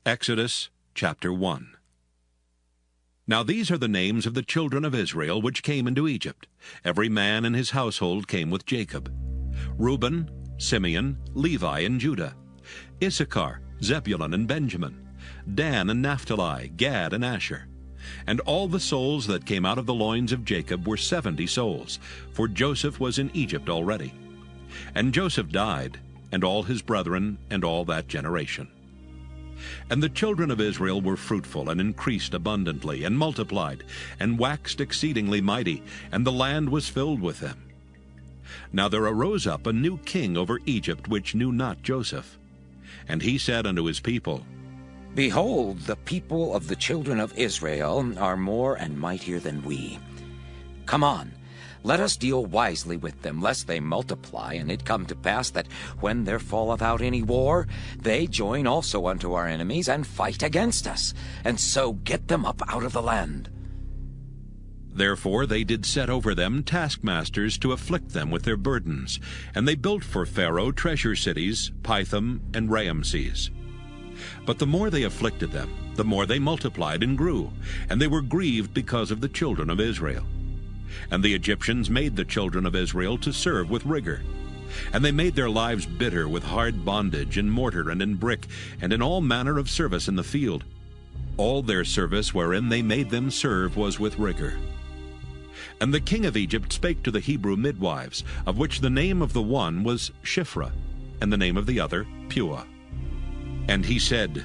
Exodus chapter 1. Now these are the names of the children of Israel which came into Egypt. Every man in his household came with Jacob: Reuben, Simeon, Levi, and Judah; Issachar, Zebulun, and Benjamin; Dan and Naphtali, Gad and Asher. And all the souls that came out of the loins of Jacob were 70 souls, for Joseph was in Egypt already. And Joseph died, and all his brethren, and all that generation. And the children of Israel were fruitful, and increased abundantly, and multiplied, and waxed exceedingly mighty, and the land was filled with them. Now there arose up a new king over Egypt, which knew not Joseph. And he said unto his people, Behold, the people of the children of Israel are more and mightier than we. Come on, let us deal wisely with them, lest they multiply, and it come to pass that when there falleth out any war, they join also unto our enemies, and fight against us, and so get them up out of the land. Therefore they did set over them taskmasters to afflict them with their burdens. And they built for Pharaoh treasure cities, Pithom and Raamses. But the more they afflicted them, the more they multiplied and grew, and they were grieved because of the children of Israel. And the Egyptians made the children of Israel to serve with rigor. And they made their lives bitter with hard bondage, in mortar and in brick, and in all manner of service in the field. All their service wherein they made them serve was with rigor. And the king of Egypt spake to the Hebrew midwives, of which the name of the one was Shiphrah, and the name of the other Puah. And he said,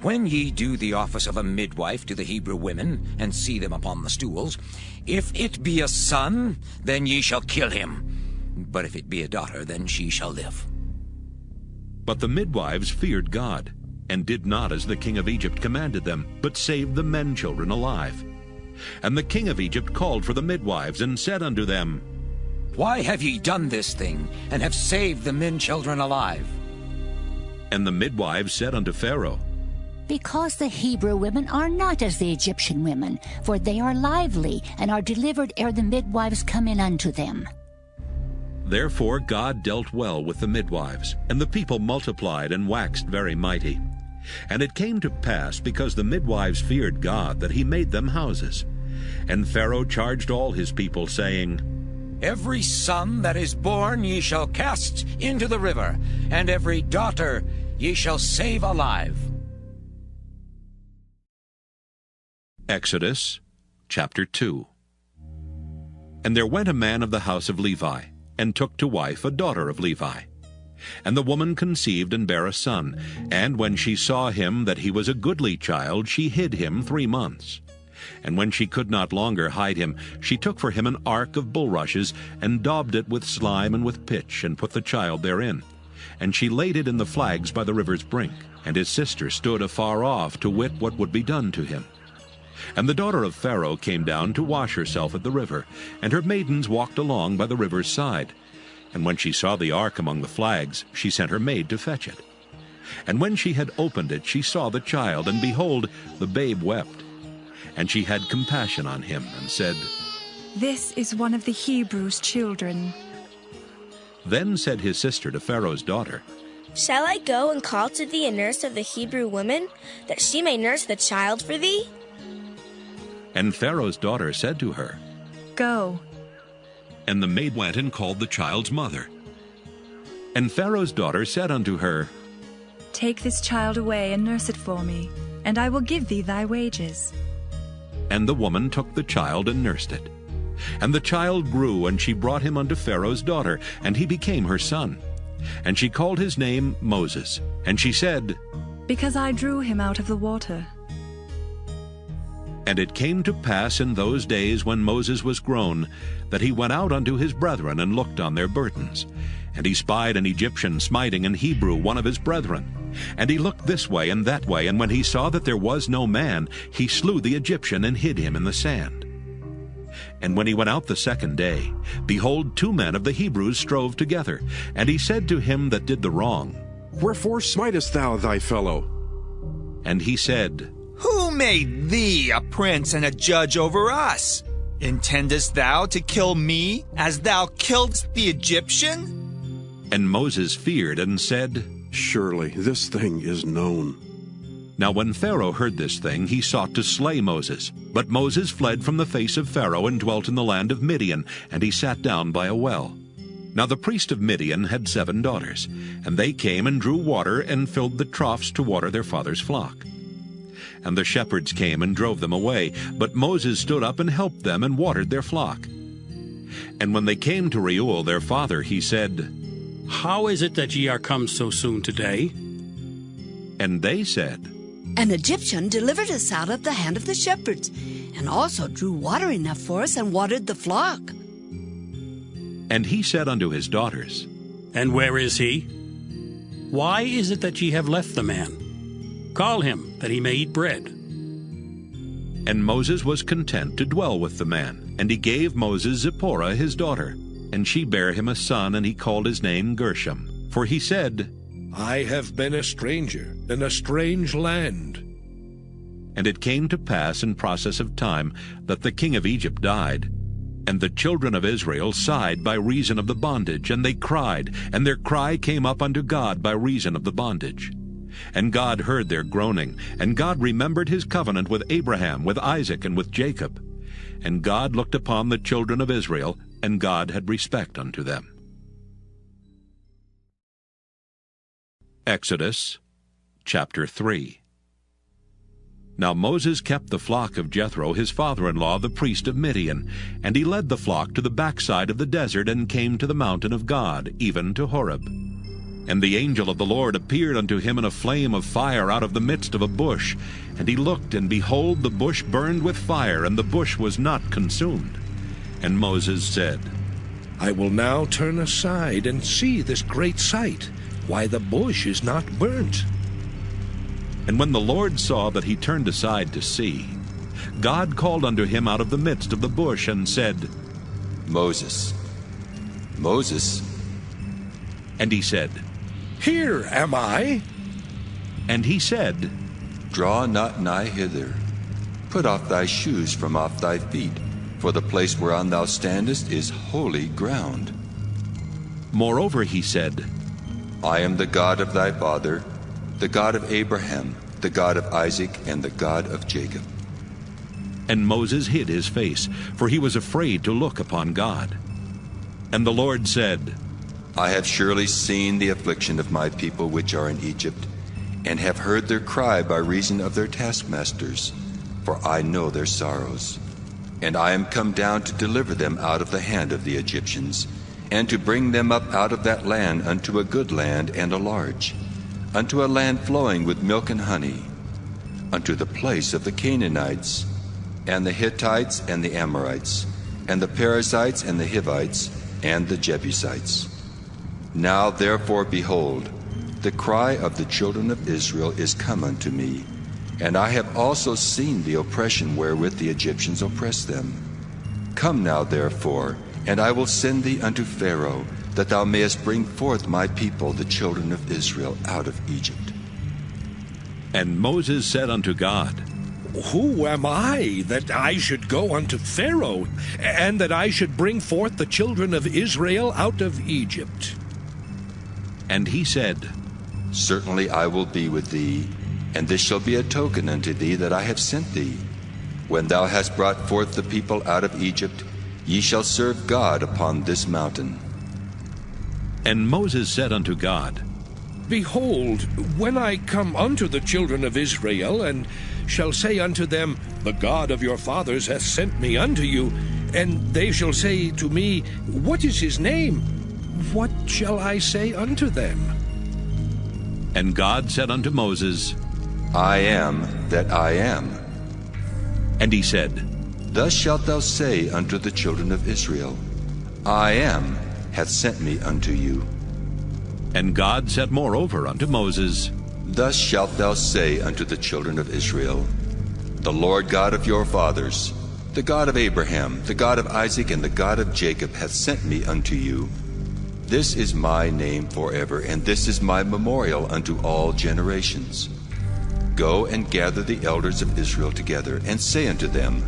When ye do the office of a midwife to the Hebrew women, and see them upon the stools, if it be a son, then ye shall kill him. But if it be a daughter, then she shall live. But the midwives feared God, and did not as the king of Egypt commanded them, but saved the men children alive. And the king of Egypt called for the midwives, and said unto them, Why have ye done this thing, and have saved the men children alive? And the midwives said unto Pharaoh, Because the Hebrew women are not as the Egyptian women, for they are lively, and are delivered ere the midwives come in unto them. Therefore God dealt well with the midwives, and the people multiplied and waxed very mighty. And it came to pass, because the midwives feared God, that he made them houses. And Pharaoh charged all his people, saying, Every son that is born ye shall cast into the river, and every daughter ye shall save alive. Exodus chapter 2. And there went a man of the house of Levi, and took to wife a daughter of Levi. And the woman conceived and bare a son, and when she saw him that he was a goodly child, she hid him 3 months. And when she could not longer hide him, she took for him an ark of bulrushes, and daubed it with slime and with pitch, and put the child therein. And she laid it in the flags by the river's brink. And his sister stood afar off to wit what would be done to him. And the daughter of Pharaoh came down to wash herself at the river, and her maidens walked along by the river's side. And when she saw the ark among the flags, she sent her maid to fetch it. And when she had opened it, she saw the child, and behold, the babe wept. And she had compassion on him, and said, This is one of the Hebrews' children. Then said his sister to Pharaoh's daughter, Shall I go and call to thee a nurse of the Hebrew women, that she may nurse the child for thee? And Pharaoh's daughter said to her, Go. And the maid went and called the child's mother. And Pharaoh's daughter said unto her, Take this child away and nurse it for me, and I will give thee thy wages. And the woman took the child and nursed it. And the child grew, and she brought him unto Pharaoh's daughter, and he became her son. And she called his name Moses. And she said, Because I drew him out of the water. And it came to pass in those days when Moses was grown, that he went out unto his brethren, and looked on their burdens. And he spied an Egyptian smiting an Hebrew, one of his brethren. And he looked this way and that way, and when he saw that there was no man, he slew the Egyptian, and hid him in the sand. And when he went out the second day, behold, 2 men of the Hebrews strove together. And he said to him that did the wrong, Wherefore smitest thou thy fellow? And he said, Who made thee a prince and a judge over us? Intendest thou to kill me, as thou killedst the Egyptian? And Moses feared and said, Surely this thing is known. Now when Pharaoh heard this thing, he sought to slay Moses. But Moses fled from the face of Pharaoh and dwelt in the land of Midian, and he sat down by a well. Now the priest of Midian had 7 daughters, and they came and drew water and filled the troughs to water their father's flock. And the shepherds came and drove them away, but Moses stood up and helped them and watered their flock. And when they came to Reuel their father, he said, How is it that ye are come so soon today? And they said, An Egyptian delivered us out of the hand of the shepherds, and also drew water enough for us and watered the flock. And he said unto his daughters, And where is he? Why is it that ye have left the man? Call him, that he may eat bread. And Moses was content to dwell with the man. And he gave Moses Zipporah his daughter. And she bare him a son, and he called his name Gershom. For he said, I have been a stranger in a strange land. And it came to pass in process of time that the king of Egypt died. And the children of Israel sighed by reason of the bondage, and they cried, and their cry came up unto God by reason of the bondage. And God heard their groaning, and God remembered his covenant with Abraham, with Isaac, and with Jacob. And God looked upon the children of Israel, and God had respect unto them. Exodus chapter 3. Now Moses kept the flock of Jethro his father-in-law, the priest of Midian, and he led the flock to the backside of the desert, and came to the mountain of God, even to Horeb. And the angel of the Lord appeared unto him in a flame of fire out of the midst of a bush. And he looked, and behold, the bush burned with fire, and the bush was not consumed. And Moses said, I will now turn aside and see this great sight, why the bush is not burnt. And when the Lord saw that he turned aside to see, God called unto him out of the midst of the bush, and said, Moses, Moses. And he said, Here am I. And he said, Draw not nigh hither. Put off thy shoes from off thy feet, for the place whereon thou standest is holy ground. Moreover he said, I am the God of thy father, the God of Abraham, the God of Isaac, and the God of Jacob. And Moses hid his face, for he was afraid to look upon God. And the Lord said, I have surely seen the affliction of my people which are in Egypt, and have heard their cry by reason of their taskmasters, for I know their sorrows. And I am come down to deliver them out of the hand of the Egyptians, and to bring them up out of that land unto a good land and a large, unto a land flowing with milk and honey, unto the place of the Canaanites, and the Hittites, and the Amorites, and the Perizzites, and the Hivites, and the Jebusites. Now therefore, behold, the cry of the children of Israel is come unto me, and I have also seen the oppression wherewith the Egyptians oppress them. Come now therefore, and I will send thee unto Pharaoh, that thou mayest bring forth my people, the children of Israel, out of Egypt. And Moses said unto God, Who am I, that I should go unto Pharaoh, and that I should bring forth the children of Israel out of Egypt? And he said, Certainly I will be with thee, and this shall be a token unto thee that I have sent thee. When thou hast brought forth the people out of Egypt, ye shall serve God upon this mountain. And Moses said unto God, Behold, when I come unto the children of Israel, and shall say unto them, The God of your fathers hath sent me unto you, and they shall say to me, What is his name? What shall I say unto them? And God said unto Moses, I am that I am. And he said, Thus shalt thou say unto the children of Israel, I am hath sent me unto you. And God said moreover unto Moses, Thus shalt thou say unto the children of Israel, The Lord God of your fathers, the God of Abraham, the God of Isaac, and the God of Jacob hath sent me unto you. This is my name forever, and this is my memorial unto all generations. Go and gather the elders of Israel together, and say unto them,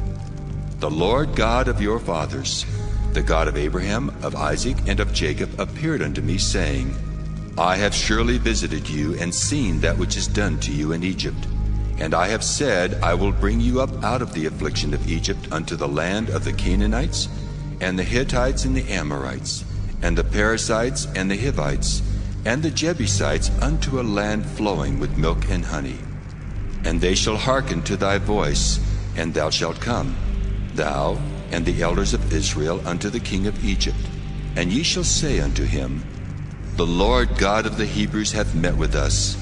The Lord God of your fathers, the God of Abraham, of Isaac, and of Jacob, appeared unto me, saying, I have surely visited you, and seen that which is done to you in Egypt, And I have said, I will bring you up out of the affliction of Egypt unto the land of the Canaanites, and the Hittites, and the Amorites, and the Perizzites, and the Hivites, and the Jebusites, unto a land flowing with milk and honey. And they shall hearken to thy voice, and thou shalt come, thou and the elders of Israel, unto the king of Egypt. And ye shall say unto him, The Lord God of the Hebrews hath met with us.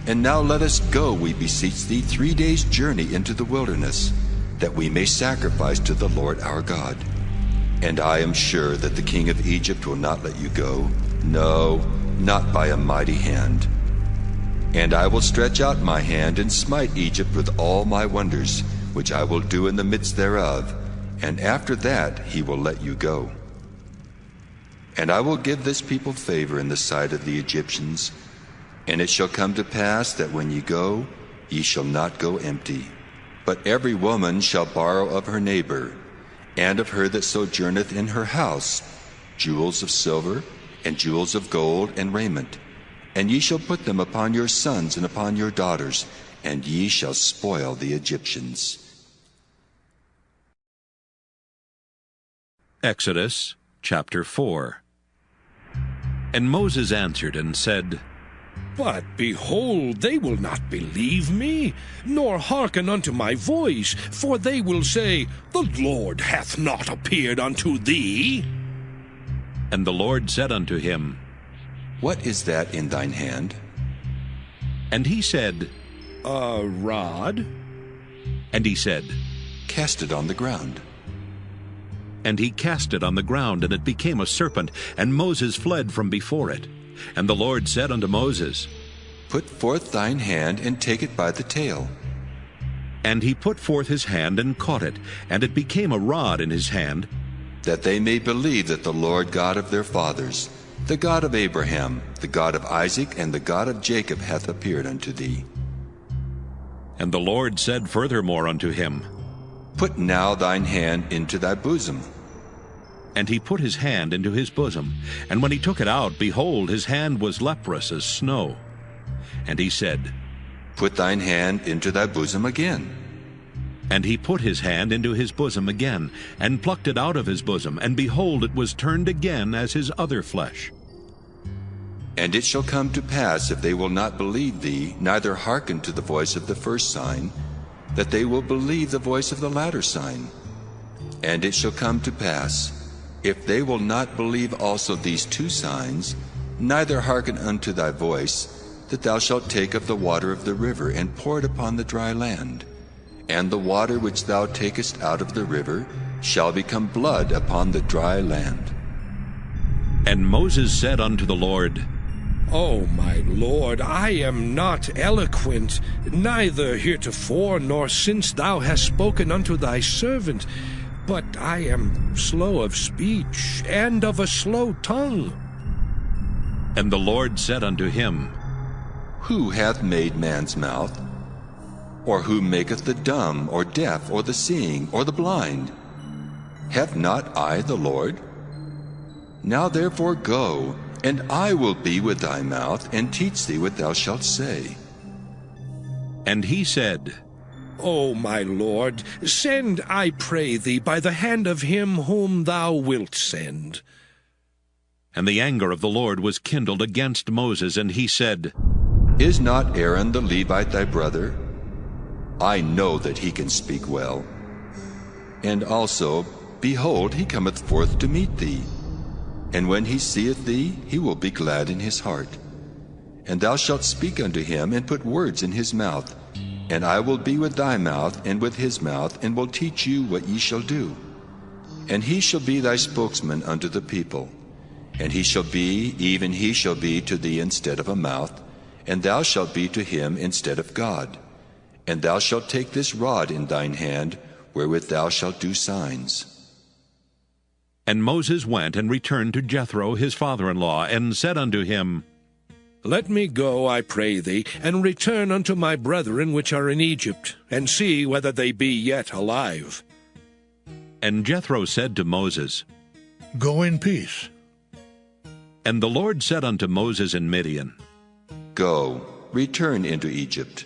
And now let us go, we beseech thee, 3 days' journey into the wilderness, that we may sacrifice to the Lord our God. And I am sure that the king of Egypt will not let you go, no, not by a mighty hand. And I will stretch out my hand and smite Egypt with all my wonders, which I will do in the midst thereof, and after that he will let you go. And I will give this people favor in the sight of the Egyptians, and it shall come to pass that when ye go, ye shall not go empty. But every woman shall borrow of her neighbor, and of her that sojourneth in her house, jewels of silver, and jewels of gold, and raiment. And ye shall put them upon your sons and upon your daughters, and ye shall spoil the Egyptians. Exodus chapter 4. And Moses answered and said, But behold, they will not believe me, nor hearken unto my voice, for they will say, The Lord hath not appeared unto thee. And the Lord said unto him, What is that in thine hand? And he said, A rod. And he said, Cast it on the ground. And he cast it on the ground, and it became a serpent, and Moses fled from before it. And the Lord said unto Moses, Put forth thine hand, and take it by the tail. And he put forth his hand, and caught it, and it became a rod in his hand, that they may believe that the Lord God of their fathers, the God of Abraham, the God of Isaac, and the God of Jacob hath appeared unto thee. And the Lord said furthermore unto him, Put now thine hand into thy bosom. And he put his hand into his bosom, and when he took it out, behold, his hand was leprous as snow. And he said, Put thine hand into thy bosom again. And he put his hand into his bosom again, and plucked it out of his bosom, and behold, it was turned again as his other flesh. And it shall come to pass, if they will not believe thee, neither hearken to the voice of the first sign, that they will believe the voice of the latter sign. And it shall come to pass, if they will not believe also these 2 signs, neither hearken unto thy voice, that thou shalt take of the water of the river, and pour it upon the dry land. And the water which thou takest out of the river shall become blood upon the dry land. And Moses said unto the Lord, O my Lord, I am not eloquent, neither heretofore nor since thou hast spoken unto thy servant, but I am slow of speech, and of a slow tongue. And the Lord said unto him, Who hath made man's mouth? Or who maketh the dumb, or deaf, or the seeing, or the blind? Have not I the Lord? Now therefore go, and I will be with thy mouth, and teach thee what thou shalt say. And he said, O my Lord, send, I pray thee, by the hand of him whom thou wilt send. And the anger of the Lord was kindled against Moses, and he said, Is not Aaron the Levite thy brother? I know that he can speak well. And also, behold, he cometh forth to meet thee. And when he seeth thee, he will be glad in his heart. And thou shalt speak unto him, and put words in his mouth. And I will be with thy mouth, and with his mouth, and will teach you what ye shall do. And he shall be thy spokesman unto the people. And he shall be, even he shall be to thee instead of a mouth, and thou shalt be to him instead of God. And thou shalt take this rod in thine hand, wherewith thou shalt do signs. And Moses went and returned to Jethro his father-in-law, and said unto him, Let me go, I pray thee, and return unto my brethren which are in Egypt, and see whether they be yet alive. And Jethro said to Moses, Go in peace. And the Lord said unto Moses in Midian, Go, return into Egypt.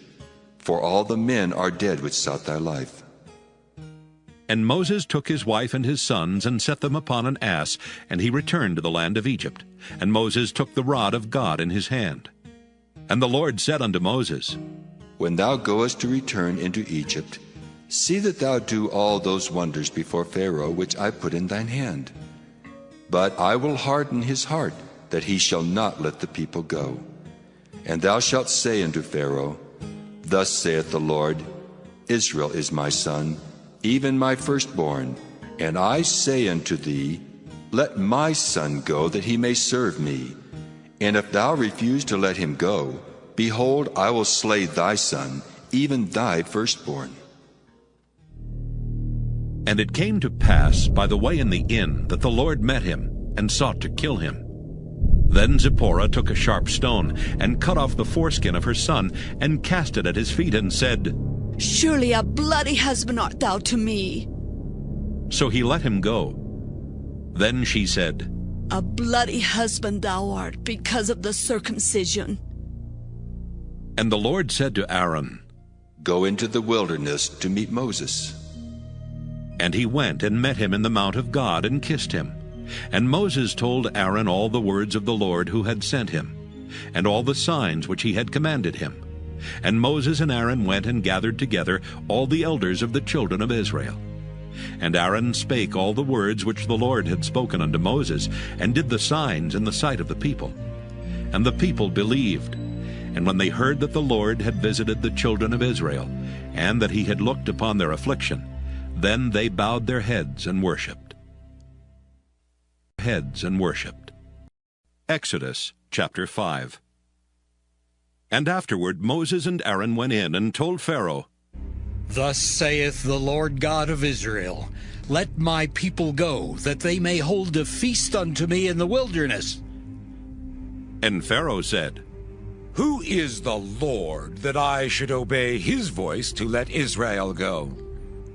for all the men are dead which sought thy life. And Moses took his wife and his sons, and set them upon an ass, and he returned to the land of Egypt. And Moses took the rod of God in his hand. And the Lord said unto Moses, When thou goest to return into Egypt, see that thou do all those wonders before Pharaoh which I put in thine hand. But I will harden his heart, that he shall not let the people go. And thou shalt say unto Pharaoh, Thus saith the Lord, Israel is my son, even my firstborn. And I say unto thee, Let my son go, that he may serve me. And if thou refuse to let him go, behold, I will slay thy son, even thy firstborn. And it came to pass by the way in the inn that the Lord met him, and sought to kill him. Then Zipporah took a sharp stone, and cut off the foreskin of her son, and cast it at his feet, and said, Surely a bloody husband art thou to me. So he let him go. Then she said, A bloody husband thou art, because of the circumcision. And the Lord said to Aaron, Go into the wilderness to meet Moses. And he went and met him in the mount of God, and kissed him. And Moses told Aaron all the words of the Lord who had sent him, and all the signs which he had commanded him. And Moses and Aaron went and gathered together all the elders of the children of Israel. And Aaron spake all the words which the Lord had spoken unto Moses, and did the signs in the sight of the people. And the people believed. And when they heard that the Lord had visited the children of Israel, and that he had looked upon their affliction, then they bowed their heads and worshipped. Exodus chapter 5. And afterward Moses and Aaron went in and told Pharaoh, Thus saith the Lord God of Israel, Let my people go, that they may hold a feast unto me in the wilderness. And Pharaoh said, Who is the Lord, that I should obey his voice to let Israel go?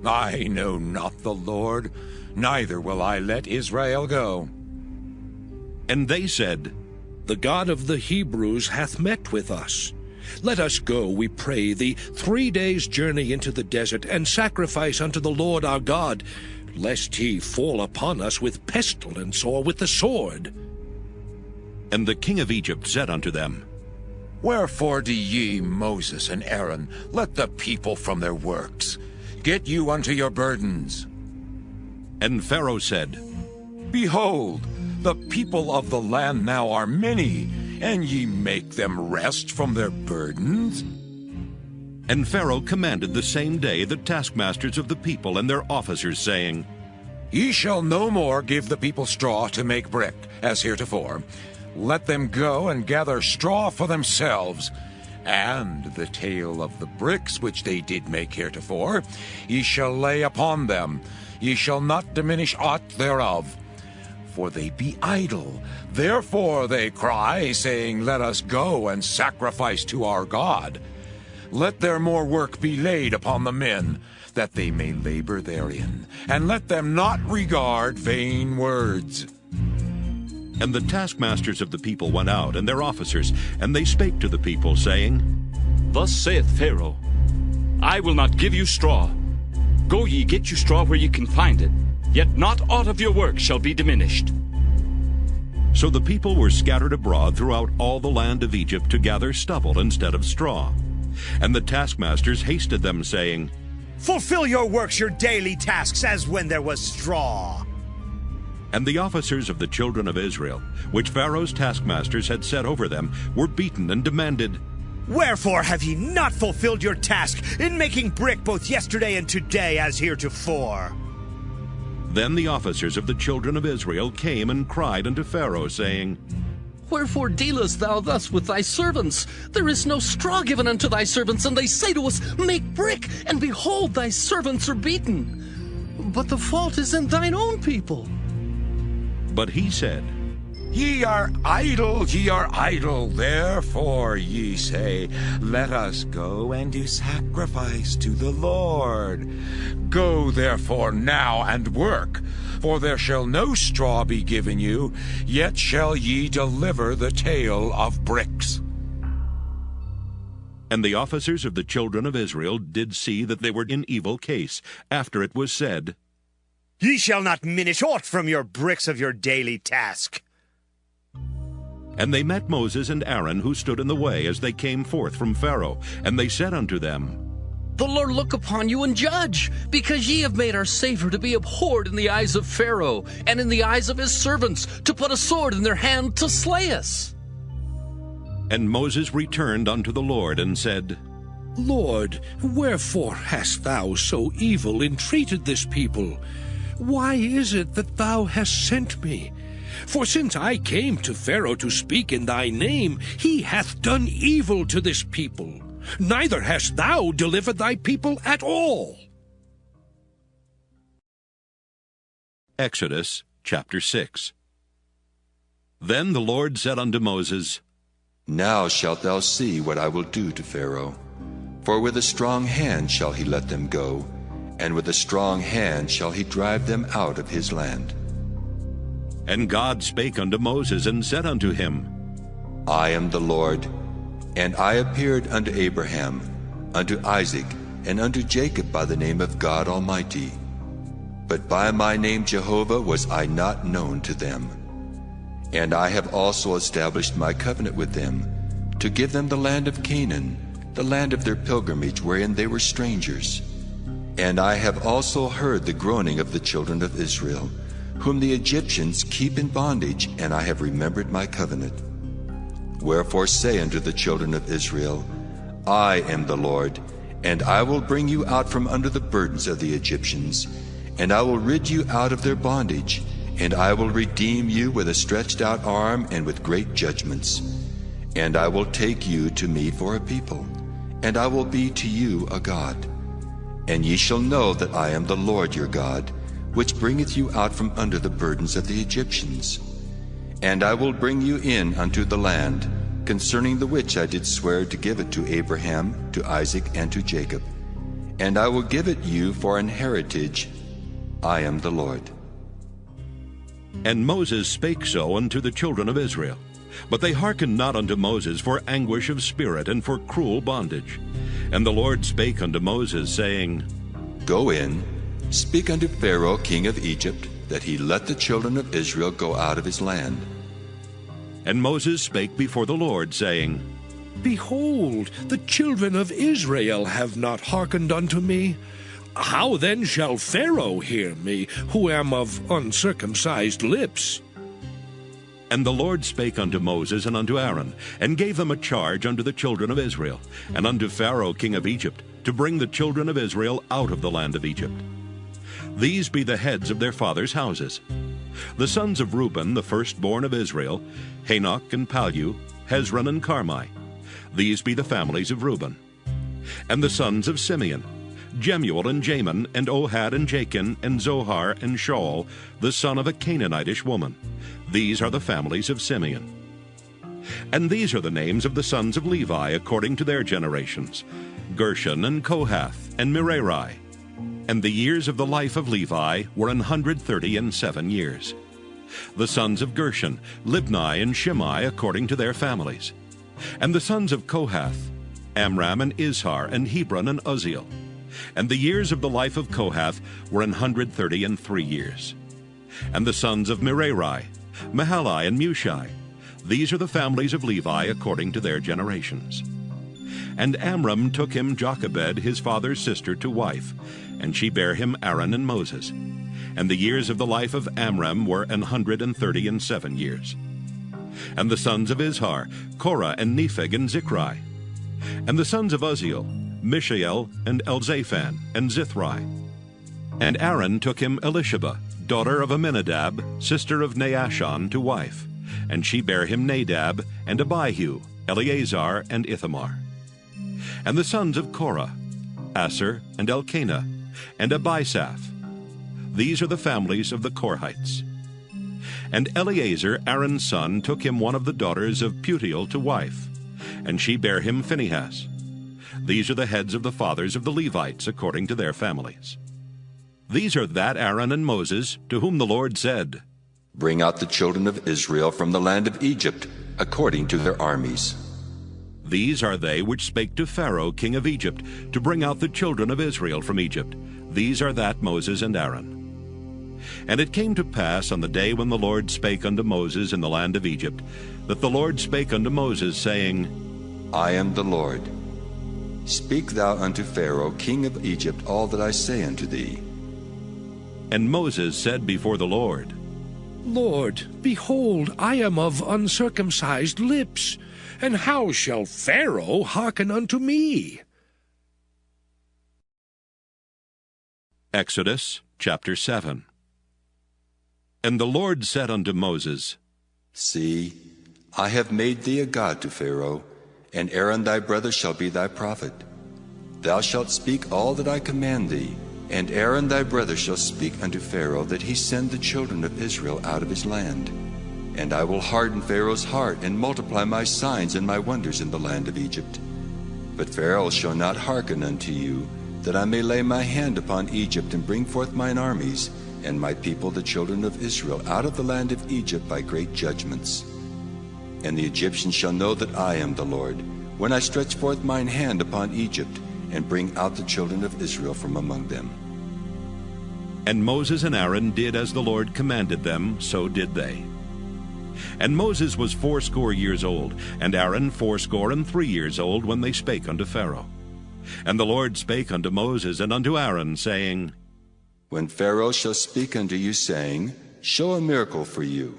I know not the Lord, neither will I let Israel go. And they said, The God of the Hebrews hath met with us. Let us go, we pray thee, 3 days' journey into the desert, and sacrifice unto the Lord our God, lest he fall upon us with pestilence or with the sword. And the king of Egypt said unto them, Wherefore do ye, Moses and Aaron, let the people from their works? Get you unto your burdens. And Pharaoh said, Behold, the people of the land now are many, and ye make them rest from their burdens? And Pharaoh commanded the same day the taskmasters of the people and their officers, saying, Ye shall no more give the people straw to make brick, as heretofore. Let them go and gather straw for themselves. And the tale of the bricks which they did make heretofore, ye shall lay upon them. Ye shall not diminish aught thereof. For they be idle. Therefore they cry, saying, Let us go and sacrifice to our God. Let their more work be laid upon the men, that they may labor therein. And let them not regard vain words. And the taskmasters of the people went out, and their officers, and they spake to the people, saying, Thus saith Pharaoh, I will not give you straw. Go ye, get you straw where ye can find it, yet not aught of your work shall be diminished. So the people were scattered abroad throughout all the land of Egypt to gather stubble instead of straw. And the taskmasters hasted them, saying, Fulfill your works, your daily tasks, as when there was straw. And the officers of the children of Israel, which Pharaoh's taskmasters had set over them, were beaten and demanded, Wherefore have ye not fulfilled your task in making brick both yesterday and today as heretofore? Then the officers of the children of Israel came and cried unto Pharaoh, saying, Wherefore dealest thou thus with thy servants? There is no straw given unto thy servants, and they say to us, Make brick, and behold, thy servants are beaten. But the fault is in thine own people. But he said, Ye are idle, therefore ye say, Let us go and do sacrifice to the Lord. Go therefore now and work, for there shall no straw be given you, yet shall ye deliver the tale of bricks. And the officers of the children of Israel did see that they were in evil case, after it was said, Ye shall not minish aught from your bricks of your daily task. And they met Moses and Aaron, who stood in the way as they came forth from Pharaoh. And they said unto them, The Lord look upon you and judge, because ye have made our Savior to be abhorred in the eyes of Pharaoh, and in the eyes of his servants, to put a sword in their hand to slay us. And Moses returned unto the Lord, and said, Lord, wherefore hast thou so evil entreated this people? Why is it that thou hast sent me? For since I came to Pharaoh to speak in thy name, he hath done evil to this people. Neither hast thou delivered thy people at all. Exodus chapter 6. Then the Lord said unto Moses, Now shalt thou see what I will do to Pharaoh. For with a strong hand shall he let them go, and with a strong hand shall he drive them out of his land. And God spake unto Moses, and said unto him, I am the Lord, and I appeared unto Abraham, unto Isaac, and unto Jacob by the name of God Almighty. But by my name Jehovah was I not known to them. And I have also established my covenant with them, to give them the land of Canaan, the land of their pilgrimage wherein they were strangers. And I have also heard the groaning of the children of Israel, whom the Egyptians keep in bondage, and I have remembered my covenant. Wherefore say unto the children of Israel, I am the Lord, and I will bring you out from under the burdens of the Egyptians, and I will rid you out of their bondage, and I will redeem you with a stretched out arm and with great judgments. And I will take you to me for a people, and I will be to you a God. And ye shall know that I am the Lord your God, which bringeth you out from under the burdens of the Egyptians. And I will bring you in unto the land, concerning the which I did swear to give it to Abraham, to Isaac, and to Jacob. And I will give it you for an heritage. I am the Lord. And Moses spake so unto the children of Israel. But they hearkened not unto Moses for anguish of spirit and for cruel bondage. And the Lord spake unto Moses, saying, Go in, speak unto Pharaoh king of Egypt, that he let the children of Israel go out of his land. And Moses spake before the Lord, saying, Behold, the children of Israel have not hearkened unto me. How then shall Pharaoh hear me, who am of uncircumcised lips? And the Lord spake unto Moses and unto Aaron, and gave them a charge unto the children of Israel, and unto Pharaoh king of Egypt, to bring the children of Israel out of the land of Egypt. These be the heads of their fathers' houses. The sons of Reuben, the firstborn of Israel, Hanok and Palu, Hezron and Carmi. These be the families of Reuben. And the sons of Simeon, Jemuel and Jamin, and Ohad and Jachin, and Zohar and Shaul, the son of a Canaanitish woman. These are the families of Simeon. And these are the names of the sons of Levi according to their generations, Gershon and Kohath and Merari. And the years of the life of Levi were 137 years. The sons of Gershon, Libni and Shimei according to their families. And the sons of Kohath, Amram and Izhar and Hebron and Uzziel. And the years of the life of Kohath were 133 years. And the sons of Merari, Mahali and Mushi. These are the families of Levi according to their generations. And Amram took him Jochebed, his father's sister, to wife, and she bare him Aaron and Moses. And the years of the life of Amram were 137 years. And the sons of Izhar, Korah and Nepheg and Zichri. And the sons of Uzziel, Mishael and Elzaphan and Zithri. And Aaron took him Elisheba, daughter of Aminadab, sister of Naashon, to wife, and she bare him Nadab and Abihu, Eleazar and Ithamar. And the sons of Korah, Asher and Elkanah, and Abisaph. These are the families of the Korhites. And Eleazar, Aaron's son, took him one of the daughters of Putiel to wife, and she bare him Phinehas. These are the heads of the fathers of the Levites according to their families. These are that Aaron and Moses, to whom the Lord said, Bring out the children of Israel from the land of Egypt, according to their armies. These are they which spake to Pharaoh king of Egypt, to bring out the children of Israel from Egypt. These are that Moses and Aaron. And it came to pass on the day when the Lord spake unto Moses in the land of Egypt, that the Lord spake unto Moses, saying, I am the Lord. Speak thou unto Pharaoh king of Egypt all that I say unto thee. And Moses said before the Lord, Lord, behold, I am of uncircumcised lips, and how shall Pharaoh hearken unto me? Exodus chapter 7. And the Lord said unto Moses, See, I have made thee a god to Pharaoh, and Aaron thy brother shall be thy prophet. Thou shalt speak all that I command thee, and Aaron thy brother shall speak unto Pharaoh, that he send the children of Israel out of his land. And I will harden Pharaoh's heart, and multiply my signs and my wonders in the land of Egypt. But Pharaoh shall not hearken unto you, that I may lay my hand upon Egypt, and bring forth mine armies, and my people the children of Israel out of the land of Egypt by great judgments. And the Egyptians shall know that I am the Lord, when I stretch forth mine hand upon Egypt, and bring out the children of Israel from among them. And Moses and Aaron did as the Lord commanded them, so did they. And Moses was 80 years old, and Aaron 83 years old, when they spake unto Pharaoh. And the Lord spake unto Moses and unto Aaron, saying, When Pharaoh shall speak unto you, saying, Show a miracle for you,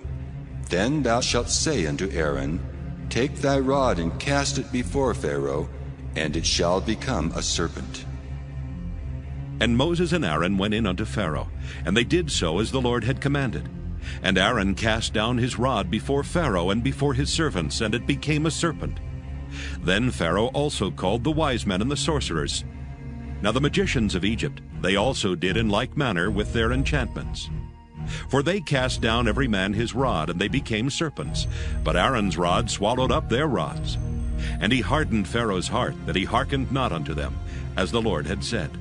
then thou shalt say unto Aaron, Take thy rod and cast it before Pharaoh, and it shall become a serpent. And Moses and Aaron went in unto Pharaoh, and they did so as the Lord had commanded. And Aaron cast down his rod before Pharaoh and before his servants, and it became a serpent. Then Pharaoh also called the wise men and the sorcerers. Now the magicians of Egypt, they also did in like manner with their enchantments. For they cast down every man his rod, and they became serpents. But Aaron's rod swallowed up their rods. And he hardened Pharaoh's heart, that he hearkened not unto them, as the Lord had said.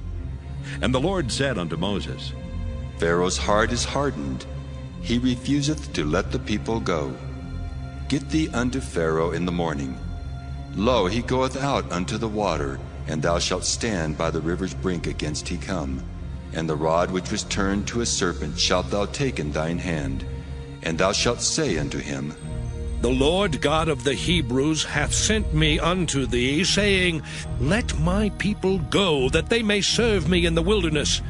And the Lord said unto Moses, Pharaoh's heart is hardened, he refuseth to let the people go. Get thee unto Pharaoh in the morning. Lo, he goeth out unto the water, and thou shalt stand by the river's brink against he come. And the rod which was turned to a serpent shalt thou take in thine hand, and thou shalt say unto him, The Lord God of the Hebrews hath sent me unto thee, saying, Let my people go, that they may serve me in the wilderness.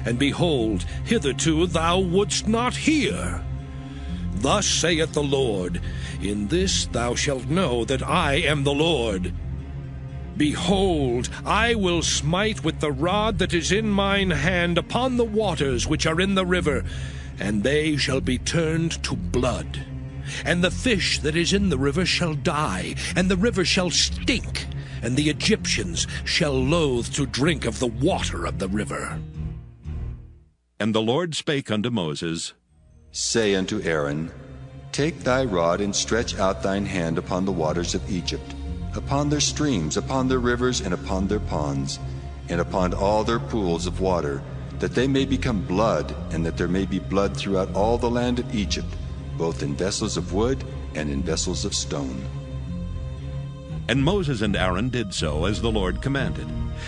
And behold, hitherto thou wouldst not hear. Thus saith the Lord, In this thou shalt know that I am the Lord. Behold, I will smite with the rod that is in mine hand upon the waters which are in the river, and they shall be turned to blood. And the fish that is in the river shall die, and the river shall stink, and the Egyptians shall loathe to drink of the water of the river. And the Lord spake unto Moses, Say unto Aaron, Take thy rod and stretch out thine hand upon the waters of Egypt, upon their streams, upon their rivers, and upon their ponds, and upon all their pools of water, that they may become blood, and that there may be blood throughout all the land of Egypt, both in vessels of wood and in vessels of stone. And Moses and Aaron did so as the Lord commanded.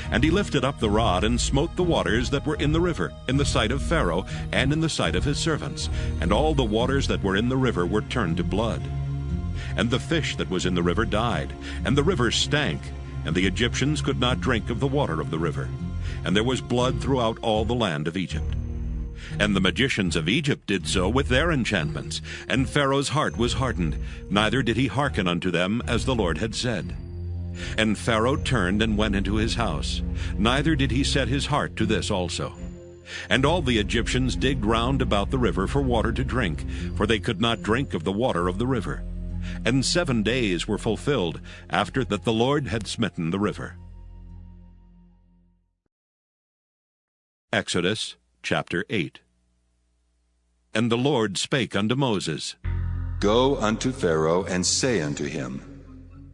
And he lifted up the rod, and smote the waters that were in the river, in the sight of Pharaoh, and in the sight of his servants. And all the waters that were in the river were turned to blood. And the fish that was in the river died, and the river stank, and the Egyptians could not drink of the water of the river. And there was blood throughout all the land of Egypt. And the magicians of Egypt did so with their enchantments, and Pharaoh's heart was hardened, neither did he hearken unto them as the Lord had said. And Pharaoh turned and went into his house, neither did he set his heart to this also. And all the Egyptians digged round about the river for water to drink, for they could not drink of the water of the river. And 7 days were fulfilled after that the Lord had smitten the river. Exodus chapter 8. And the Lord spake unto Moses, Go unto Pharaoh, and say unto him,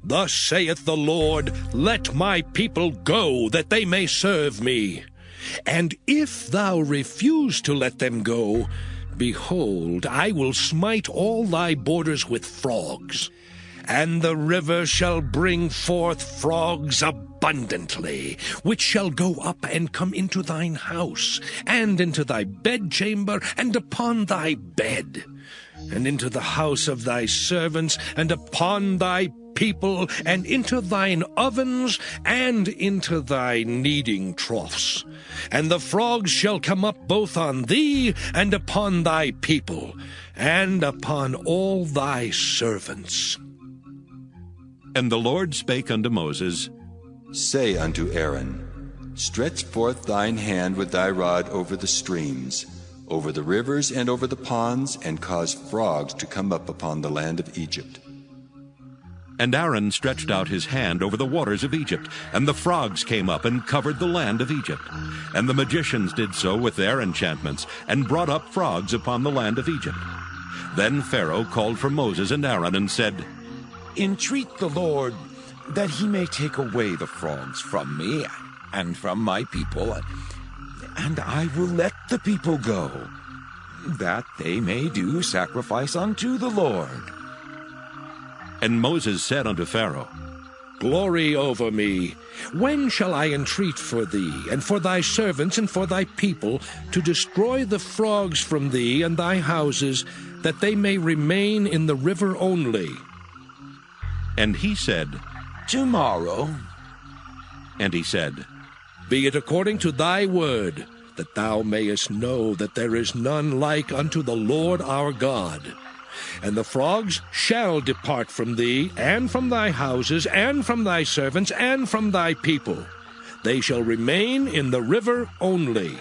Thus saith the Lord, Let my people go, that they may serve me. And if thou refuse to let them go, behold, I will smite all thy borders with frogs. And the river shall bring forth frogs abundantly, which shall go up and come into thine house, and into thy bedchamber, and upon thy bed, and into the house of thy servants, and upon thy people, and into thine ovens, and into thy kneading troughs. And the frogs shall come up both on thee, and upon thy people, and upon all thy servants. And the Lord spake unto Moses, Say unto Aaron, Stretch forth thine hand with thy rod over the streams, over the rivers and over the ponds, and cause frogs to come up upon the land of Egypt. And Aaron stretched out his hand over the waters of Egypt, and the frogs came up and covered the land of Egypt. And the magicians did so with their enchantments, and brought up frogs upon the land of Egypt. Then Pharaoh called for Moses and Aaron, and said, Entreat the Lord that he may take away the frogs from me and from my people, and I will let the people go, that they may do sacrifice unto the Lord. And Moses said unto Pharaoh, Glory over me. When shall I entreat for thee, and for thy servants, and for thy people, to destroy the frogs from thee and thy houses, that they may remain in the river only? And he said, Tomorrow. And he said, Be it according to thy word, that thou mayest know that there is none like unto the Lord our God. And the frogs shall depart from thee, and from thy houses, and from thy servants, and from thy people. They shall remain in the river only.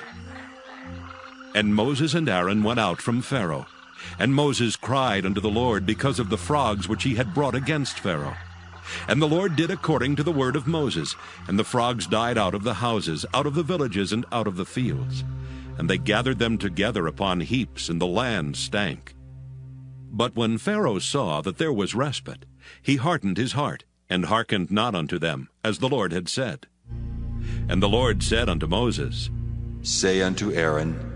And Moses and Aaron went out from Pharaoh. And Moses cried unto the Lord because of the frogs which he had brought against Pharaoh. And the Lord did according to the word of Moses, and the frogs died out of the houses, out of the villages, and out of the fields. And they gathered them together upon heaps, and the land stank. But when Pharaoh saw that there was respite, he hardened his heart, and hearkened not unto them, as the Lord had said. And the Lord said unto Moses, Say unto Aaron,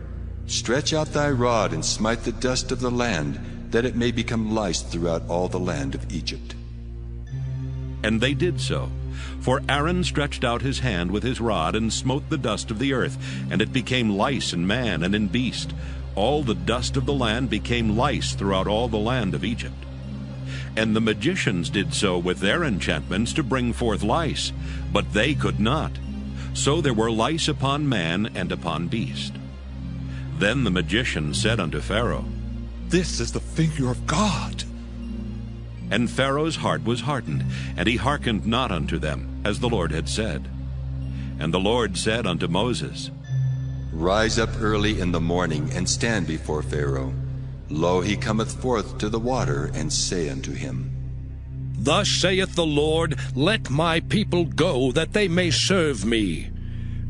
Stretch out thy rod, and smite the dust of the land, that it may become lice throughout all the land of Egypt. And they did so. For Aaron stretched out his hand with his rod, and smote the dust of the earth, and it became lice in man and in beast. All the dust of the land became lice throughout all the land of Egypt. And the magicians did so with their enchantments to bring forth lice, but they could not. So there were lice upon man and upon beast. Then the magician said unto Pharaoh, This is the finger of God. And Pharaoh's heart was hardened, and he hearkened not unto them, as the Lord had said. And the Lord said unto Moses, Rise up early in the morning, and stand before Pharaoh. Lo, he cometh forth to the water, and say unto him, Thus saith the Lord, Let my people go, that they may serve me.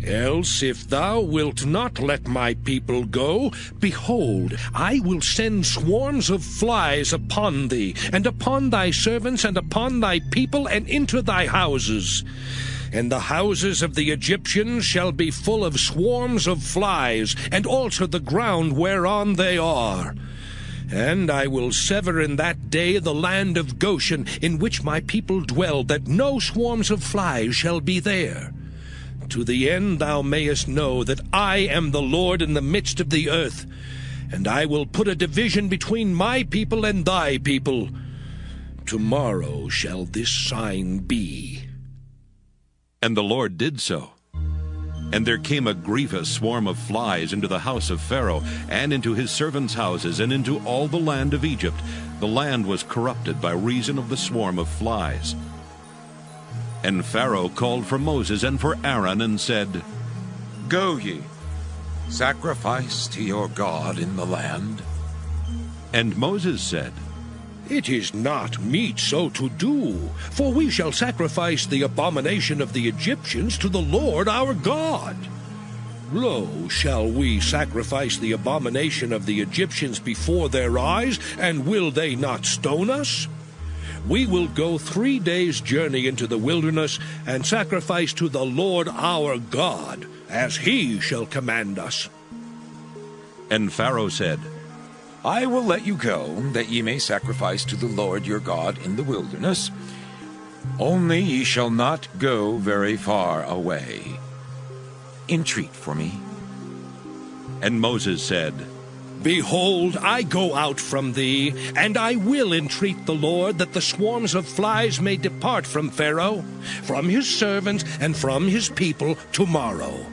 Else, if thou wilt not let my people go, behold, I will send swarms of flies upon thee, and upon thy servants, and upon thy people, and into thy houses. And the houses of the Egyptians shall be full of swarms of flies, and also the ground whereon they are. And I will sever in that day the land of Goshen, in which my people dwell, that no swarms of flies shall be there. To the end thou mayest know that I am the Lord in the midst of the earth, and I will put a division between my people and thy people. Tomorrow shall this sign be. And the Lord did so. And there came a grievous swarm of flies into the house of Pharaoh, and into his servants' houses, and into all the land of Egypt. The land was corrupted by reason of the swarm of flies. And Pharaoh called for Moses and for Aaron, and said, Go ye, sacrifice to your God in the land. And Moses said, It is not meet so to do, for we shall sacrifice the abomination of the Egyptians to the Lord our God. Lo, shall we sacrifice the abomination of the Egyptians before their eyes, and will they not stone us? We will go 3 days' journey into the wilderness, and sacrifice to the Lord our God, as he shall command us. And Pharaoh said, I will let you go, that ye may sacrifice to the Lord your God in the wilderness. Only ye shall not go very far away. Entreat for me. And Moses said, Behold, I go out from thee, and I will entreat the Lord that the swarms of flies may depart from Pharaoh, from his servants, and from his people tomorrow.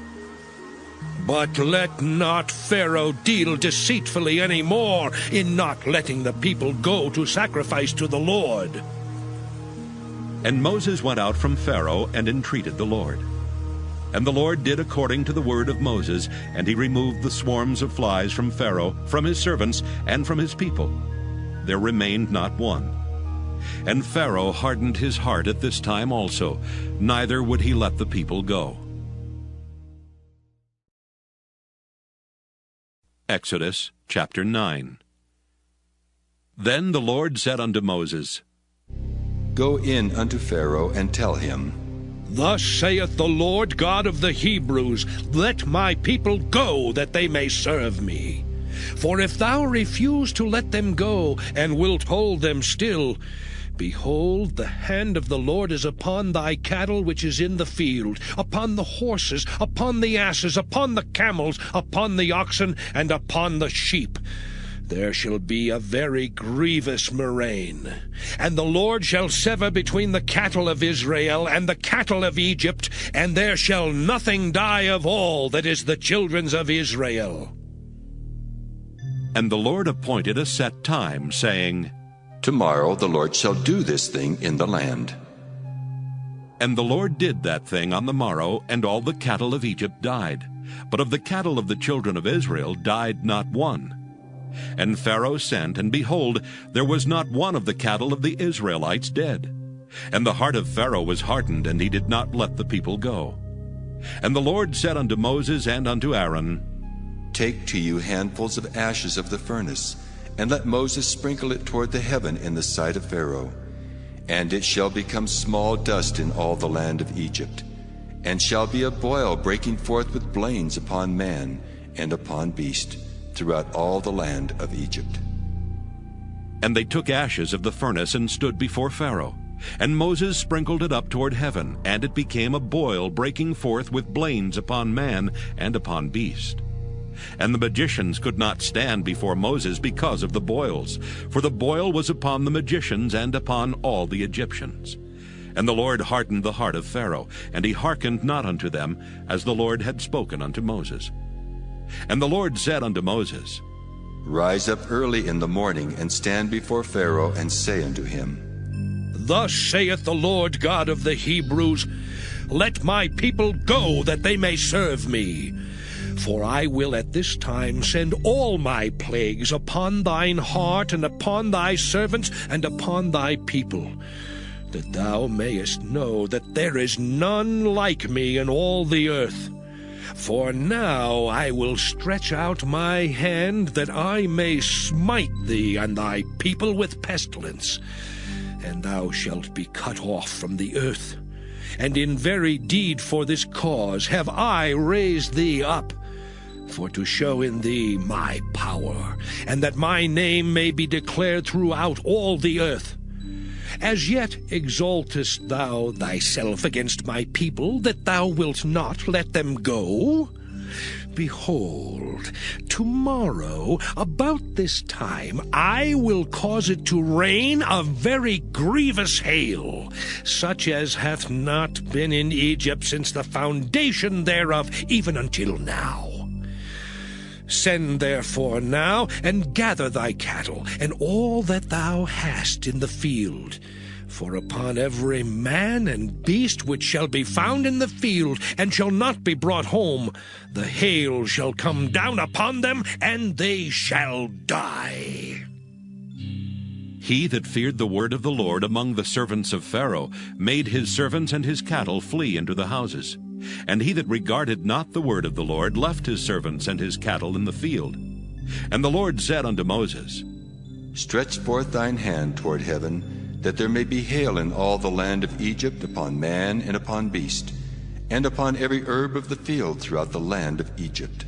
But let not Pharaoh deal deceitfully any more in not letting the people go to sacrifice to the Lord. And Moses went out from Pharaoh and entreated the Lord. And the Lord did according to the word of Moses, and he removed the swarms of flies from Pharaoh, from his servants, and from his people. There remained not one. And Pharaoh hardened his heart at this time also, neither would he let the people go. Exodus chapter 9. Then the Lord said unto Moses, Go in unto Pharaoh, and tell him, Thus saith the Lord God of the Hebrews, Let my people go, that they may serve me. For if thou refuse to let them go, and wilt hold them still, behold, the hand of the Lord is upon thy cattle which is in the field, upon the horses, upon the asses, upon the camels, upon the oxen, and upon the sheep. There shall be a very grievous murrain. And the Lord shall sever between the cattle of Israel and the cattle of Egypt, and there shall nothing die of all that is the children's of Israel. And the Lord appointed a set time, saying, Tomorrow the Lord shall do this thing in the land. And the Lord did that thing on the morrow, and all the cattle of Egypt died. But of the cattle of the children of Israel died not one. And Pharaoh sent, and behold, there was not one of the cattle of the Israelites dead. And the heart of Pharaoh was hardened, and he did not let the people go. And the Lord said unto Moses and unto Aaron, Take to you handfuls of ashes of the furnace, and let Moses sprinkle it toward the heaven in the sight of Pharaoh. And it shall become small dust in all the land of Egypt, and shall be a boil breaking forth with blains upon man and upon beast, throughout all the land of Egypt. And they took ashes of the furnace and stood before Pharaoh. And Moses sprinkled it up toward heaven, and it became a boil breaking forth with blains upon man and upon beast. And the magicians could not stand before Moses because of the boils, for the boil was upon the magicians and upon all the Egyptians. And the Lord hardened the heart of Pharaoh, and he hearkened not unto them, as the Lord had spoken unto Moses. And the Lord said unto Moses, Rise up early in the morning, and stand before Pharaoh, and say unto him, Thus saith the Lord God of the Hebrews, Let my people go, that they may serve me. For I will at this time send all my plagues upon thine heart, and upon thy servants, and upon thy people, that thou mayest know that there is none like me in all the earth. For now I will stretch out my hand, that I may smite thee and thy people with pestilence, and thou shalt be cut off from the earth. And in very deed for this cause have I raised thee up, for to show in thee my power, and that my name may be declared throughout all the earth. As yet exaltest thou thyself against my people, that thou wilt not let them go? Behold, tomorrow, about this time, I will cause it to rain a very grievous hail, such as hath not been in Egypt since the foundation thereof, even until now. Send therefore now, and gather thy cattle, and all that thou hast in the field. For upon every man and beast which shall be found in the field, and shall not be brought home, the hail shall come down upon them, and they shall die. He that feared the word of the Lord among the servants of Pharaoh made his servants and his cattle flee into the houses. And he that regarded not the word of the Lord left his servants and his cattle in the field. And the Lord said unto Moses, Stretch forth thine hand toward heaven, that there may be hail in all the land of Egypt, upon man and upon beast, and upon every herb of the field throughout the land of Egypt.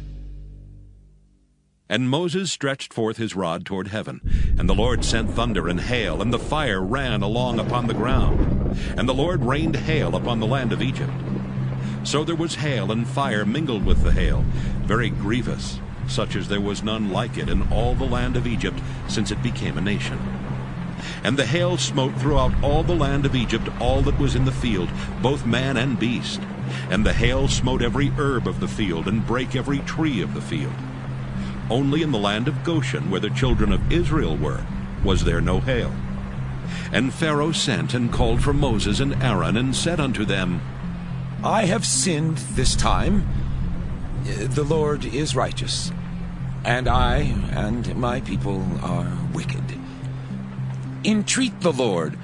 And Moses stretched forth his rod toward heaven, and the Lord sent thunder and hail, and the fire ran along upon the ground. And the Lord rained hail upon the land of Egypt. So there was hail and fire mingled with the hail, very grievous, such as there was none like it in all the land of Egypt since it became a nation. And the hail smote throughout all the land of Egypt all that was in the field, both man and beast. And the hail smote every herb of the field, and brake every tree of the field. Only in the land of Goshen, where the children of Israel were, was there no hail. And Pharaoh sent and called for Moses and Aaron, and said unto them, I have sinned this time. The Lord is righteous, and I and my people are wicked. Entreat the Lord,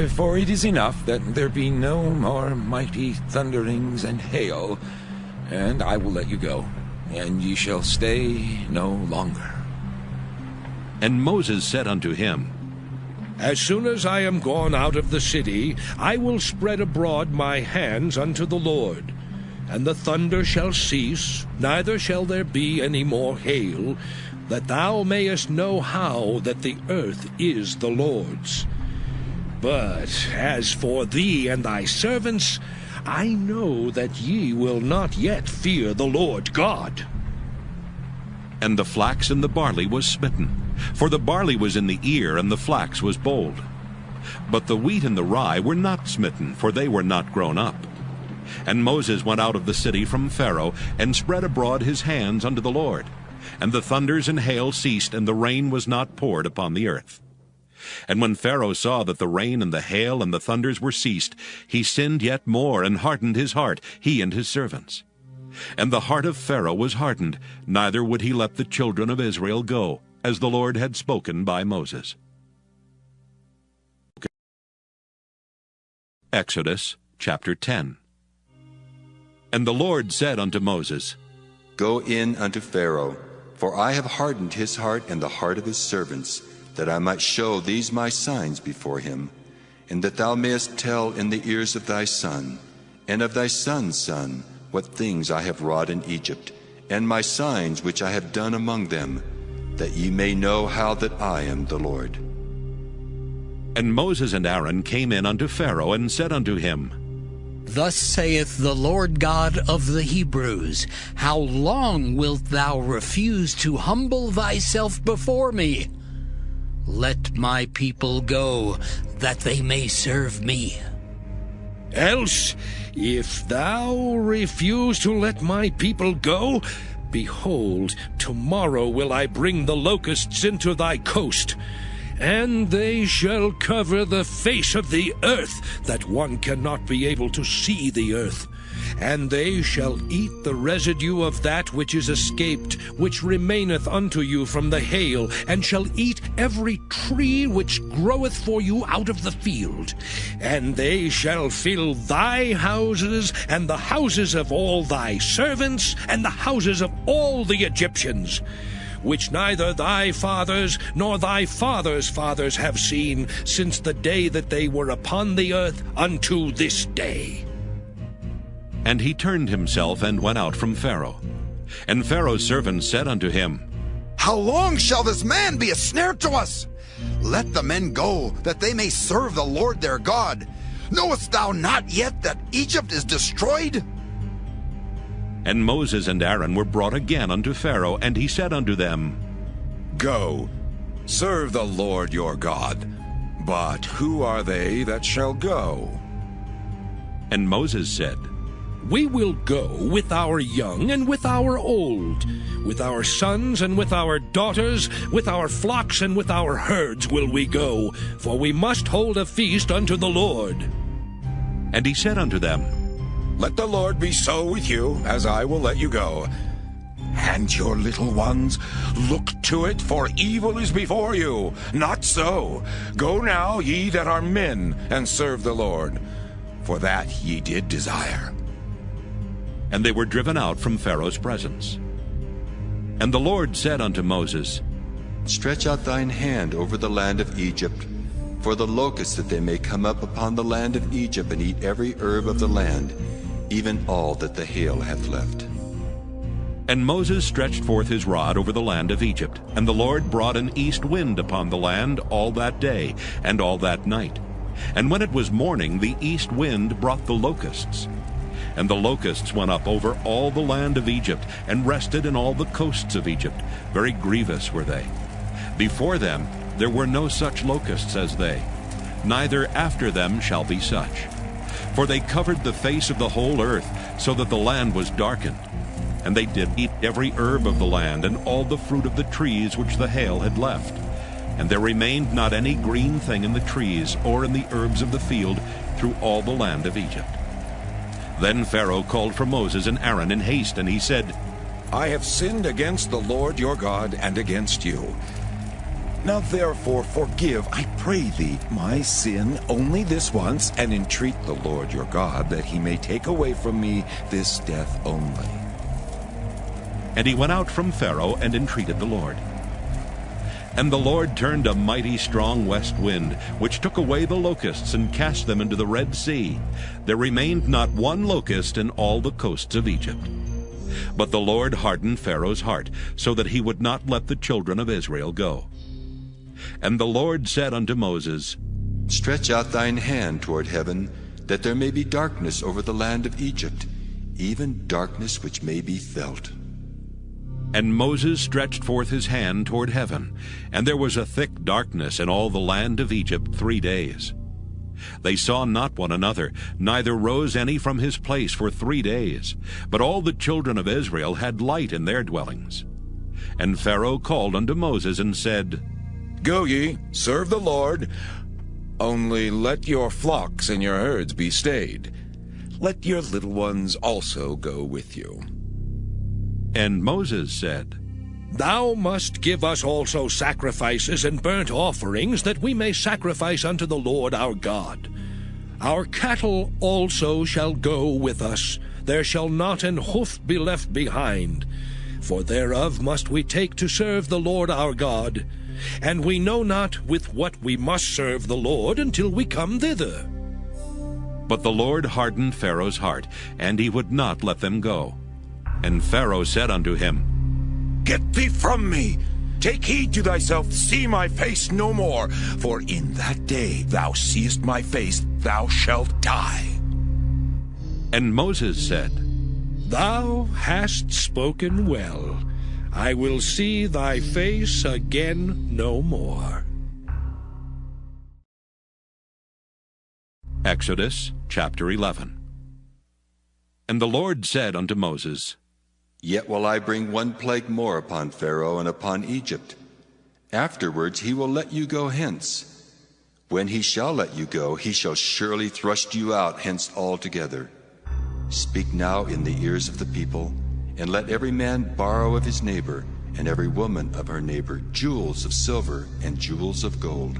for it is enough that there be no more mighty thunderings and hail, and I will let you go, and ye shall stay no longer. And Moses said unto him, As soon as I am gone out of the city, I will spread abroad my hands unto the Lord. And the thunder shall cease, neither shall there be any more hail, that thou mayest know how that the earth is the Lord's. But as for thee and thy servants, I know that ye will not yet fear the Lord God. And the flax and the barley was smitten, for the barley was in the ear, and the flax was bold. But the wheat and the rye were not smitten, for they were not grown up. And Moses went out of the city from Pharaoh, and spread abroad his hands unto the Lord. And the thunders and hail ceased, and the rain was not poured upon the earth. And when Pharaoh saw that the rain and the hail and the thunders were ceased, he sinned yet more, and hardened his heart, he and his servants. And the heart of Pharaoh was hardened, neither would he let the children of Israel go, as the Lord had spoken by Moses. Exodus chapter 10. And the Lord said unto Moses, Go in unto Pharaoh, for I have hardened his heart and the heart of his servants, that I might show these my signs before him, and that thou mayest tell in the ears of thy son, and of thy son's son, what things I have wrought in Egypt, and my signs which I have done among them, that ye may know how that I am the Lord. And Moses and Aaron came in unto Pharaoh, and said unto him, Thus saith the Lord God of the Hebrews, How long wilt thou refuse to humble thyself before me? Let my people go, that they may serve me. Else, if thou refuse to let my people go, behold, tomorrow will I bring the locusts into thy coast, and they shall cover the face of the earth, that one cannot be able to see the earth. And they shall eat the residue of that which is escaped, which remaineth unto you from the hail, and shall eat every tree which groweth for you out of the field. And they shall fill thy houses, and the houses of all thy servants, and the houses of all the Egyptians, which neither thy fathers nor thy fathers' fathers have seen, since the day that they were upon the earth unto this day. And he turned himself and went out from Pharaoh. And Pharaoh's servants said unto him, How long shall this man be a snare to us? Let the men go, that they may serve the Lord their God. Knowest thou not yet that Egypt is destroyed? And Moses and Aaron were brought again unto Pharaoh, and he said unto them, Go, serve the Lord your God. But who are they that shall go? And Moses said, We will go with our young and with our old, with our sons and with our daughters, with our flocks and with our herds will we go, for we must hold a feast unto the Lord. And he said unto them, Let the Lord be so with you, as I will let you go. And your little ones, look to it, for evil is before you. Not so. Go now, ye that are men, and serve the Lord, for that ye did desire. And they were driven out from Pharaoh's presence. And the Lord said unto Moses, Stretch out thine hand over the land of Egypt, for the locusts, that they may come up upon the land of Egypt, and eat every herb of the land, even all that the hail hath left. And Moses stretched forth his rod over the land of Egypt, and the Lord brought an east wind upon the land all that day and all that night. And when it was morning, the east wind brought the locusts. And the locusts went up over all the land of Egypt, and rested in all the coasts of Egypt. Very grievous were they. Before them there were no such locusts as they, neither after them shall be such. For they covered the face of the whole earth, so that the land was darkened. And they did eat every herb of the land, and all the fruit of the trees which the hail had left. And there remained not any green thing in the trees, or in the herbs of the field, through all the land of Egypt. Then Pharaoh called for Moses and Aaron in haste, and he said, I have sinned against the Lord your God and against you. Now therefore forgive, I pray thee, my sin only this once, and entreat the Lord your God that he may take away from me this death only. And he went out from Pharaoh and entreated the Lord. And the Lord turned a mighty strong west wind, which took away the locusts and cast them into the Red Sea. There remained not one locust in all the coasts of Egypt. But the Lord hardened Pharaoh's heart, so that he would not let the children of Israel go. And the Lord said unto Moses, Stretch out thine hand toward heaven, that there may be darkness over the land of Egypt, even darkness which may be felt. And Moses stretched forth his hand toward heaven, and there was a thick darkness in all the land of Egypt 3 days. They saw not one another, neither rose any from his place for 3 days. But all the children of Israel had light in their dwellings. And Pharaoh called unto Moses and said, Go ye, serve the Lord, only let your flocks and your herds be stayed. Let your little ones also go with you. And Moses said, Thou must give us also sacrifices and burnt offerings, that we may sacrifice unto the Lord our God. Our cattle also shall go with us. There shall not an hoof be left behind. For thereof must we take to serve the Lord our God. And we know not with what we must serve the Lord until we come thither. But the Lord hardened Pharaoh's heart, and he would not let them go. And Pharaoh said unto him, Get thee from me! Take heed to thyself, see my face no more, for in that day thou seest my face, thou shalt die. And Moses said, Thou hast spoken well. I will see thy face again no more. Exodus chapter 11. And the Lord said unto Moses, Yet will I bring one plague more upon Pharaoh and upon Egypt. Afterwards he will let you go hence. When he shall let you go, he shall surely thrust you out hence altogether. Speak now in the ears of the people, and let every man borrow of his neighbor, and every woman of her neighbor, jewels of silver and jewels of gold.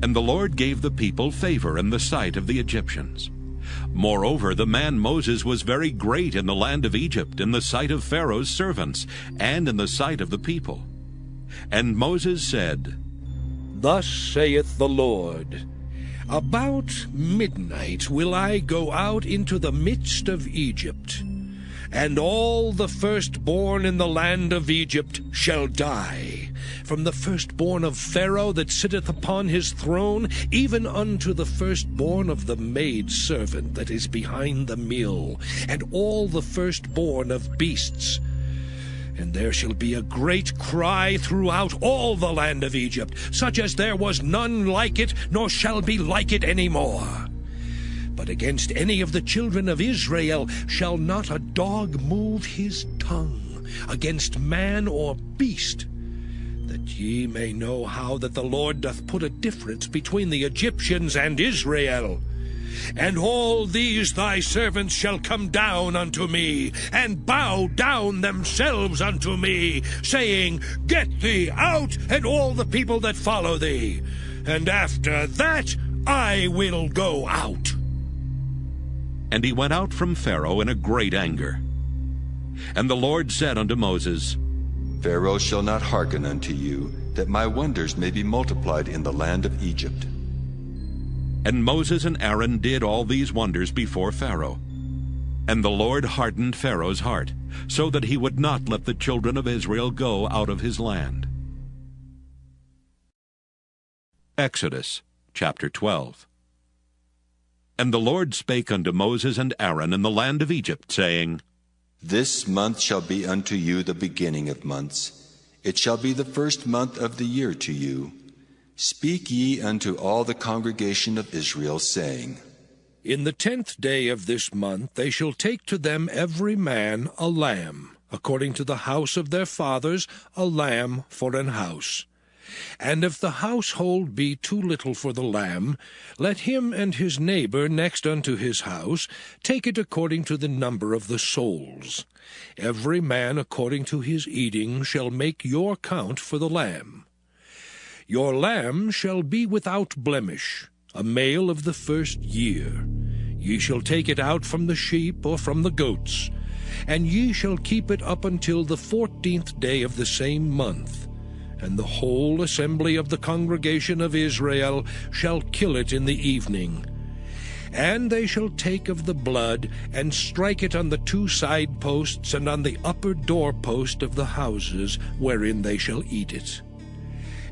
And the Lord gave the people favor in the sight of the Egyptians. Moreover, the man Moses was very great in the land of Egypt, in the sight of Pharaoh's servants, and in the sight of the people. And Moses said, Thus saith the Lord, About midnight will I go out into the midst of Egypt, and all the firstborn in the land of Egypt shall die, from the firstborn of Pharaoh that sitteth upon his throne, even unto the firstborn of the maidservant that is behind the mill, and all the firstborn of beasts. And there shall be a great cry throughout all the land of Egypt, such as there was none like it, nor shall be like it any more. But against any of the children of Israel shall not a dog move his tongue, against man or beast, that ye may know how that the Lord doth put a difference between the Egyptians and Israel. And all these thy servants shall come down unto me, and bow down themselves unto me, saying, Get thee out, and all the people that follow thee. And after that I will go out. And he went out from Pharaoh in a great anger. And the Lord said unto Moses, Pharaoh shall not hearken unto you, that my wonders may be multiplied in the land of Egypt. And Moses and Aaron did all these wonders before Pharaoh. And the Lord hardened Pharaoh's heart, so that he would not let the children of Israel go out of his land. Exodus chapter 12. And the Lord spake unto Moses and Aaron in the land of Egypt, saying, This month shall be unto you the beginning of months. It shall be the first month of the year to you. Speak ye unto all the congregation of Israel, saying, In the 10th day of this month they shall take to them every man a lamb, according to the house of their fathers, a lamb for an house. And if the household be too little for the lamb, let him and his neighbor next unto his house take it according to the number of the souls. Every man according to his eating shall make your count for the lamb. Your lamb shall be without blemish, a male of the first year. Ye shall take it out from the sheep or from the goats, and ye shall keep it up until the 14th day of the same month. And the whole assembly of the congregation of Israel shall kill it in the evening. And they shall take of the blood, and strike it on the 2 side posts and on the upper doorpost of the houses, wherein they shall eat it.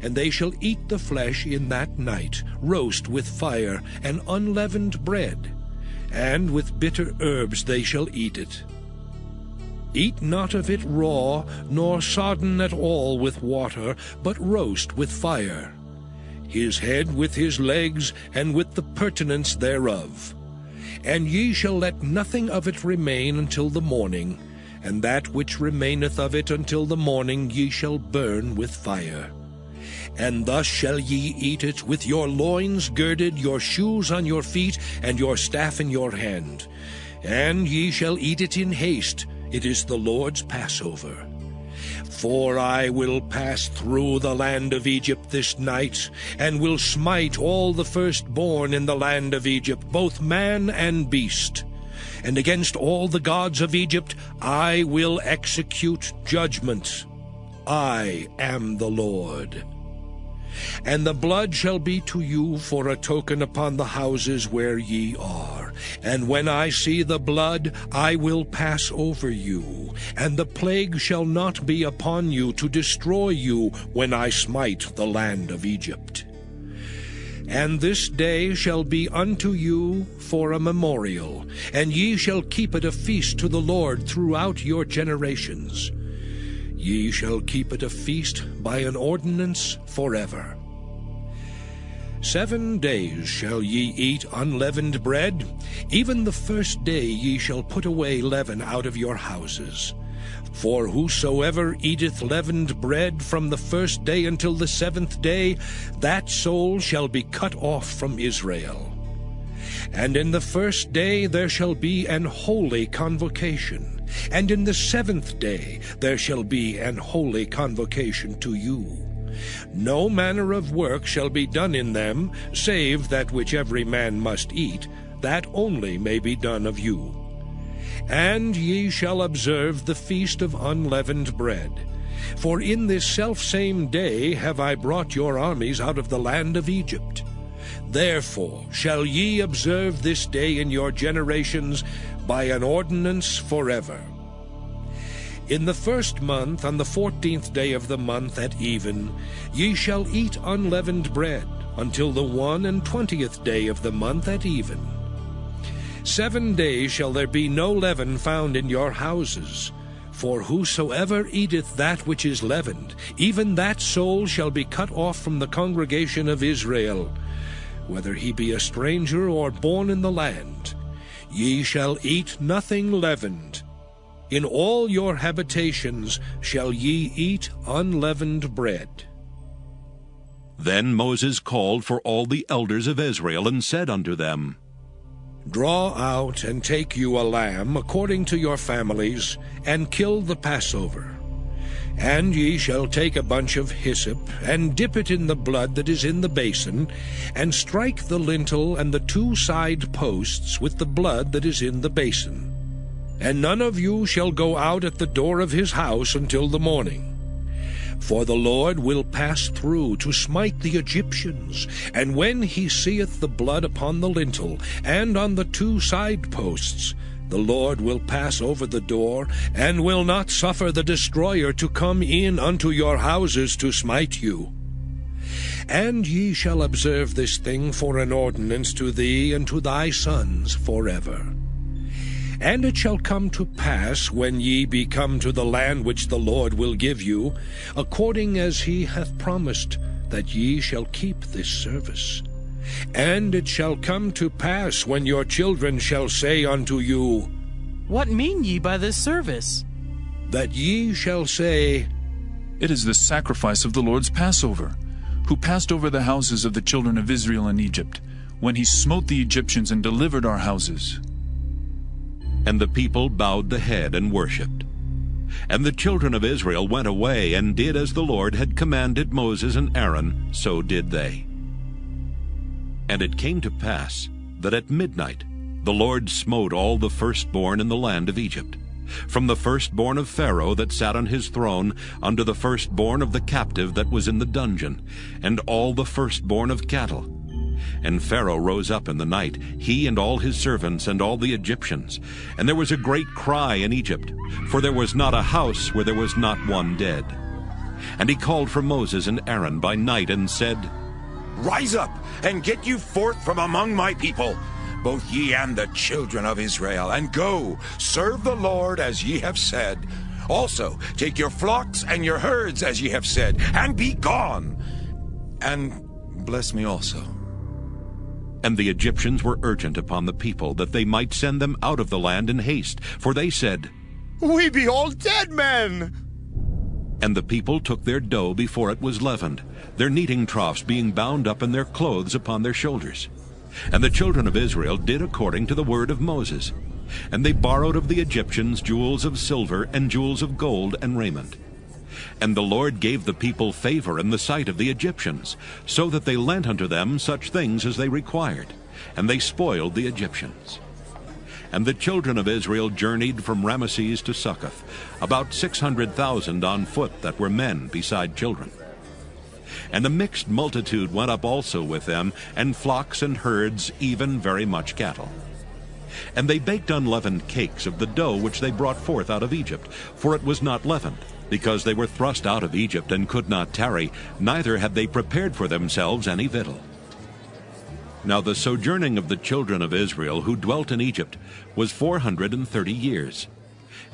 And they shall eat the flesh in that night, roast with fire, and unleavened bread, and with bitter herbs they shall eat it. Eat not of it raw, nor sodden at all with water, but roast with fire, his head with his legs, and with the purtenance thereof. And ye shall let nothing of it remain until the morning, and that which remaineth of it until the morning ye shall burn with fire. And thus shall ye eat it, with your loins girded, your shoes on your feet, and your staff in your hand. And ye shall eat it in haste. It is the Lord's Passover. For I will pass through the land of Egypt this night, and will smite all the firstborn in the land of Egypt, both man and beast. And against all the gods of Egypt I will execute judgment. I am the Lord. And the blood shall be to you for a token upon the houses where ye are. And when I see the blood, I will pass over you, and the plague shall not be upon you to destroy you when I smite the land of Egypt. And this day shall be unto you for a memorial, and ye shall keep it a feast to the Lord throughout your generations. Ye shall keep it a feast by an ordinance forever. 7 days shall ye eat unleavened bread. Even the first day ye shall put away leaven out of your houses. For whosoever eateth leavened bread from the first day until the 7th day, that soul shall be cut off from Israel. And in the first day there shall be an holy convocation. And in the 7th day there shall be an holy convocation to you. No manner of work shall be done in them, save that which every man must eat, that only may be done of you. And ye shall observe the feast of unleavened bread. For in this selfsame day have I brought your armies out of the land of Egypt. Therefore shall ye observe this day in your generations by an ordinance forever. In the 1st month, on the 14th day of the month at even, ye shall eat unleavened bread, until the 21st day of the month at even. 7 days shall there be no leaven found in your houses. For whosoever eateth that which is leavened, even that soul shall be cut off from the congregation of Israel, whether he be a stranger or born in the land. Ye shall eat nothing leavened. In all your habitations shall ye eat unleavened bread. Then Moses called for all the elders of Israel, and said unto them, Draw out and take you a lamb according to your families, and kill the Passover. And ye shall take a bunch of hyssop, and dip it in the blood that is in the basin, and strike the lintel and the 2 side posts with the blood that is in the basin. And none of you shall go out at the door of his house until the morning. For the Lord will pass through to smite the Egyptians, and when he seeth the blood upon the lintel and on the 2 side posts, The Lord will pass over the door, and will not suffer the destroyer to come in unto your houses to smite you. And ye shall observe this thing for an ordinance to thee and to thy sons forever. And it shall come to pass, when ye be come to the land which the Lord will give you, according as he hath promised, that ye shall keep this service. And it shall come to pass, when your children shall say unto you, What mean ye by this service? That ye shall say, It is the sacrifice of the Lord's Passover, who passed over the houses of the children of Israel in Egypt, when he smote the Egyptians and delivered our houses. And the people bowed the head and worshipped. And the children of Israel went away and did as the Lord had commanded Moses and Aaron, so did they. And it came to pass that at midnight the Lord smote all the firstborn in the land of Egypt, from the firstborn of Pharaoh that sat on his throne unto the firstborn of the captive that was in the dungeon, and all the firstborn of cattle. And Pharaoh rose up in the night, he and all his servants and all the Egyptians. And there was a great cry in Egypt, for there was not a house where there was not one dead. And he called for Moses and Aaron by night and said, Rise up, and get you forth from among my people, both ye and the children of Israel, and go, serve the Lord as ye have said. Also take your flocks and your herds as ye have said, and be gone. And bless me also. And the Egyptians were urgent upon the people, that they might send them out of the land in haste, for they said, We be all dead men. And the people took their dough before it was leavened, their kneading troughs being bound up in their clothes upon their shoulders. And the children of Israel did according to the word of Moses. And they borrowed of the Egyptians jewels of silver and jewels of gold and raiment. And the Lord gave the people favor in the sight of the Egyptians, so that they lent unto them such things as they required, and they spoiled the Egyptians. And the children of Israel journeyed from Ramesses to Succoth, about 600,000 on foot that were men beside children. And a mixed multitude went up also with them, and flocks and herds, even very much cattle. And they baked unleavened cakes of the dough which they brought forth out of Egypt, for it was not leavened, because they were thrust out of Egypt and could not tarry, neither had they prepared for themselves any victual. Now the sojourning of the children of Israel who dwelt in Egypt was 430 years.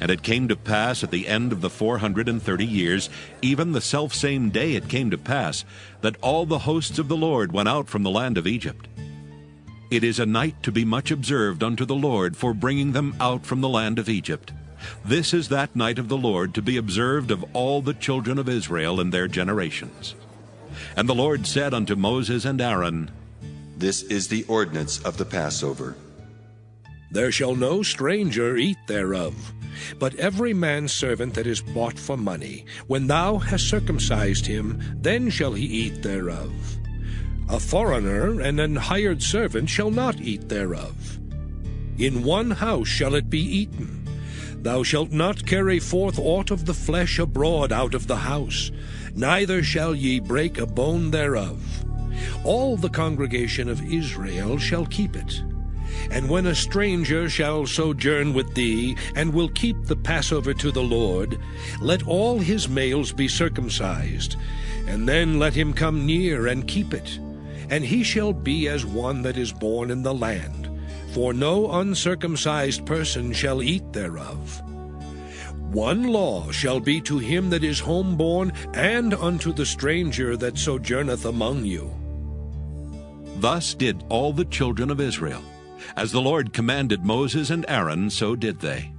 And it came to pass at the end of the 430 years, even the selfsame day it came to pass, that all the hosts of the Lord went out from the land of Egypt. It is a night to be much observed unto the Lord for bringing them out from the land of Egypt. This is that night of the Lord to be observed of all the children of Israel in their generations. And the Lord said unto Moses and Aaron, This is the ordinance of the Passover. There shall no stranger eat thereof, but every man's servant that is bought for money, when thou hast circumcised him, then shall he eat thereof. A foreigner and an hired servant shall not eat thereof. In one house shall it be eaten. Thou shalt not carry forth aught of the flesh abroad out of the house, neither shall ye break a bone thereof. All the congregation of Israel shall keep it. And when a stranger shall sojourn with thee, and will keep the Passover to the Lord, let all his males be circumcised, and then let him come near and keep it. And he shall be as one that is born in the land, for no uncircumcised person shall eat thereof. One law shall be to him that is homeborn, and unto the stranger that sojourneth among you. Thus did all the children of Israel. As the Lord commanded Moses and Aaron, so did they.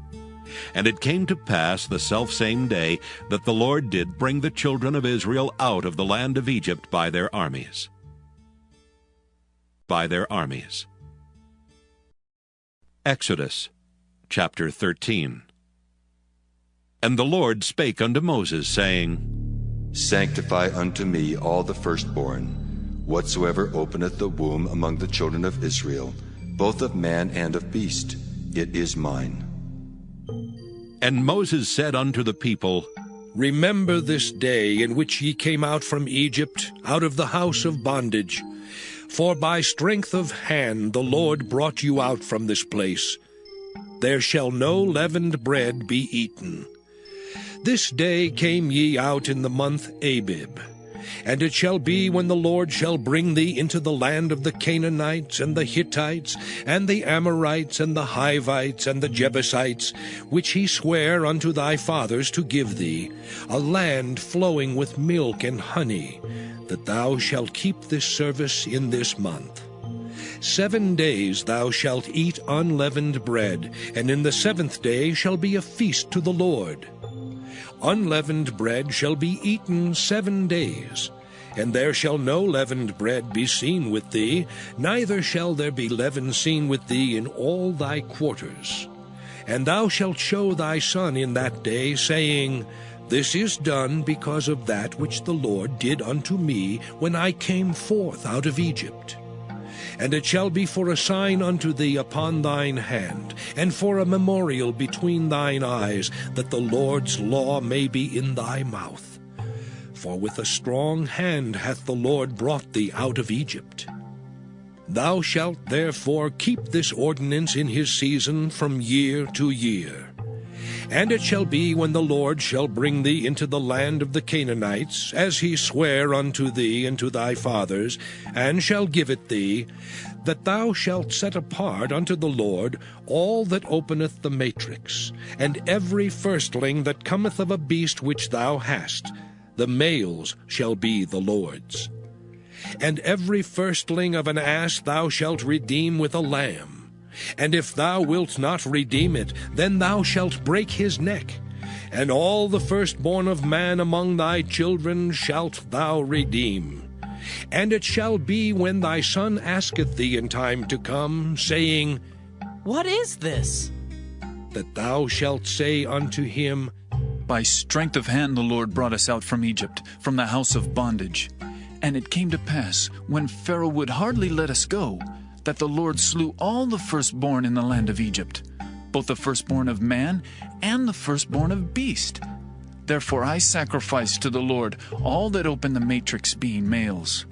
And it came to pass the selfsame day that the Lord did bring the children of Israel out of the land of Egypt by their armies. By their armies. Exodus chapter 13. And the Lord spake unto Moses, saying, Sanctify unto me all the firstborn, whatsoever openeth the womb among the children of Israel, both of man and of beast, it is mine. And Moses said unto the people, Remember this day in which ye came out from Egypt, out of the house of bondage. For by strength of hand the Lord brought you out from this place. there shall no leavened bread be eaten. This day came ye out in the month Abib. And it shall be, when the Lord shall bring thee into the land of the Canaanites, and the Hittites, and the Amorites, and the Hivites, and the Jebusites, which he sware unto thy fathers to give thee, a land flowing with milk and honey, that thou shalt keep this service in this month. 7 days thou shalt eat unleavened bread, and in the 7th day shall be a feast to the Lord. Unleavened bread shall be eaten 7 days, and there shall no leavened bread be seen with thee, neither shall there be leaven seen with thee in all thy quarters. And thou shalt show thy son in that day, saying, This is done because of that which the Lord did unto me when I came forth out of Egypt. And it shall be for a sign unto thee upon thine hand, and for a memorial between thine eyes, that the Lord's law may be in thy mouth. For with a strong hand hath the Lord brought thee out of Egypt. Thou shalt therefore keep this ordinance in his season from year to year. And it shall be, when the Lord shall bring thee into the land of the Canaanites, as he sware unto thee and to thy fathers, and shall give it thee, that thou shalt set apart unto the Lord all that openeth the matrix, and every firstling that cometh of a beast which thou hast, the males shall be the Lord's. And every firstling of an ass thou shalt redeem with a lamb. And if thou wilt not redeem it, then thou shalt break his neck. And all the firstborn of man among thy children shalt thou redeem. And it shall be, when thy son asketh thee in time to come, saying, What is this? That thou shalt say unto him, By strength of hand the Lord brought us out from Egypt, from the house of bondage. And it came to pass, when Pharaoh would hardly let us go, that the Lord slew all the firstborn in the land of Egypt, both the firstborn of man and the firstborn of beast. Therefore I sacrifice to the Lord all that open the matrix, being males.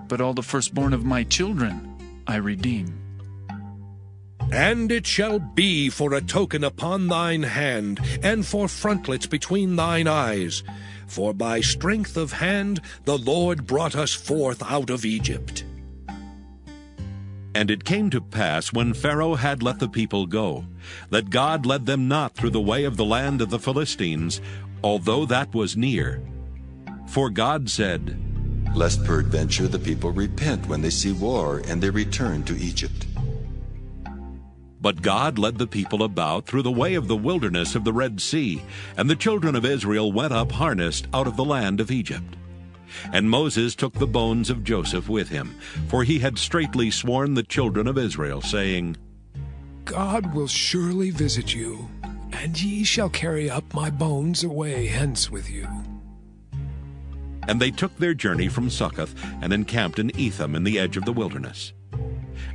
But all the firstborn of my children I redeem. And it shall be for a token upon thine hand, and for frontlets between thine eyes. For by strength of hand the Lord brought us forth out of Egypt. And it came to pass, when Pharaoh had let the people go, that God led them not through the way of the land of the Philistines, although that was near. For God said, Lest peradventure the people repent when they see war, and they return to Egypt. But God led the people about through the way of the wilderness of the Red Sea, and the children of Israel went up harnessed out of the land of Egypt. And Moses took the bones of Joseph with him, for he had straitly sworn the children of Israel, saying, God will surely visit you, and ye shall carry up my bones away hence with you. And they took their journey from Succoth, and encamped in Etham in the edge of the wilderness.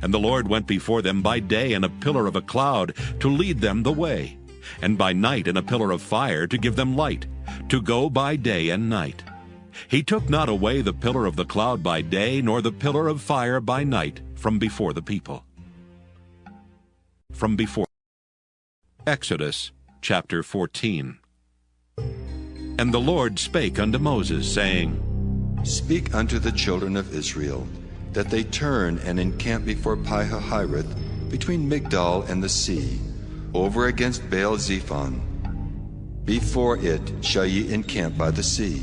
And the Lord went before them by day in a pillar of a cloud, to lead them the way, and by night in a pillar of fire, to give them light, to go by day and night. He took not away the pillar of the cloud by day, nor the pillar of fire by night, from before the people. From before. Exodus chapter 14. And the Lord spake unto Moses, saying, Speak unto the children of Israel, that they turn and encamp before Pi-hahiroth, between Migdol and the sea, over against Baal-zephon. Before it shall ye encamp by the sea.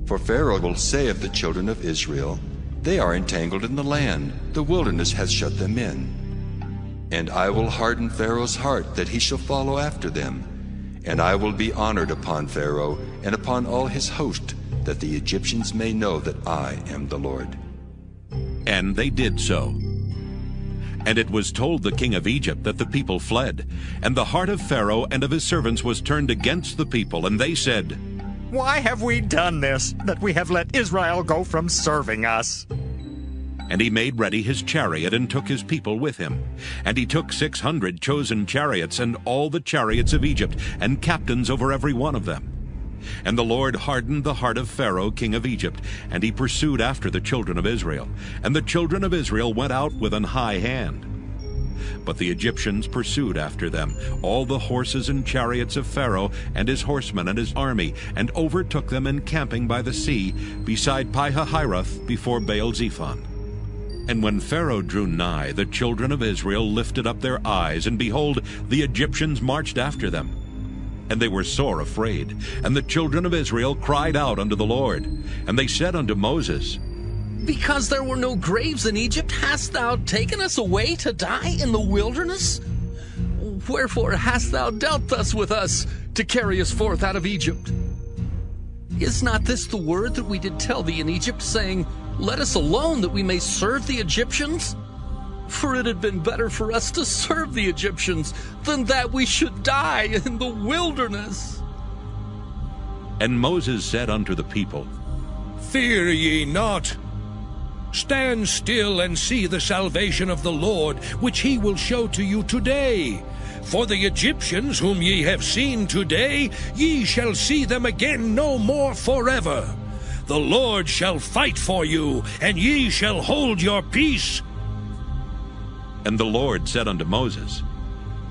For Pharaoh will say of the children of Israel, They are entangled in the land, the wilderness hath shut them in. And I will harden Pharaoh's heart, that he shall follow after them. And I will be honored upon Pharaoh, and upon all his host, that the Egyptians may know that I am the Lord. And they did so. And it was told the king of Egypt that the people fled. And the heart of Pharaoh and of his servants was turned against the people, and they said, Why have we done this, that we have let Israel go from serving us? And he made ready his chariot, and took his people with him. And he took 600 chosen chariots, and all the chariots of Egypt, and captains over every one of them. And the Lord hardened the heart of Pharaoh king of Egypt, and he pursued after the children of Israel. And the children of Israel went out with an high hand. But the Egyptians pursued after them, all the horses and chariots of Pharaoh and his horsemen and his army, and overtook them encamping by the sea, beside Pi-hahiroth, before Baal-zephon. And when Pharaoh drew nigh, the children of Israel lifted up their eyes, and behold, the Egyptians marched after them. And they were sore afraid. And the children of Israel cried out unto the Lord. And they said unto Moses, Because there were no graves in Egypt, hast thou taken us away to die in the wilderness? Wherefore hast thou dealt thus with us, to carry us forth out of Egypt? Is not this the word that we did tell thee in Egypt, saying, Let us alone, that we may serve the Egyptians? For it had been better for us to serve the Egyptians, than that we should die in the wilderness. And Moses said unto the people, Fear ye not. Stand still and see the salvation of the Lord, which he will show to you today. For the Egyptians whom ye have seen today, ye shall see them again no more forever. The Lord shall fight for you, and ye shall hold your peace. And the Lord said unto Moses,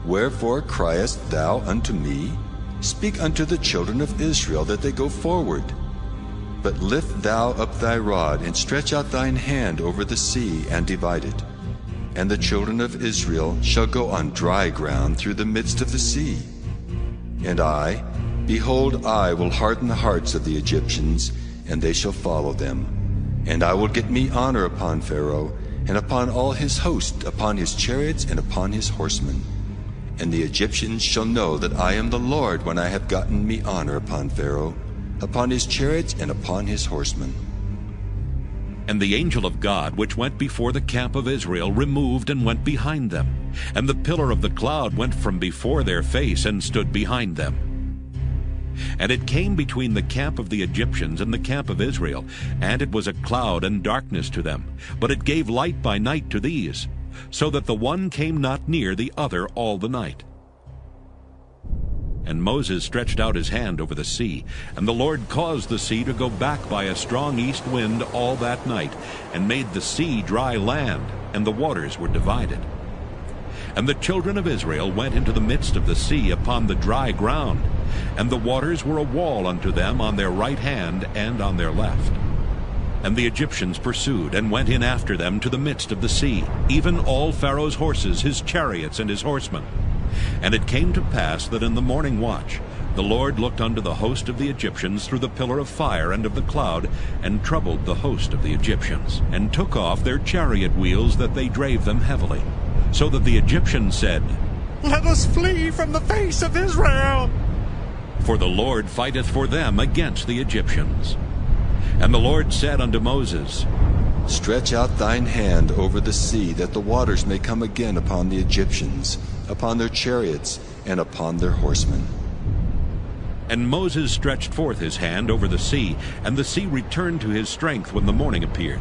Wherefore criest thou unto me? Speak unto the children of Israel that they go forward. But lift thou up thy rod, and stretch out thine hand over the sea, and divide it. And the children of Israel shall go on dry ground through the midst of the sea. And I, behold, I will harden the hearts of the Egyptians, and they shall follow them. And I will get me honor upon Pharaoh, and upon all his host, upon his chariots, and upon his horsemen. And the Egyptians shall know that I am the Lord, when I have gotten me honor upon Pharaoh, upon his chariots, and upon his horsemen. And the angel of God, which went before the camp of Israel, removed and went behind them. And the pillar of the cloud went from before their face, and stood behind them. And it came between the camp of the Egyptians and the camp of Israel, and it was a cloud and darkness to them, but it gave light by night to these, so that the one came not near the other all the night. And Moses stretched out his hand over the sea, and the Lord caused the sea to go back by a strong east wind all that night, and made the sea dry land, and the waters were divided. And the children of Israel went into the midst of the sea upon the dry ground, and the waters were a wall unto them on their right hand and on their left. And the Egyptians pursued, and went in after them to the midst of the sea, even all Pharaoh's horses, his chariots, and his horsemen. And it came to pass that in the morning watch the Lord looked unto the host of the Egyptians through the pillar of fire and of the cloud, and troubled the host of the Egyptians, and took off their chariot wheels, that they drave them heavily. So that the Egyptians said, Let us flee from the face of Israel. For the Lord fighteth for them against the Egyptians. And the Lord said unto Moses, Stretch out thine hand over the sea, that the waters may come again upon the Egyptians, upon their chariots, and upon their horsemen. And Moses stretched forth his hand over the sea, and the sea returned to his strength when the morning appeared.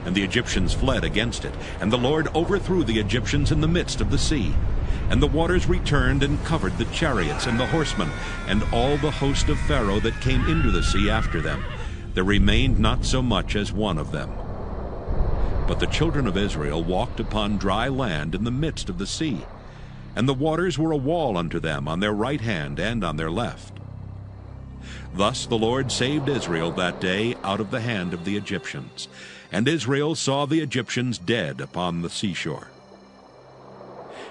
And the Egyptians fled against it, and the Lord overthrew the Egyptians in the midst of the sea. And the waters returned and covered the chariots and the horsemen, and all the host of Pharaoh that came into the sea after them. There remained not so much as one of them. But the children of Israel walked upon dry land in the midst of the sea, and the waters were a wall unto them on their right hand and on their left. Thus the Lord saved Israel that day out of the hand of the Egyptians. And Israel saw the Egyptians dead upon the seashore.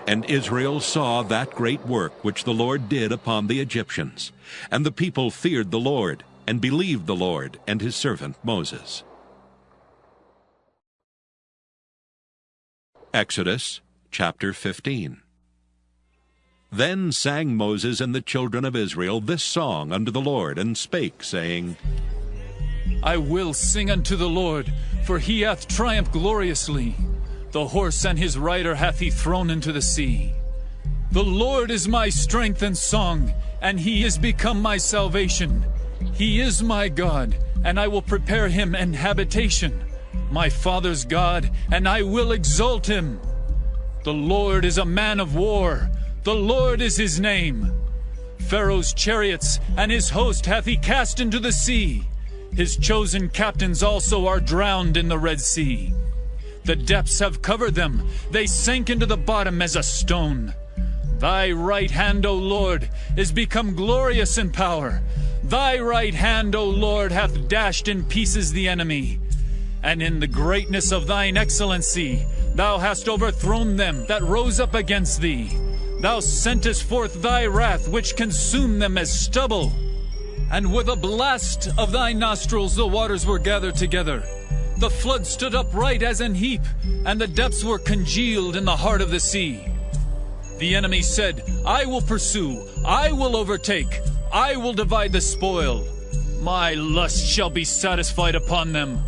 And Israel saw that great work which the Lord did upon the Egyptians. And the people feared the Lord, and believed the Lord and his servant Moses. Exodus chapter 15. Then sang Moses and the children of Israel this song unto the Lord, and spake, saying, I will sing unto the Lord, for he hath triumphed gloriously. The horse and his rider hath he thrown into the sea. The Lord is my strength and song, and he is become my salvation. He is my God, and I will prepare him an habitation, my father's God, and I will exalt him. The Lord is a man of war, the Lord is his name. Pharaoh's chariots and his host hath he cast into the sea. His chosen captains also are drowned in the Red Sea. The depths have covered them. They sank into the bottom as a stone. Thy right hand, O Lord, is become glorious in power. Thy right hand, O Lord, hath dashed in pieces the enemy. And in the greatness of thine excellency, thou hast overthrown them that rose up against thee. Thou sentest forth thy wrath, which consumed them as stubble. And with a blast of thy nostrils the waters were gathered together. The flood stood upright as an heap, and the depths were congealed in the heart of the sea. The enemy said, I will pursue, I will overtake, I will divide the spoil. My lust shall be satisfied upon them.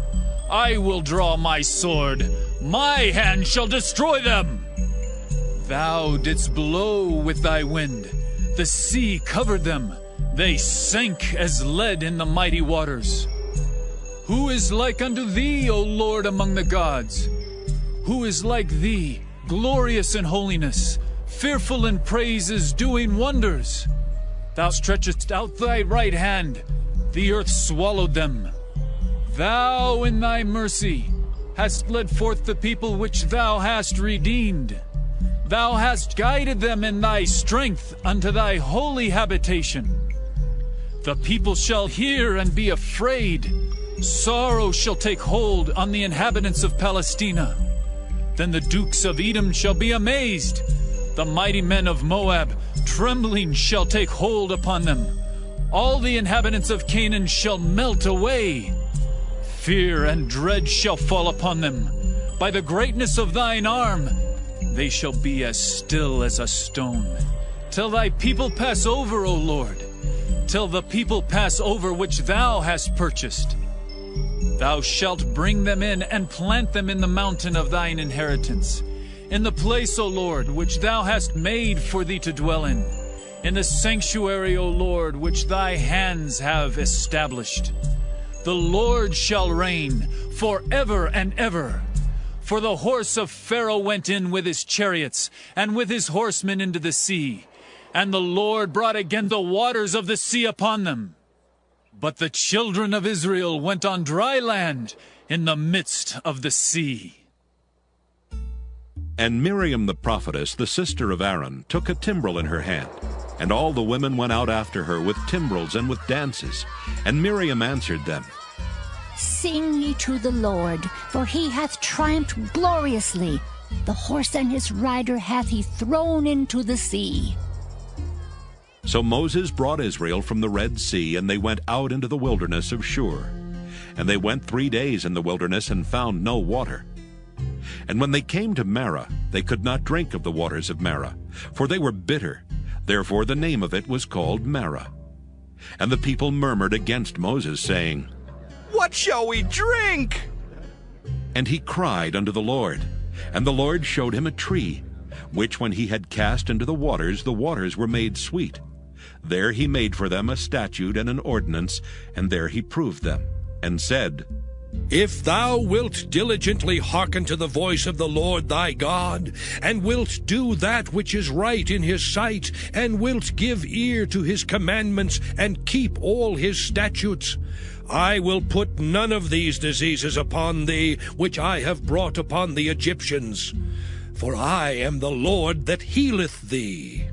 I will draw my sword, my hand shall destroy them. Thou didst blow with thy wind, the sea covered them, they sank as lead in the mighty waters. Who is like unto thee, O Lord, among the gods? Who is like thee, glorious in holiness, fearful in praises, doing wonders? Thou stretchest out thy right hand, the earth swallowed them. Thou in thy mercy hast led forth the people which thou hast redeemed. Thou hast guided them in thy strength unto thy holy habitation. The people shall hear and be afraid. Sorrow shall take hold on the inhabitants of Palestina. Then the dukes of Edom shall be amazed. The mighty men of Moab, trembling, shall take hold upon them. All the inhabitants of Canaan shall melt away. Fear and dread shall fall upon them. By the greatness of thine arm, they shall be as still as a stone. Till thy people pass over, O Lord, till the people pass over which thou hast purchased. Thou shalt bring them in and plant them in the mountain of thine inheritance, in the place, O Lord, which thou hast made for thee to dwell in the sanctuary, O Lord, which thy hands have established. The Lord shall reign forever and ever. For the horse of Pharaoh went in with his chariots and with his horsemen into the sea, and the Lord brought again the waters of the sea upon them. But the children of Israel went on dry land in the midst of the sea. And Miriam the prophetess, the sister of Aaron, took a timbrel in her hand. And all the women went out after her with timbrels and with dances. And Miriam answered them, Sing ye to the Lord, for he hath triumphed gloriously. The horse and his rider hath he thrown into the sea. So Moses brought Israel from the Red Sea, and they went out into the wilderness of Shur. And they went 3 days in the wilderness and found no water. And when they came to Marah, they could not drink of the waters of Marah, for they were bitter. Therefore the name of it was called Marah. And the people murmured against Moses, saying, What shall we drink? And he cried unto the Lord. And the Lord showed him a tree, which when he had cast into the waters were made sweet. There he made for them a statute and an ordinance, and there he proved them, and said, If thou wilt diligently hearken to the voice of the Lord thy God, and wilt do that which is right in his sight, and wilt give ear to his commandments, and keep all his statutes, I will put none of these diseases upon thee, which I have brought upon the Egyptians. For I am the Lord that healeth thee.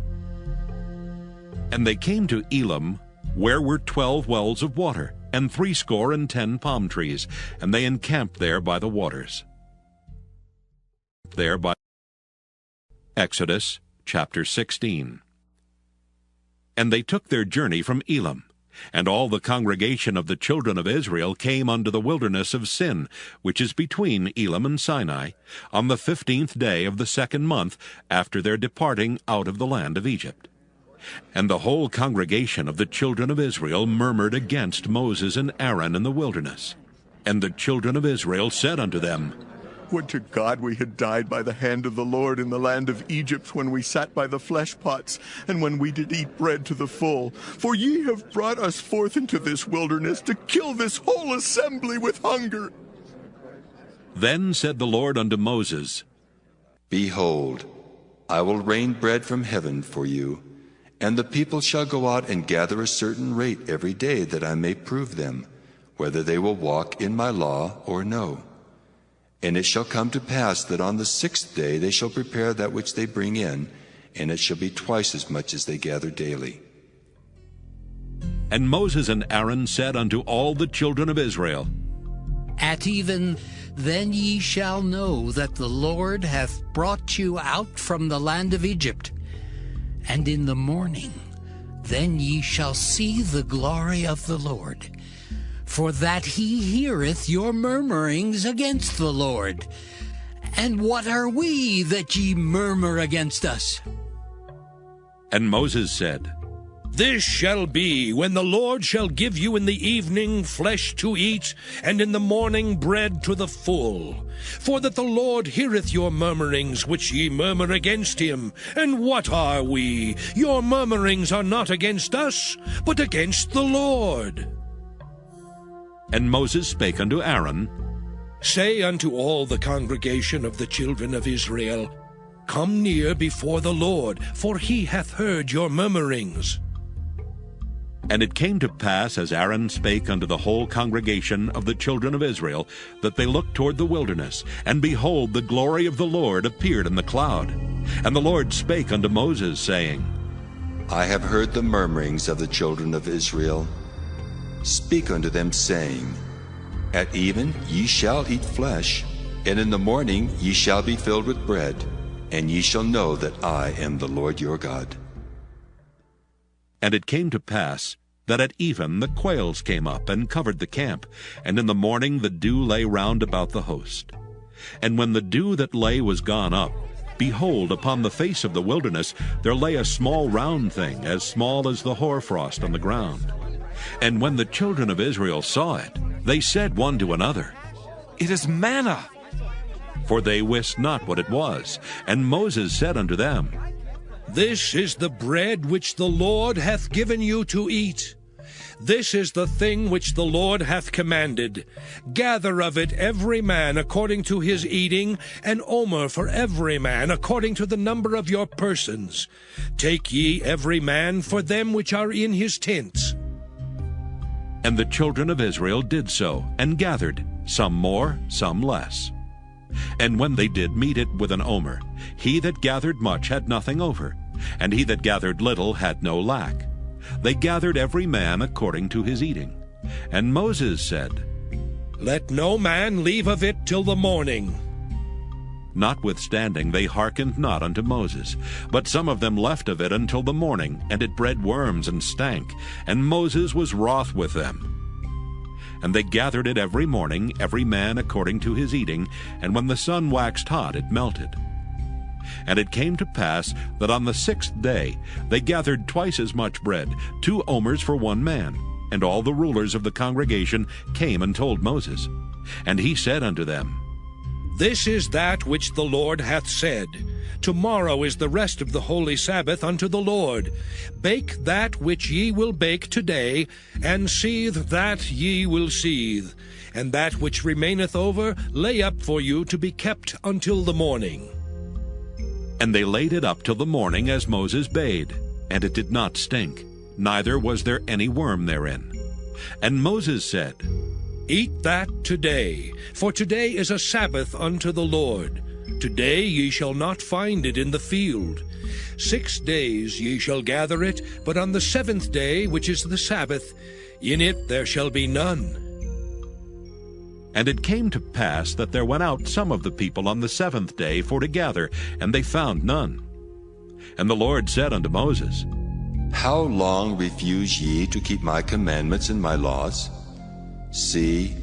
And they came to Elim, where were 12 wells of water, and 70 palm trees, and they encamped there by the waters. Exodus chapter 16. And they took their journey from Elim, and all the congregation of the children of Israel came unto the wilderness of Sin, which is between Elim and Sinai, on the 15th day of the 2nd month after their departing out of the land of Egypt. And the whole congregation of the children of Israel murmured against Moses and Aaron in the wilderness. And the children of Israel said unto them, Would to God we had died by the hand of the Lord in the land of Egypt, when we sat by the flesh pots, and when we did eat bread to the full. For ye have brought us forth into this wilderness to kill this whole assembly with hunger. Then said the Lord unto Moses, Behold, I will rain bread from heaven for you, and the people shall go out and gather a certain rate every day, that I may prove them, whether they will walk in my law or no. And it shall come to pass that on the 6th day they shall prepare that which they bring in, and it shall be twice as much as they gather daily. And Moses and Aaron said unto all the children of Israel, At even then ye shall know that the Lord hath brought you out from the land of Egypt. And in the morning then ye shall see the glory of the Lord, for that he heareth your murmurings against the Lord. And what are we that ye murmur against us? And Moses said, This shall be when the Lord shall give you in the evening flesh to eat, and in the morning bread to the full. For that the Lord heareth your murmurings which ye murmur against him. And what are we? Your murmurings are not against us, but against the Lord. And Moses spake unto Aaron, Say unto all the congregation of the children of Israel, Come near before the Lord, for he hath heard your murmurings. And it came to pass, as Aaron spake unto the whole congregation of the children of Israel, that they looked toward the wilderness, and behold, the glory of the Lord appeared in the cloud. And the Lord spake unto Moses, saying, I have heard the murmurings of the children of Israel. Speak unto them, saying, At even ye shall eat flesh, and in the morning ye shall be filled with bread, and ye shall know that I am the Lord your God. And it came to pass that at even the quails came up and covered the camp, and in the morning the dew lay round about the host. And when the dew that lay was gone up, behold, upon the face of the wilderness there lay a small round thing, as small as the hoarfrost on the ground. And when the children of Israel saw it, they said one to another, It is manna. For they wist not what it was. And Moses said unto them, This is the bread which the Lord hath given you to eat. This is the thing which the Lord hath commanded. Gather of it every man according to his eating, an omer for every man according to the number of your persons. Take ye every man for them which are in his tents. And the children of Israel did so, and gathered, some more, some less. And when they did meet it with an omer, he that gathered much had nothing over, and he that gathered little had no lack. They gathered every man according to his eating. And Moses said, Let no man leave of it till the morning. Notwithstanding they hearkened not unto Moses, but some of them left of it until the morning, and it bred worms and stank, and Moses was wroth with them. And they gathered it every morning, every man according to his eating, and when the sun waxed hot, it melted. And it came to pass that on the 6th day they gathered twice as much bread, 2 omers for one man. And all the rulers of the congregation came and told Moses. And he said unto them, This is that which the Lord hath said. Tomorrow is the rest of the holy Sabbath unto the Lord. Bake that which ye will bake today, and seethe that ye will seethe. And that which remaineth over lay up for you to be kept until the morning. And they laid it up till the morning as Moses bade, and it did not stink, neither was there any worm therein. And Moses said, Eat that today, for today is a Sabbath unto the Lord. Today ye shall not find it in the field. 6 days ye shall gather it, but on the 7th day, which is the Sabbath, in it there shall be none. And it came to pass that there went out some of the people on the 7th day for to gather, and they found none. And the Lord said unto Moses, How long refuse ye to keep my commandments and my laws? See,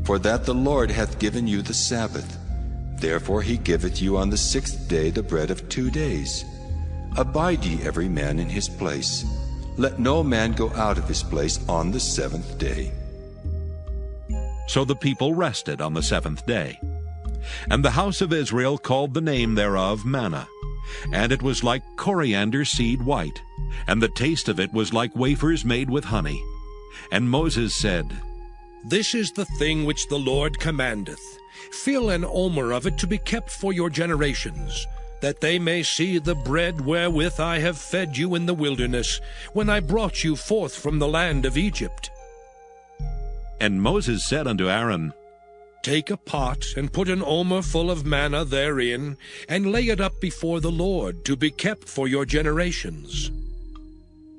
for that the Lord hath given you the Sabbath. Therefore he giveth you on the 6th day the bread of 2 days. Abide ye every man in his place. Let no man go out of his place on the 7th day. So the people rested on the 7th day. And the house of Israel called the name thereof manna. And it was like coriander seed white, and the taste of it was like wafers made with honey. And Moses said, This is the thing which the Lord commandeth. Fill an omer of it to be kept for your generations, that they may see the bread wherewith I have fed you in the wilderness, when I brought you forth from the land of Egypt. And Moses said unto Aaron, Take a pot, and put an omer full of manna therein, and lay it up before the Lord, to be kept for your generations.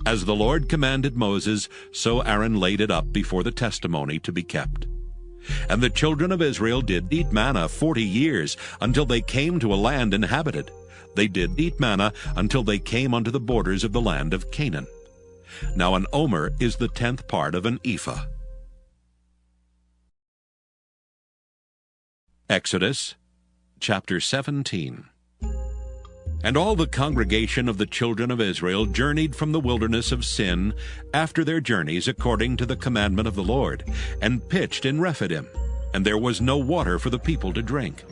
As the Lord commanded Moses, so Aaron laid it up before the testimony to be kept. And the children of Israel did eat manna 40 years, until they came to a land inhabited. They did eat manna until they came unto the borders of the land of Canaan. Now an omer is the 10th part of an ephah. Exodus chapter 17. And all the congregation of the children of Israel journeyed from the wilderness of Sin after their journeys according to the commandment of the Lord, and pitched in Rephidim, and there was no water for the people to drink.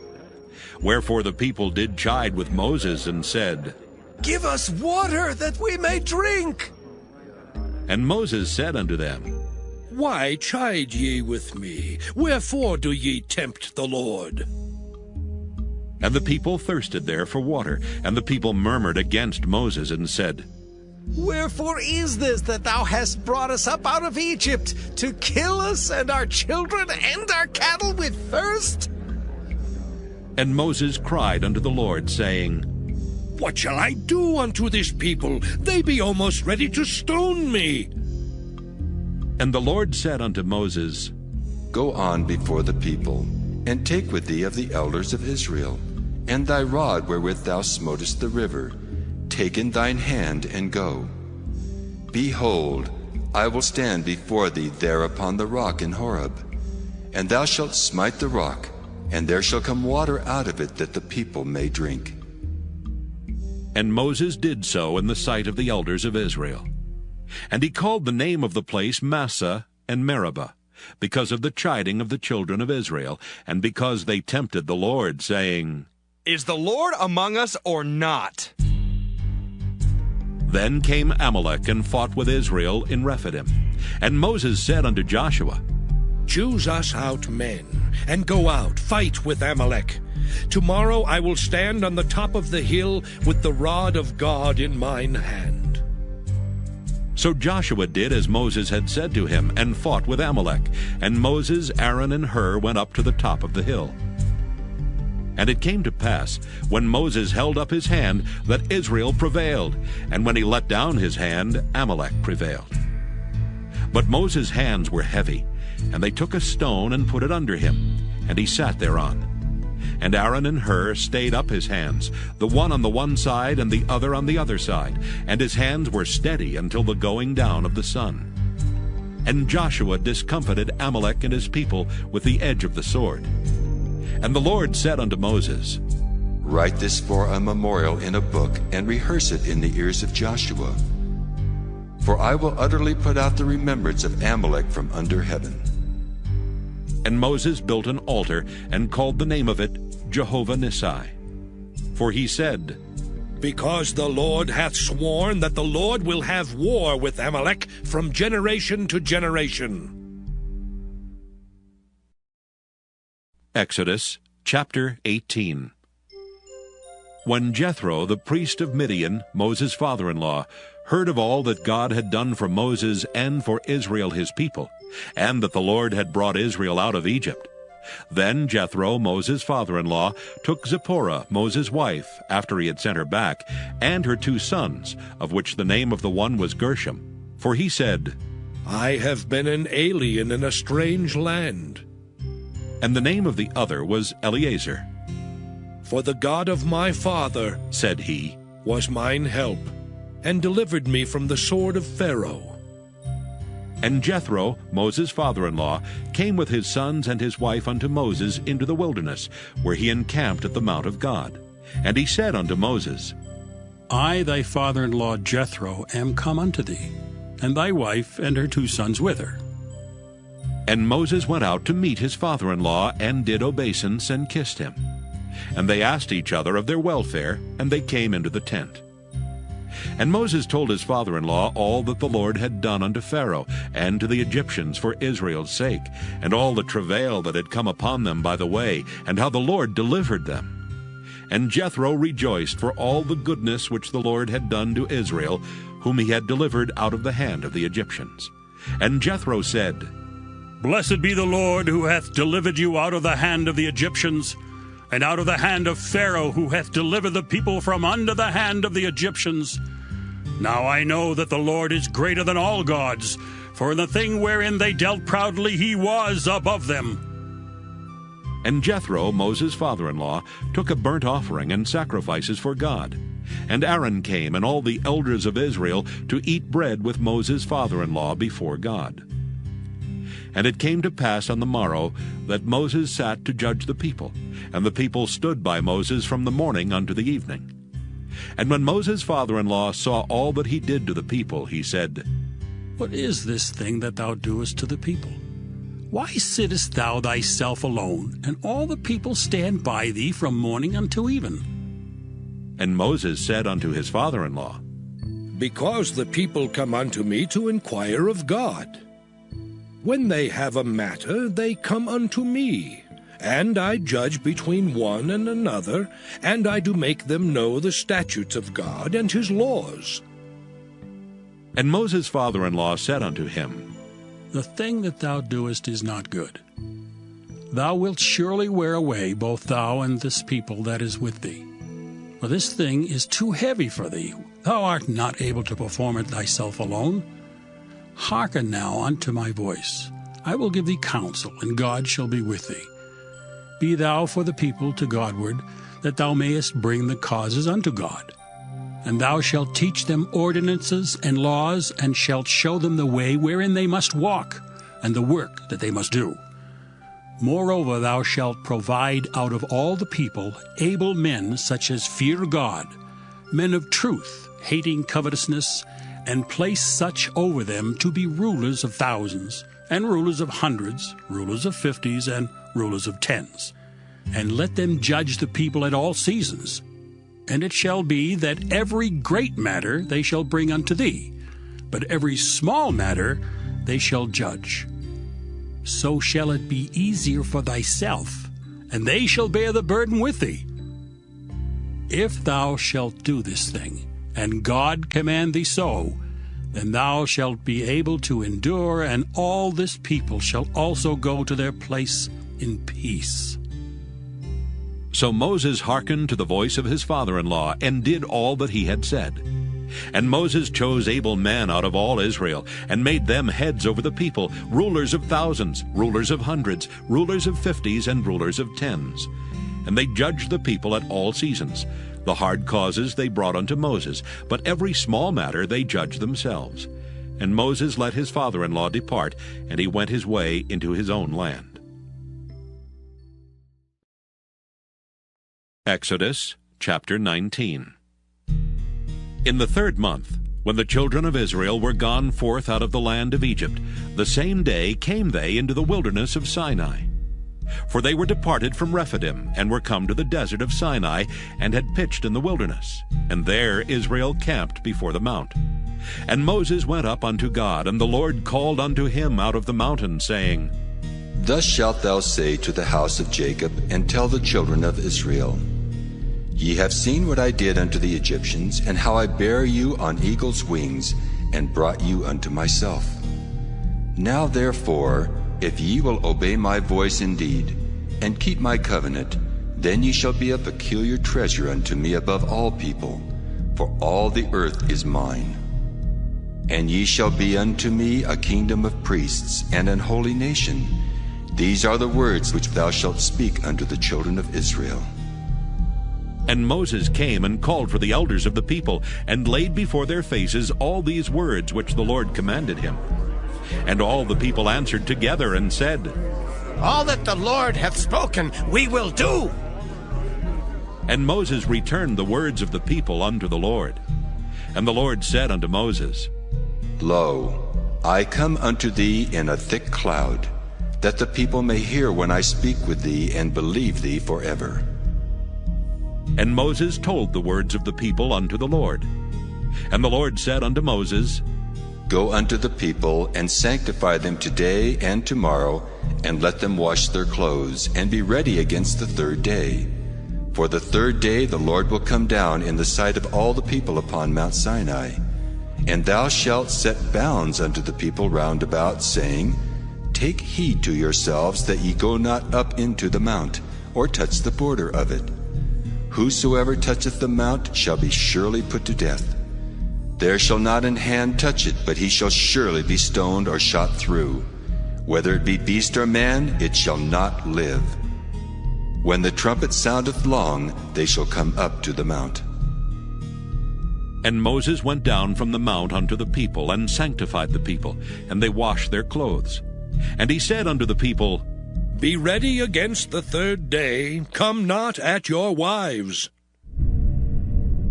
Wherefore the people did chide with Moses, and said, Give us water that we may drink. And Moses said unto them, Why chide ye with me? Wherefore do ye tempt the Lord? And the people thirsted there for water, and the people murmured against Moses, and said, Wherefore is this that thou hast brought us up out of Egypt, to kill us and our children and our cattle with thirst? And Moses cried unto the Lord, saying, What shall I do unto this people? They be almost ready to stone me. And the Lord said unto Moses, Go on before the people, and take with thee of the elders of Israel, and thy rod wherewith thou smotest the river, take in thine hand, and go. Behold, I will stand before thee there upon the rock in Horeb, and thou shalt smite the rock, and there shall come water out of it, that the people may drink. And Moses did so in the sight of the elders of Israel. And he called the name of the place Massah and Meribah, because of the chiding of the children of Israel, and because they tempted the Lord, saying, Is the Lord among us or not? Then came Amalek and fought with Israel in Rephidim. And Moses said unto Joshua, Choose us out men, and go out, fight with Amalek. Tomorrow I will stand on the top of the hill with the rod of God in mine hand. So Joshua did as Moses had said to him, and fought with Amalek. And Moses, Aaron, and Hur went up to the top of the hill. And it came to pass, when Moses held up his hand, that Israel prevailed, and when he let down his hand, Amalek prevailed. But Moses' hands were heavy, and they took a stone and put it under him, and he sat thereon. And Aaron and Hur stayed up his hands, the one on the one side and the other on the other side, and his hands were steady until the going down of the sun. And Joshua discomfited Amalek and his people with the edge of the sword. And the Lord said unto Moses, Write this for a memorial in a book, and rehearse it in the ears of Joshua. For I will utterly put out the remembrance of Amalek from under heaven. And Moses built an altar, and called the name of it Jehovah Nissi. For he said, Because the Lord hath sworn that the Lord will have war with Amalek from generation to generation. Exodus chapter 18. When Jethro, the priest of Midian, Moses' father-in-law, heard of all that God had done for Moses and for Israel his people, and that the Lord had brought Israel out of Egypt, then Jethro, Moses' father-in-law, took Zipporah, Moses' wife, after he had sent her back, and her 2 sons, of which the name of the one was Gershom. For he said, I have been an alien in a strange land. And the name of the other was Eleazar. For the God of my father, said he, was mine help, and delivered me from the sword of Pharaoh. And Jethro, Moses' father-in-law, came with his sons and his wife unto Moses into the wilderness, where he encamped at the mount of God. And he said unto Moses, I, thy father-in-law Jethro, am come unto thee, and thy wife and her 2 sons with her. And Moses went out to meet his father-in-law, and did obeisance, and kissed him. And they asked each other of their welfare, and they came into the tent. And Moses told his father-in-law all that the Lord had done unto Pharaoh, and to the Egyptians for Israel's sake, and all the travail that had come upon them by the way, and how the Lord delivered them. And Jethro rejoiced for all the goodness which the Lord had done to Israel, whom he had delivered out of the hand of the Egyptians. And Jethro said, Blessed be the Lord, who hath delivered you out of the hand of the Egyptians, and out of the hand of Pharaoh, who hath delivered the people from under the hand of the Egyptians. Now I know that the Lord is greater than all gods, for in the thing wherein they dealt proudly he was above them. And Jethro, Moses' father-in-law, took a burnt offering and sacrifices for God. And Aaron came, and all the elders of Israel, to eat bread with Moses' father-in-law before God. And it came to pass on the morrow that Moses sat to judge the people, and the people stood by Moses from the morning unto the evening. And when Moses' father-in-law saw all that he did to the people, he said, What is this thing that thou doest to the people? Why sittest thou thyself alone, and all the people stand by thee from morning until even? And Moses said unto his father-in-law, Because the people come unto me to inquire of God. When they have a matter, they come unto me, and I judge between one and another, and I do make them know the statutes of God and his laws. And Moses' father-in-law said unto him, The thing that thou doest is not good. Thou wilt surely wear away both thou and this people that is with thee. For this thing is too heavy for thee. Thou art not able to perform it thyself alone. Hearken now unto my voice. I will give thee counsel, and God shall be with thee. Be thou for the people to Godward, that thou mayest bring the causes unto God. And thou shalt teach them ordinances and laws, and shalt show them the way wherein they must walk, and the work that they must do. Moreover, thou shalt provide out of all the people able men such as fear God, men of truth, hating covetousness, and place such over them to be rulers of thousands, and rulers of hundreds, rulers of 50s, and rulers of 10s. And let them judge the people at all seasons. And it shall be that every great matter they shall bring unto thee, but every small matter they shall judge. So shall it be easier for thyself, and they shall bear the burden with thee. If thou shalt do this thing, and God command thee so, then thou shalt be able to endure, and all this people shall also go to their place in peace. So Moses hearkened to the voice of his father-in-law, and did all that he had said. And Moses chose able men out of all Israel, and made them heads over the people, rulers of thousands, rulers of hundreds, rulers of 50s, and rulers of 10s. And they judged the people at all seasons. The hard causes they brought unto Moses, but every small matter they judged themselves. And Moses let his father-in-law depart, and he went his way into his own land. Exodus chapter 19. In the 3rd month, when the children of Israel were gone forth out of the land of Egypt, the same day came they into the wilderness of Sinai. For they were departed from Rephidim, and were come to the desert of Sinai, and had pitched in the wilderness. And there Israel camped before the mount. And Moses went up unto God, and the Lord called unto him out of the mountain, saying, Thus shalt thou say to the house of Jacob, and tell the children of Israel, Ye have seen what I did unto the Egyptians, and how I bare you on eagle's wings, and brought you unto myself. Now therefore, if ye will obey my voice indeed, and keep my covenant, then ye shall be a peculiar treasure unto me above all people, for all the earth is mine. And ye shall be unto me a kingdom of priests, and an holy nation. These are the words which thou shalt speak unto the children of Israel. And Moses came and called for the elders of the people, and laid before their faces all these words which the Lord commanded him. And all the people answered together and said, All that the Lord hath spoken, we will do. And Moses returned the words of the people unto the Lord. And the Lord said unto Moses, Lo, I come unto thee in a thick cloud, that the people may hear when I speak with thee, and believe thee forever. And Moses told the words of the people unto the Lord. And the Lord said unto Moses, Go unto the people, and sanctify them today and tomorrow, and let them wash their clothes, and be ready against the 3rd day. For the 3rd day the Lord will come down in the sight of all the people upon Mount Sinai. And thou shalt set bounds unto the people round about, saying, take heed to yourselves that ye go not up into the mount, or touch the border of it. Whosoever toucheth the mount shall be surely put to death. There shall not an hand touch it, but he shall surely be stoned or shot through. Whether it be beast or man, it shall not live. When the trumpet soundeth long, they shall come up to the mount. And Moses went down from the mount unto the people, and sanctified the people, and they washed their clothes. And he said unto the people, Be ready against the third day, come not at your wives.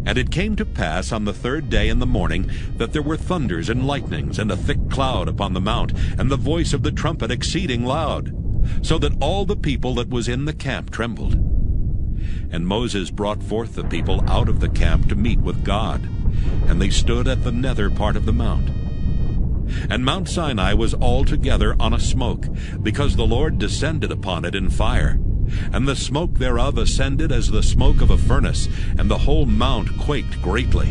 And it came to pass on the third day in the morning that there were thunders and lightnings, and a thick cloud upon the mount, and the voice of the trumpet exceeding loud, so that all the people that was in the camp trembled. And Moses brought forth the people out of the camp to meet with God, and they stood at the nether part of the mount. And Mount Sinai was altogether on a smoke, because the Lord descended upon it in fire. And the smoke thereof ascended as the smoke of a furnace, and the whole mount quaked greatly.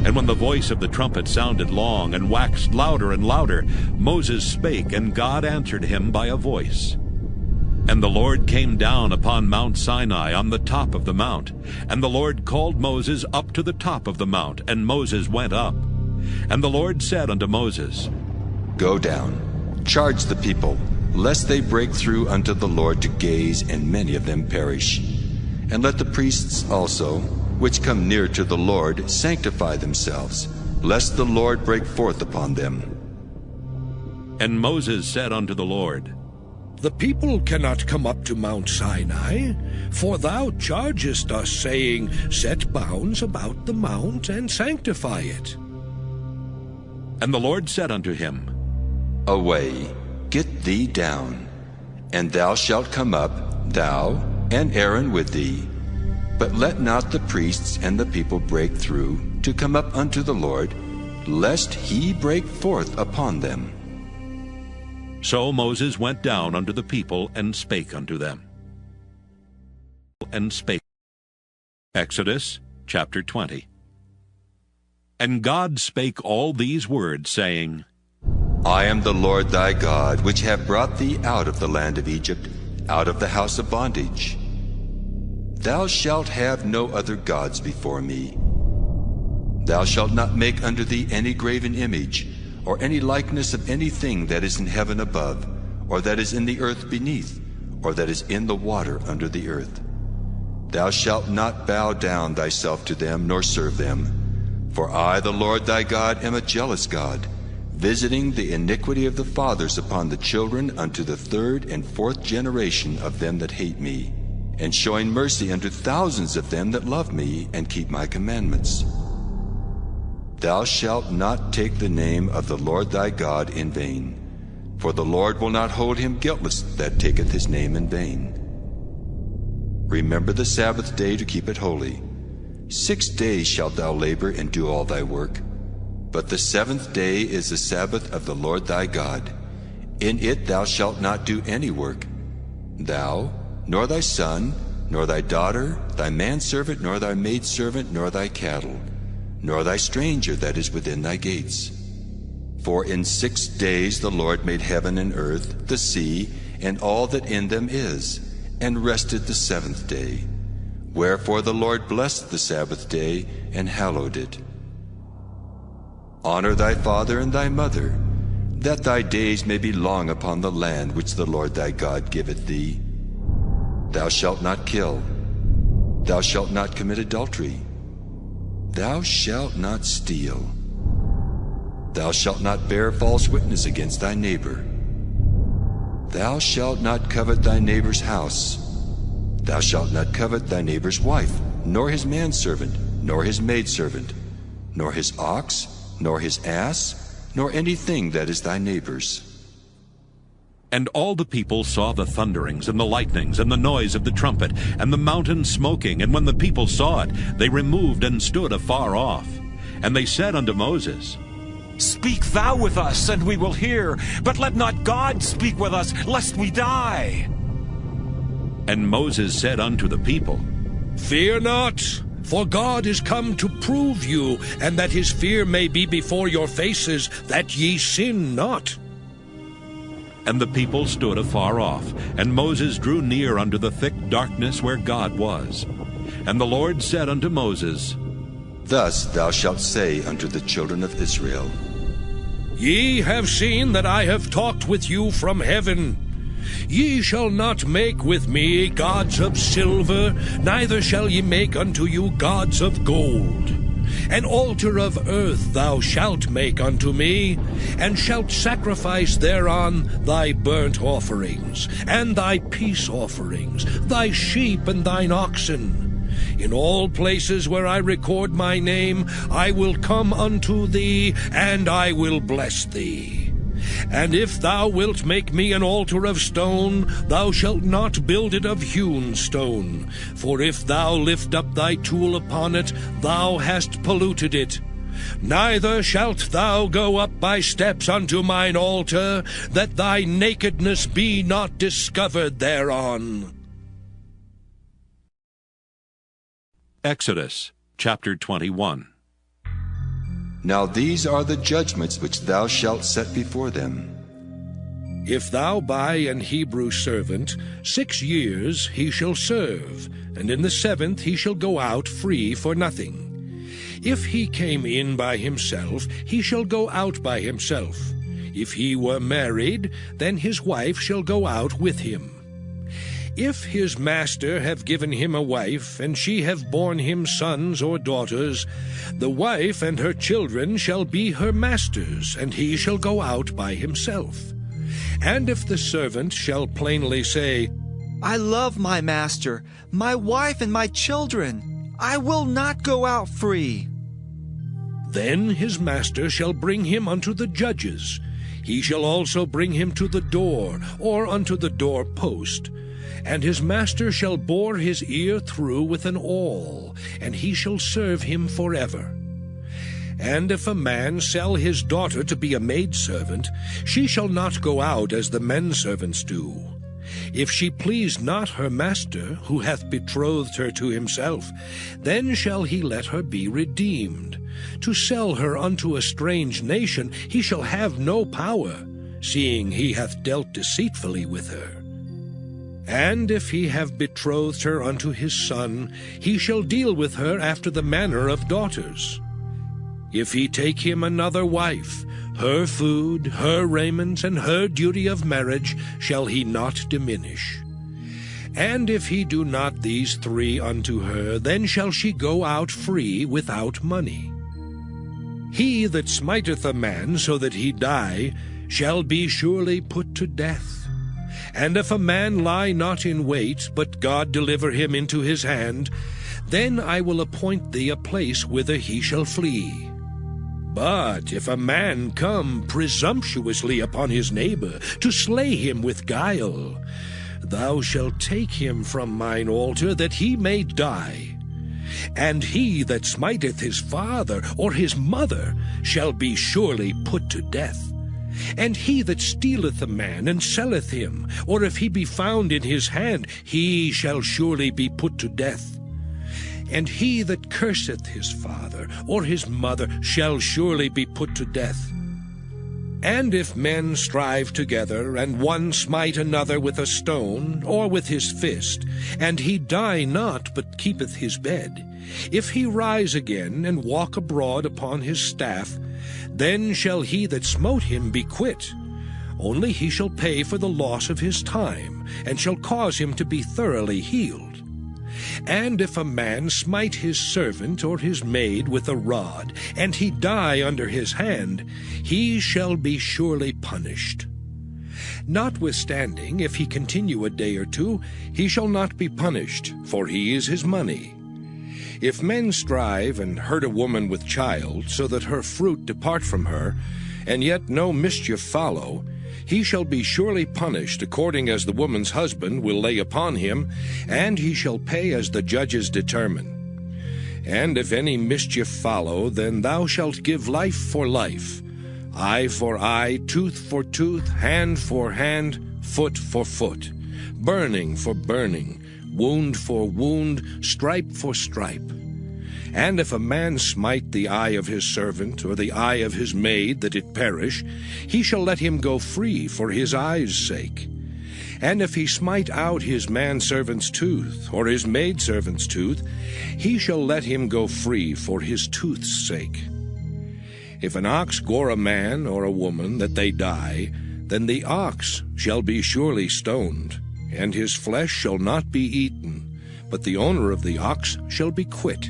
And when the voice of the trumpet sounded long, and waxed louder and louder, Moses spake, and God answered him by a voice. And the Lord came down upon Mount Sinai on the top of the mount. And the Lord called Moses up to the top of the mount, and Moses went up. And the Lord said unto Moses, Go down, charge the people, lest they break through unto the Lord to gaze, and many of them perish. And let the priests also, which come near to the Lord, sanctify themselves, lest the Lord break forth upon them. And Moses said unto the Lord, The people cannot come up to Mount Sinai, for thou chargest us, saying, Set bounds about the mount, and sanctify it. And the Lord said unto him, Away, get thee down, and thou shalt come up, thou and Aaron with thee. But let not the priests and the people break through to come up unto the Lord, lest he break forth upon them. So Moses went down unto the people, and spake unto them. And spake. Exodus chapter 20. And God spake all these words, saying, I am the Lord thy God, which have brought thee out of the land of Egypt, out of the house of bondage. Thou shalt have no other gods before me. Thou shalt not make unto thee any graven image, or any likeness of anything that is in heaven above, or that is in the earth beneath, or that is in the water under the earth. Thou shalt not bow down thyself to them, nor serve them. For I, the Lord thy God, am a jealous God, visiting the iniquity of the fathers upon the children unto the third and fourth generation of them that hate me, and showing mercy unto thousands of them that love me and keep my commandments. Thou shalt not take the name of the Lord thy God in vain, for the Lord will not hold him guiltless that taketh his name in vain. Remember the Sabbath day to keep it holy. 6 days shalt thou labor and do all thy work. But the seventh day is the Sabbath of the Lord thy God. In it thou shalt not do any work, thou, nor thy son, nor thy daughter, thy manservant, nor thy maidservant, nor thy cattle, nor thy stranger that is within thy gates. For in 6 days the Lord made heaven and earth, the sea, and all that in them is, and rested the seventh day. Wherefore the Lord blessed the Sabbath day, and hallowed it. Honor thy father and thy mother, that thy days may be long upon the land which the Lord thy God giveth thee. Thou shalt not kill. Thou shalt not commit adultery. Thou shalt not steal. Thou shalt not bear false witness against thy neighbor. Thou shalt not covet thy neighbor's house. Thou shalt not covet thy neighbor's wife, nor his manservant, nor his maidservant, nor his ox, nor his ass, nor anything that is thy neighbor's. And all the people saw the thunderings, and the lightnings, and the noise of the trumpet, and the mountain smoking. And when the people saw it, they removed and stood afar off. And they said unto Moses, Speak thou with us, and we will hear, but let not God speak with us, lest we die. And Moses said unto the people, Fear not, for God is come to prove you, and that his fear may be before your faces, that ye sin not. And the people stood afar off, and Moses drew near unto the thick darkness where God was. And the Lord said unto Moses, Thus thou shalt say unto the children of Israel, Ye have seen that I have talked with you from heaven. Ye shall not make with me gods of silver, neither shall ye make unto you gods of gold. An altar of earth thou shalt make unto me, and shalt sacrifice thereon thy burnt offerings, and thy peace offerings, thy sheep and thine oxen. In all places where I record my name, I will come unto thee, and I will bless thee. And if thou wilt make me an altar of stone, thou shalt not build it of hewn stone. For if thou lift up thy tool upon it, thou hast polluted it. Neither shalt thou go up by steps unto mine altar, that thy nakedness be not discovered thereon. Exodus chapter 21. Now these are the judgments which thou shalt set before them. If thou buy an Hebrew servant, 6 years he shall serve, and in the 7th he shall go out free for nothing. If he came in by himself, he shall go out by himself. If he were married, then his wife shall go out with him. If his master have given him a wife, and she have borne him sons or daughters, the wife and her children shall be her master's, and he shall go out by himself. And if the servant shall plainly say, I love my master, my wife and my children, I will not go out free, then his master shall bring him unto the judges. He shall also bring him to the door, or unto the door post. And his master shall bore his ear through with an awl, and he shall serve him forever. And if a man sell his daughter to be a maidservant, she shall not go out as the men servants do. If she please not her master, who hath betrothed her to himself, then shall he let her be redeemed. To sell her unto a strange nation he shall have no power, seeing he hath dealt deceitfully with her. And if he have betrothed her unto his son, he shall deal with her after the manner of daughters. If he take him another wife, her food, her raiment, and her duty of marriage shall he not diminish. And if he do not these 3 unto her, then shall she go out free without money. He that smiteth a man so that he die shall be surely put to death. And if a man lie not in wait, but God deliver him into his hand, then I will appoint thee a place whither he shall flee. But if a man come presumptuously upon his neighbor, to slay him with guile, thou shalt take him from mine altar, that he may die. And he that smiteth his father or his mother shall be surely put to death. And he that stealeth a man and selleth him, or if he be found in his hand, he shall surely be put to death. And he that curseth his father or his mother shall surely be put to death. And if men strive together, and one smite another with a stone, or with his fist, and he die not, but keepeth his bed, if he rise again, and walk abroad upon his staff, then shall he that smote him be quit. Only he shall pay for the loss of his time, and shall cause him to be thoroughly healed. And if a man smite his servant or his maid with a rod, and he die under his hand, he shall be surely punished. Notwithstanding, if he continue a day or 2, he shall not be punished, for he is his money. If men strive and hurt a woman with child, so that her fruit depart from her, and yet no mischief follow, he shall be surely punished according as the woman's husband will lay upon him, and he shall pay as the judges determine. And if any mischief follow, then thou shalt give life for life, eye for eye, tooth for tooth, hand for hand, foot for foot, burning for burning, wound for wound, stripe for stripe. And if a man smite the eye of his servant, or the eye of his maid, that it perish, he shall let him go free for his eye's sake. And if he smite out his manservant's tooth, or his maidservant's tooth, he shall let him go free for his tooth's sake. If an ox gore a man or a woman, that they die, then the ox shall be surely stoned, and his flesh shall not be eaten, but the owner of the ox shall be quit.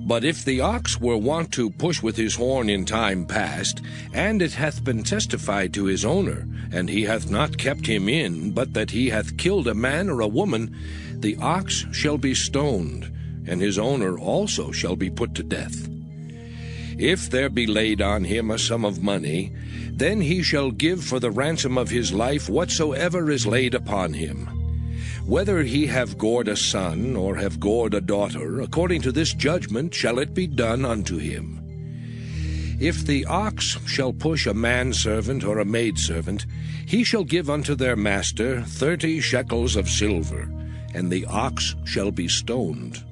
But if the ox were wont to push with his horn in time past, and it hath been testified to his owner, and he hath not kept him in, but that he hath killed a man or a woman, the ox shall be stoned, and his owner also shall be put to death. If there be laid on him a sum of money, then he shall give for the ransom of his life whatsoever is laid upon him. Whether he have gored a son, or have gored a daughter, according to this judgment shall it be done unto him. If the ox shall push a manservant or a maidservant, he shall give unto their master 30 shekels of silver, and the ox shall be stoned.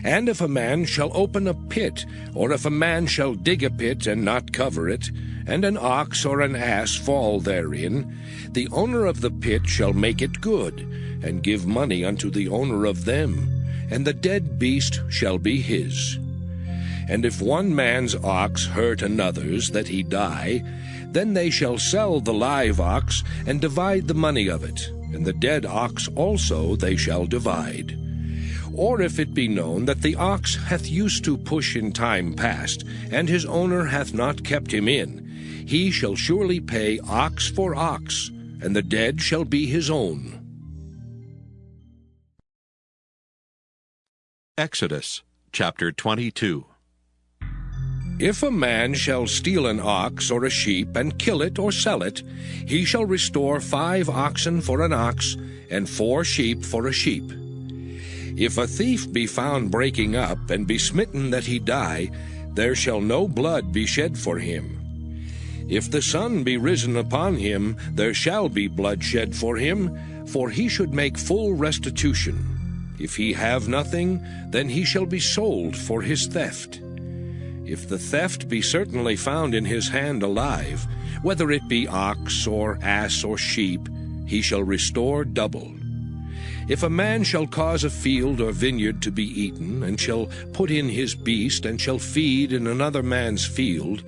And if a man shall open a pit, or if a man shall dig a pit and not cover it, and an ox or an ass fall therein, the owner of the pit shall make it good, and give money unto the owner of them, and the dead beast shall be his. And if one man's ox hurt another's, that he die, then they shall sell the live ox, and divide the money of it, and the dead ox also they shall divide. Or if it be known that the ox hath used to push in time past, and his owner hath not kept him in, he shall surely pay ox for ox, and the dead shall be his own. Exodus chapter 22. If a man shall steal an ox or a sheep, and kill it or sell it, he shall restore 5 oxen for an ox, and 4 sheep for a sheep. If a thief be found breaking up, and be smitten that he die, there shall no blood be shed for him. If the sun be risen upon him, there shall be blood shed for him, for he should make full restitution. If he have nothing, then he shall be sold for his theft. If the theft be certainly found in his hand alive, whether it be ox or ass or sheep, he shall restore double. If a man shall cause a field or vineyard to be eaten, and shall put in his beast, and shall feed in another man's field,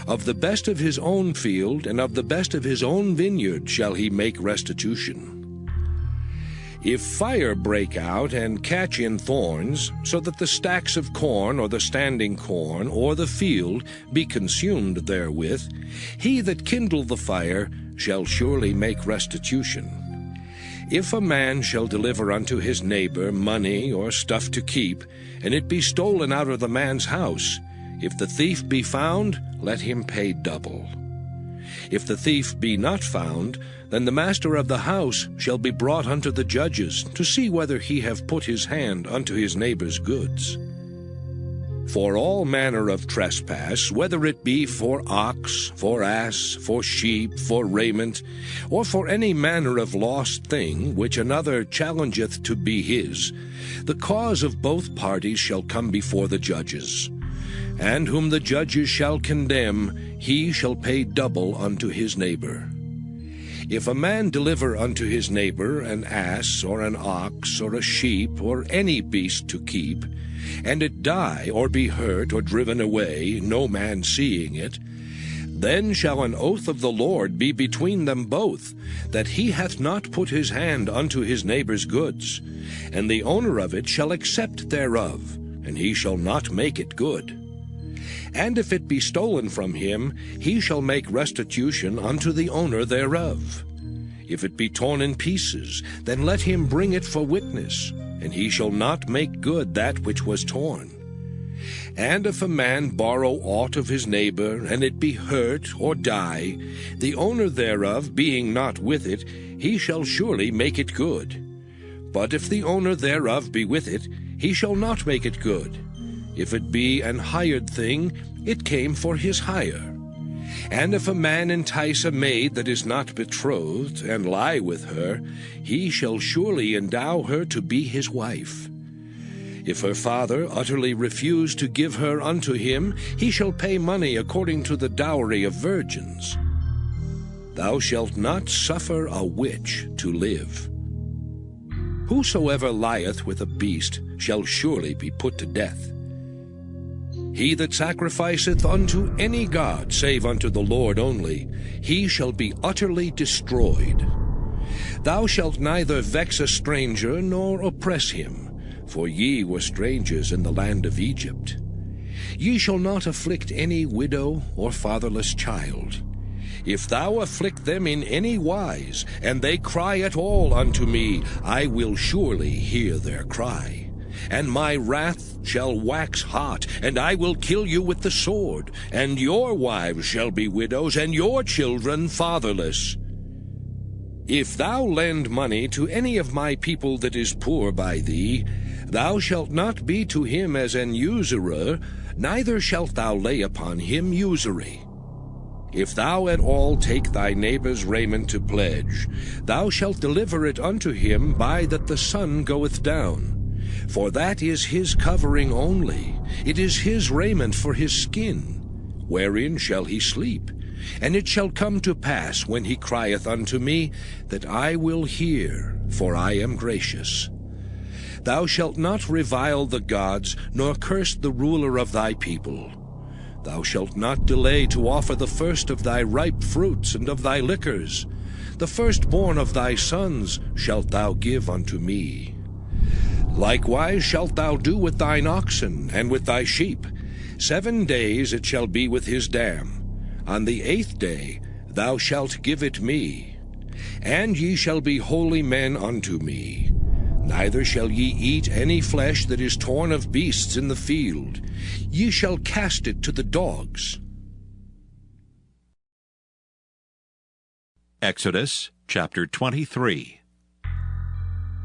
of the best of his own field and of the best of his own vineyard shall he make restitution. If fire break out and catch in thorns, so that the stacks of corn or the standing corn or the field be consumed therewith, he that kindled the fire shall surely make restitution. If a man shall deliver unto his neighbor money or stuff to keep, and it be stolen out of the man's house, if the thief be found, let him pay double. If the thief be not found, then the master of the house shall be brought unto the judges, to see whether he have put his hand unto his neighbor's goods. For all manner of trespass, whether it be for ox, for ass, for sheep, for raiment, or for any manner of lost thing, which another challengeth to be his, the cause of both parties shall come before the judges. And whom the judges shall condemn, he shall pay double unto his neighbor. If a man deliver unto his neighbor an ass, or an ox, or a sheep, or any beast to keep, and it die, or be hurt, or driven away, no man seeing it, then shall an oath of the Lord be between them both, that he hath not put his hand unto his neighbor's goods, and the owner of it shall accept thereof, and he shall not make it good. And if it be stolen from him, he shall make restitution unto the owner thereof. If it be torn in pieces, then let him bring it for witness, and he shall not make good that which was torn. And if a man borrow aught of his neighbor, and it be hurt or die, the owner thereof being not with it, he shall surely make it good. But if the owner thereof be with it, he shall not make it good. If it be an hired thing, it came for his hire. And if a man entice a maid that is not betrothed, and lie with her, he shall surely endow her to be his wife. If her father utterly refuse to give her unto him, he shall pay money according to the dowry of virgins. Thou shalt not suffer a witch to live. Whosoever lieth with a beast shall surely be put to death. He that sacrificeth unto any god save unto the Lord only, he shall be utterly destroyed. Thou shalt neither vex a stranger nor oppress him, for ye were strangers in the land of Egypt. Ye shall not afflict any widow or fatherless child. If thou afflict them in any wise, and they cry at all unto me, I will surely hear their cry. And my wrath shall wax hot, and I will kill you with the sword, and your wives shall be widows, and your children fatherless. If thou lend money to any of my people that is poor by thee, thou shalt not be to him as an usurer, neither shalt thou lay upon him usury. If thou at all take thy neighbor's raiment to pledge, thou shalt deliver it unto him by that the sun goeth down. For that is his covering only, it is his raiment for his skin. Wherein shall he sleep? And it shall come to pass, when he crieth unto me, that I will hear, for I am gracious. Thou shalt not revile the gods, nor curse the ruler of thy people. Thou shalt not delay to offer the first of thy ripe fruits and of thy liquors. The firstborn of thy sons shalt thou give unto me. Likewise shalt thou do with thine oxen and with thy sheep. 7 days it shall be with his dam. On the 8th day thou shalt give it me. And ye shall be holy men unto me. Neither shall ye eat any flesh that is torn of beasts in the field. Ye shall cast it to the dogs. Exodus chapter 23.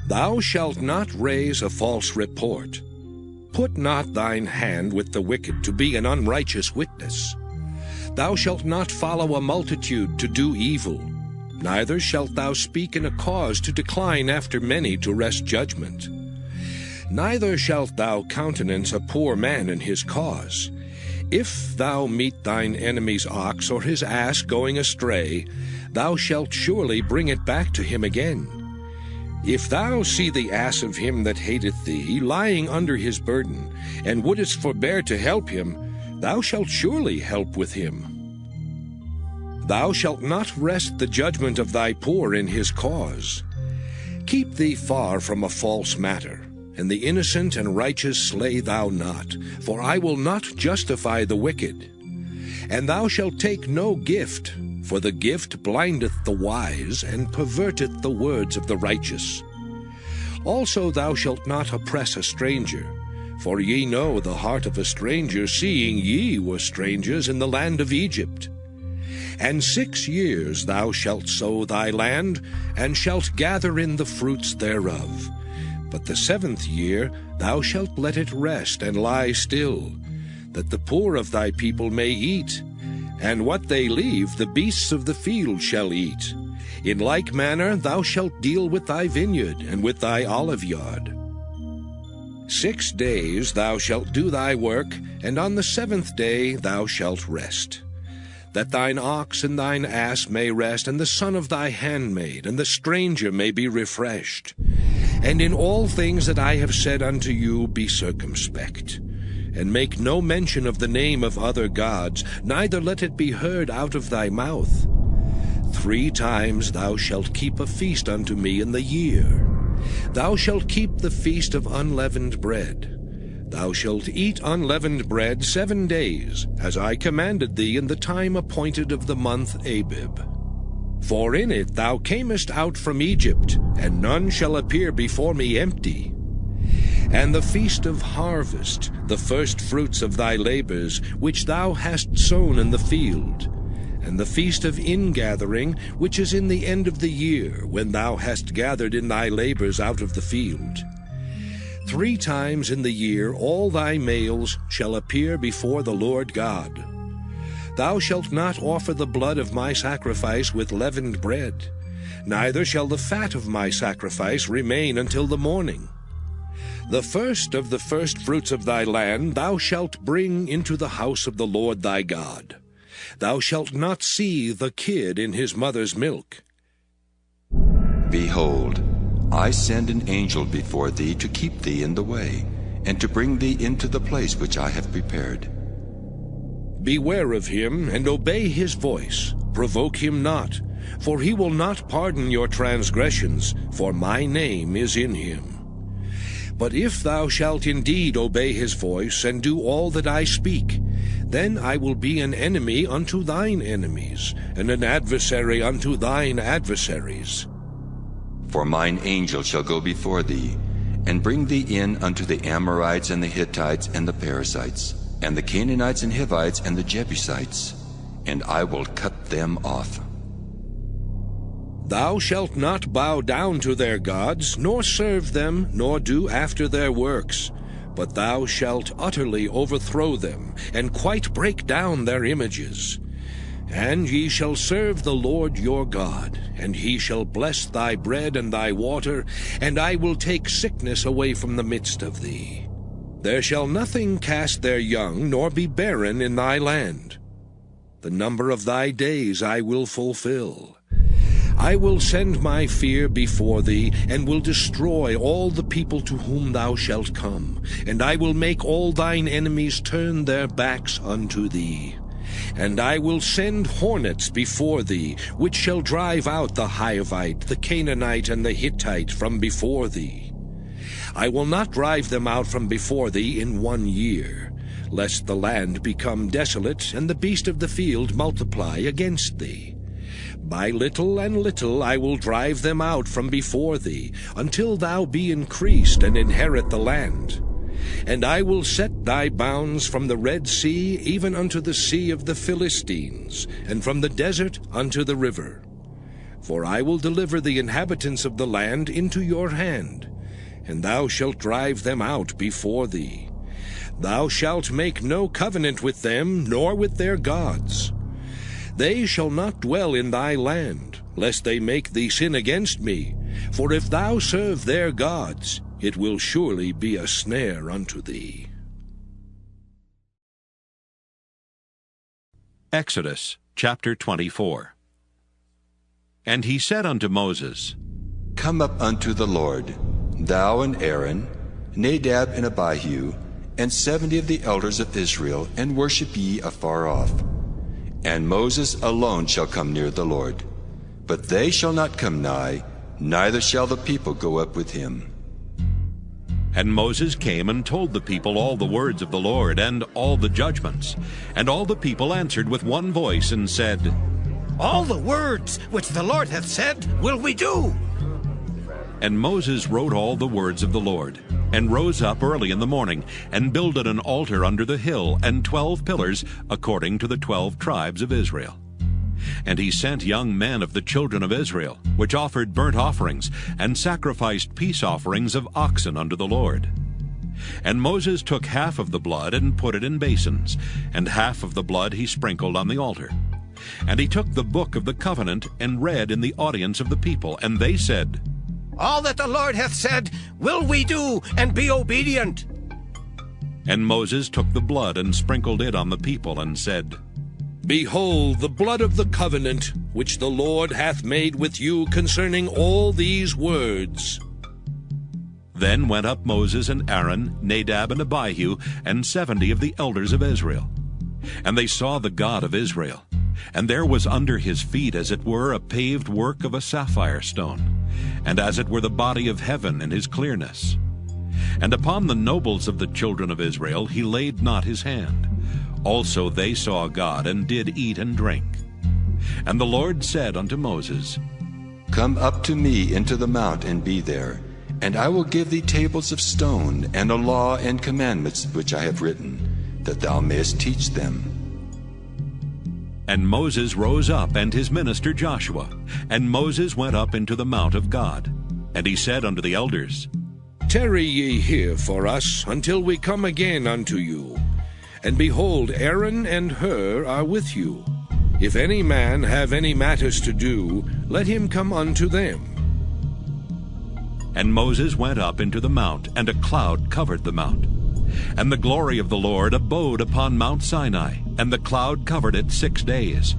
Thou shalt not raise a false report. Put not thine hand with the wicked to be an unrighteous witness. Thou shalt not follow a multitude to do evil. Neither shalt thou speak in a cause to decline after many to wrest judgment. Neither shalt thou countenance a poor man in his cause. If thou meet thine enemy's ox or his ass going astray, thou shalt surely bring it back to him again. If thou see the ass of him that hateth thee lying under his burden, and wouldest forbear to help him, thou shalt surely help with him. Thou shalt not wrest the judgment of thy poor in his cause. Keep thee far from a false matter, and the innocent and righteous slay thou not, for I will not justify the wicked. And thou shalt take no gift, for the gift blindeth the wise, and perverteth the words of the righteous. Also thou shalt not oppress a stranger, for ye know the heart of a stranger, seeing ye were strangers in the land of Egypt. And 6 years thou shalt sow thy land, and shalt gather in the fruits thereof. But the 7th year thou shalt let it rest and lie still, that the poor of thy people may eat. And what they leave the beasts of the field shall eat. In like manner thou shalt deal with thy vineyard and with thy oliveyard. 6 days thou shalt do thy work, and on the 7th day thou shalt rest. That thine ox and thine ass may rest, and the son of thy handmaid, and the stranger may be refreshed. And in all things that I have said unto you be circumspect. And make no mention of the name of other gods, neither let it be heard out of thy mouth. 3 times thou shalt keep a feast unto me in the year. Thou shalt keep the feast of unleavened bread. Thou shalt eat unleavened bread 7 days, as I commanded thee in the time appointed of the month Abib. For in it thou camest out from Egypt, and none shall appear before me empty. And the feast of harvest, the first fruits of thy labors, which thou hast sown in the field. And the feast of ingathering, which is in the end of the year, when thou hast gathered in thy labors out of the field. 3 times in the year all thy males shall appear before the Lord God. Thou shalt not offer the blood of my sacrifice with leavened bread, neither shall the fat of my sacrifice remain until the morning. The first of the firstfruits of thy land thou shalt bring into the house of the Lord thy God. Thou shalt not see the kid in his mother's milk. Behold, I send an angel before thee to keep thee in the way, and to bring thee into the place which I have prepared. Beware of him, and obey his voice. Provoke him not, for he will not pardon your transgressions, for my name is in him. But if thou shalt indeed obey his voice, and do all that I speak, then I will be an enemy unto thine enemies, and an adversary unto thine adversaries. For mine angel shall go before thee, and bring thee in unto the Amorites, and the Hittites, and the Perizzites, and the Canaanites, and Hivites, and the Jebusites, and I will cut them off. Thou shalt not bow down to their gods, nor serve them, nor do after their works, but thou shalt utterly overthrow them, and quite break down their images. And ye shall serve the Lord your God, and he shall bless thy bread and thy water, and I will take sickness away from the midst of thee. There shall nothing cast their young, nor be barren in thy land. The number of thy days I will fulfill. I will send my fear before thee, and will destroy all the people to whom thou shalt come, and I will make all thine enemies turn their backs unto thee. And I will send hornets before thee, which shall drive out the Hivite, the Canaanite, and the Hittite from before thee. I will not drive them out from before thee in 1 year, lest the land become desolate, and the beast of the field multiply against thee. By little and little I will drive them out from before thee, until thou be increased and inherit the land. And I will set thy bounds from the Red Sea even unto the sea of the Philistines, and from the desert unto the river. For I will deliver the inhabitants of the land into your hand, and thou shalt drive them out before thee. Thou shalt make no covenant with them, nor with their gods. They shall not dwell in thy land, lest they make thee sin against me. For if thou serve their gods, it will surely be a snare unto thee. Exodus chapter 24. And he said unto Moses, Come up unto the Lord, thou and Aaron, Nadab and Abihu, and 70 of the elders of Israel, and worship ye afar off. And Moses alone shall come near the Lord. But they shall not come nigh, neither shall the people go up with him. And Moses came and told the people all the words of the Lord, and all the judgments. And all the people answered with one voice, and said, All the words which the Lord hath said will we do. And Moses wrote all the words of the Lord, and rose up early in the morning, and builded an altar under the hill, and 12 pillars, according to the 12 tribes of Israel. And he sent young men of the children of Israel, which offered burnt offerings, and sacrificed peace offerings of oxen unto the Lord. And Moses took half of the blood, and put it in basins, and half of the blood he sprinkled on the altar. And he took the book of the covenant, and read in the audience of the people, and they said, All that the Lord hath said will we do, and be obedient. And Moses took the blood, and sprinkled it on the people, and said, Behold the blood of the covenant, which the Lord hath made with you concerning all these words. Then went up Moses and Aaron, Nadab and Abihu, and 70 of the elders of Israel. And they saw the God of Israel. And there was under his feet, as it were, a paved work of a sapphire stone, and as it were the body of heaven in his clearness. And upon the nobles of the children of Israel he laid not his hand. Also they saw God, and did eat and drink. And the Lord said unto Moses, Come up to me into the mount, and be there, and I will give thee tables of stone, and a law and commandments which I have written, that thou mayest teach them. And Moses rose up, and his minister Joshua. And Moses went up into the mount of God. And he said unto the elders, Tarry ye here for us, until we come again unto you. And behold, Aaron and Hur are with you. If any man have any matters to do, let him come unto them. And Moses went up into the mount, and a cloud covered the mount. And the glory of the Lord abode upon Mount Sinai, and the cloud covered it 6 days.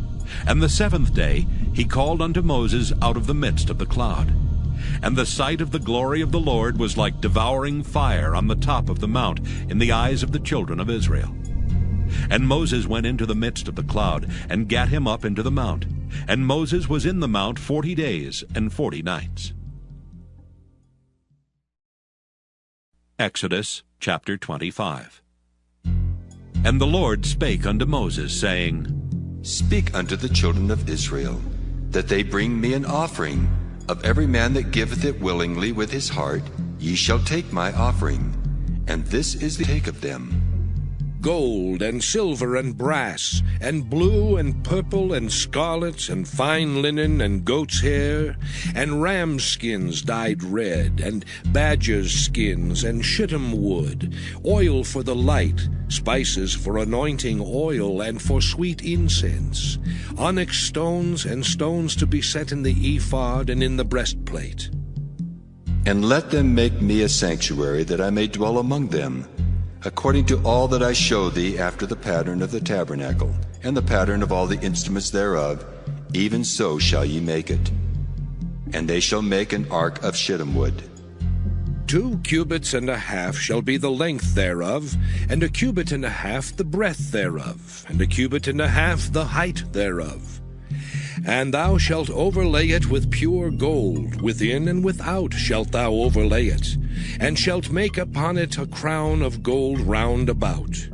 And the 7th day he called unto Moses out of the midst of the cloud. And the sight of the glory of the Lord was like devouring fire on the top of the mount in the eyes of the children of Israel. And Moses went into the midst of the cloud, and gat him up into the mount. And Moses was in the mount 40 days and 40 nights. Exodus chapter 25. And the Lord spake unto Moses, saying, Speak unto the children of Israel, that they bring me an offering. Of every man that giveth it willingly with his heart, ye shall take my offering. And this is the take of them: gold and silver and brass, and blue and purple and scarlet, and fine linen and goat's hair, and ram skins dyed red, and badger's skins, and shittim wood, oil for the light, spices for anointing oil and for sweet incense, onyx stones, and stones to be set in the ephod and in the breastplate. And let them make me a sanctuary, that I may dwell among them, according to all that I show thee, after the pattern of the tabernacle, and the pattern of all the instruments thereof, even so shall ye make it. And they shall make an ark of shittim wood. 2 cubits and a half shall be the length thereof, and 1 cubit and a half the breadth thereof, and 1 cubit and a half the height thereof. And thou shalt overlay it with pure gold, within and without shalt thou overlay it, and shalt make upon it a crown of gold round about.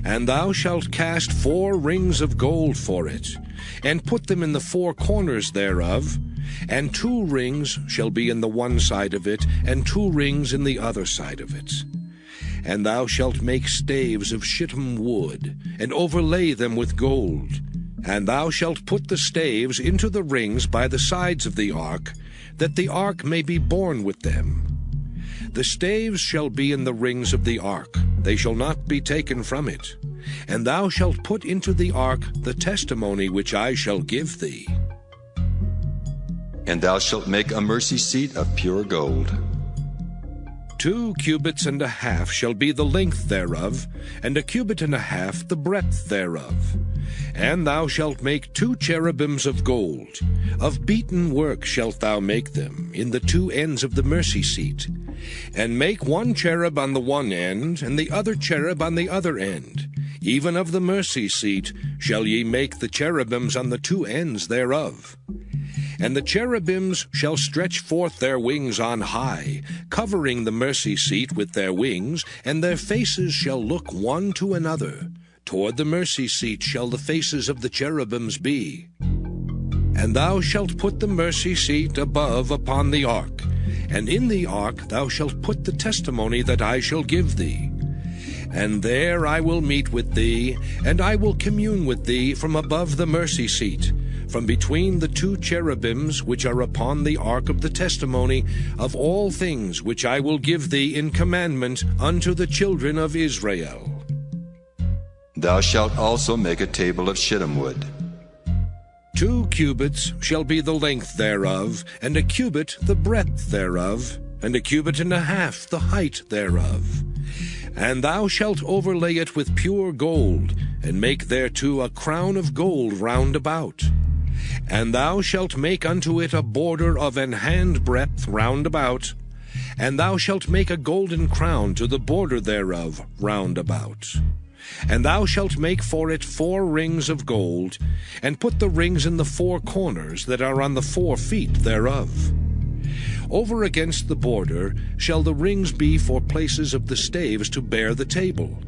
And thou shalt cast 4 rings of gold for it, and put them in the 4 corners thereof, and 2 rings shall be in the one side of it, and 2 rings in the other side of it. And thou shalt make staves of shittim wood, and overlay them with gold. And thou shalt put the staves into the rings by the sides of the ark, that the ark may be borne with them. The staves shall be in the rings of the ark, they shall not be taken from it. And thou shalt put into the ark the testimony which I shall give thee. And thou shalt make a mercy seat of pure gold. 2 cubits and a half shall be the length thereof, and 1 cubit and a half the breadth thereof. And thou shalt make 2 cherubims of gold. Of beaten work shalt thou make them, in the 2 ends of the mercy seat. And make 1 cherub on the one end, and the other cherub on the other end. Even of the mercy seat shall ye make the cherubims on the 2 ends thereof. And the cherubims shall stretch forth their wings on high, covering the mercy seat with their wings, and their faces shall look one to another. Toward the mercy seat shall the faces of the cherubims be. And thou shalt put the mercy seat above upon the ark, and in the ark thou shalt put the testimony that I shall give thee. And there I will meet with thee, and I will commune with thee from above the mercy seat, from between the 2 cherubims which are upon the ark of the testimony, of all things which I will give thee in commandment unto the children of Israel. Thou shalt also make a table of shittim wood. 2 cubits shall be the length thereof, and 1 cubit the breadth thereof, and 1 cubit and a half the height thereof. And thou shalt overlay it with pure gold, and make thereto a crown of gold round about. And thou shalt make unto it a border of an handbreadth round about. And thou shalt make a golden crown to the border thereof round about. And thou shalt make for it 4 rings of gold, and put the rings in the 4 corners that are on the 4 feet thereof. Over against the border shall the rings be for places of the staves to bear the table.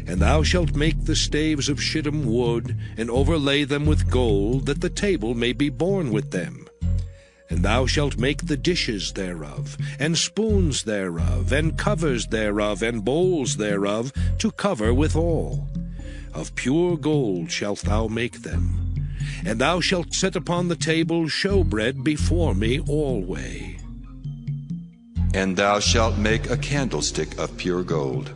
And thou shalt make the staves of shittim wood, and overlay them with gold, that the table may be borne with them. And thou shalt make the dishes thereof, and spoons thereof, and covers thereof, and bowls thereof, to cover withal. Of pure gold shalt thou make them. And thou shalt set upon the table showbread before me alway. And thou shalt make a candlestick of pure gold.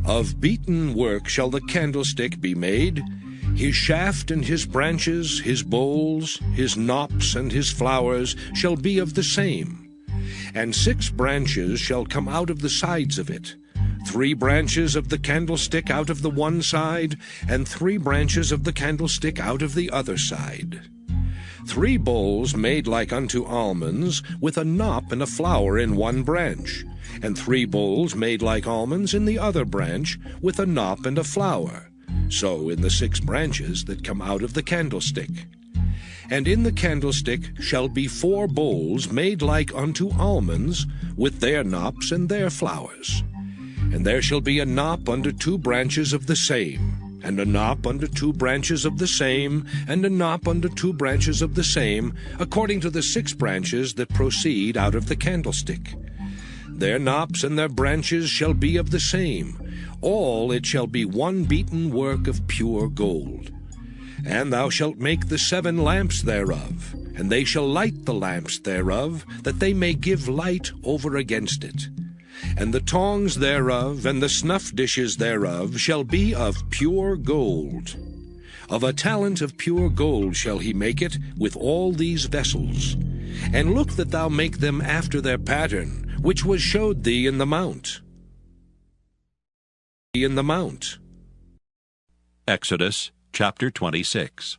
Of beaten work shall the candlestick be made, his shaft and his branches, his bowls, his knops and his flowers shall be of the same. And 6 branches shall come out of the sides of it, 3 branches of the candlestick out of the one side, and 3 branches of the candlestick out of the other side. 3 bowls made like unto almonds, with a knop and a flower in one branch, and 3 bowls made like almonds in the other branch, with a knop and a flower, so in the 6 branches that come out of the candlestick. And in the candlestick shall be 4 bowls made like unto almonds, with their knops and their flowers. And there shall be a knop under 2 branches of the same, and a knop under 2 branches of the same, and a knop under 2 branches of the same, according to the 6 branches that proceed out of the candlestick. Their knops and their branches shall be of the same. All it shall be one beaten work of pure gold. And thou shalt make the 7 lamps thereof, and they shall light the lamps thereof, that they may give light over against it. And the tongs thereof and the snuff dishes thereof shall be of pure gold. Of a talent of pure gold shall he make it with all these vessels. And look that thou make them after their pattern, which was showed thee in the mount. Exodus chapter 26.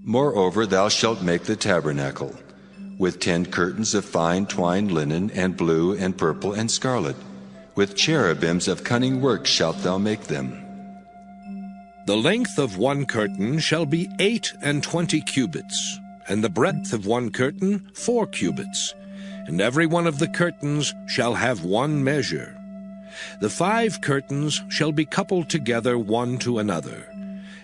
Moreover, thou shalt make the tabernacle, with 10 curtains of fine twined linen, and blue, and purple, and scarlet. With cherubims of cunning work shalt thou make them. The length of one curtain shall be 28 cubits, and the breadth of one curtain 4 cubits, and every one of the curtains shall have one measure. The 5 curtains shall be coupled together one to another,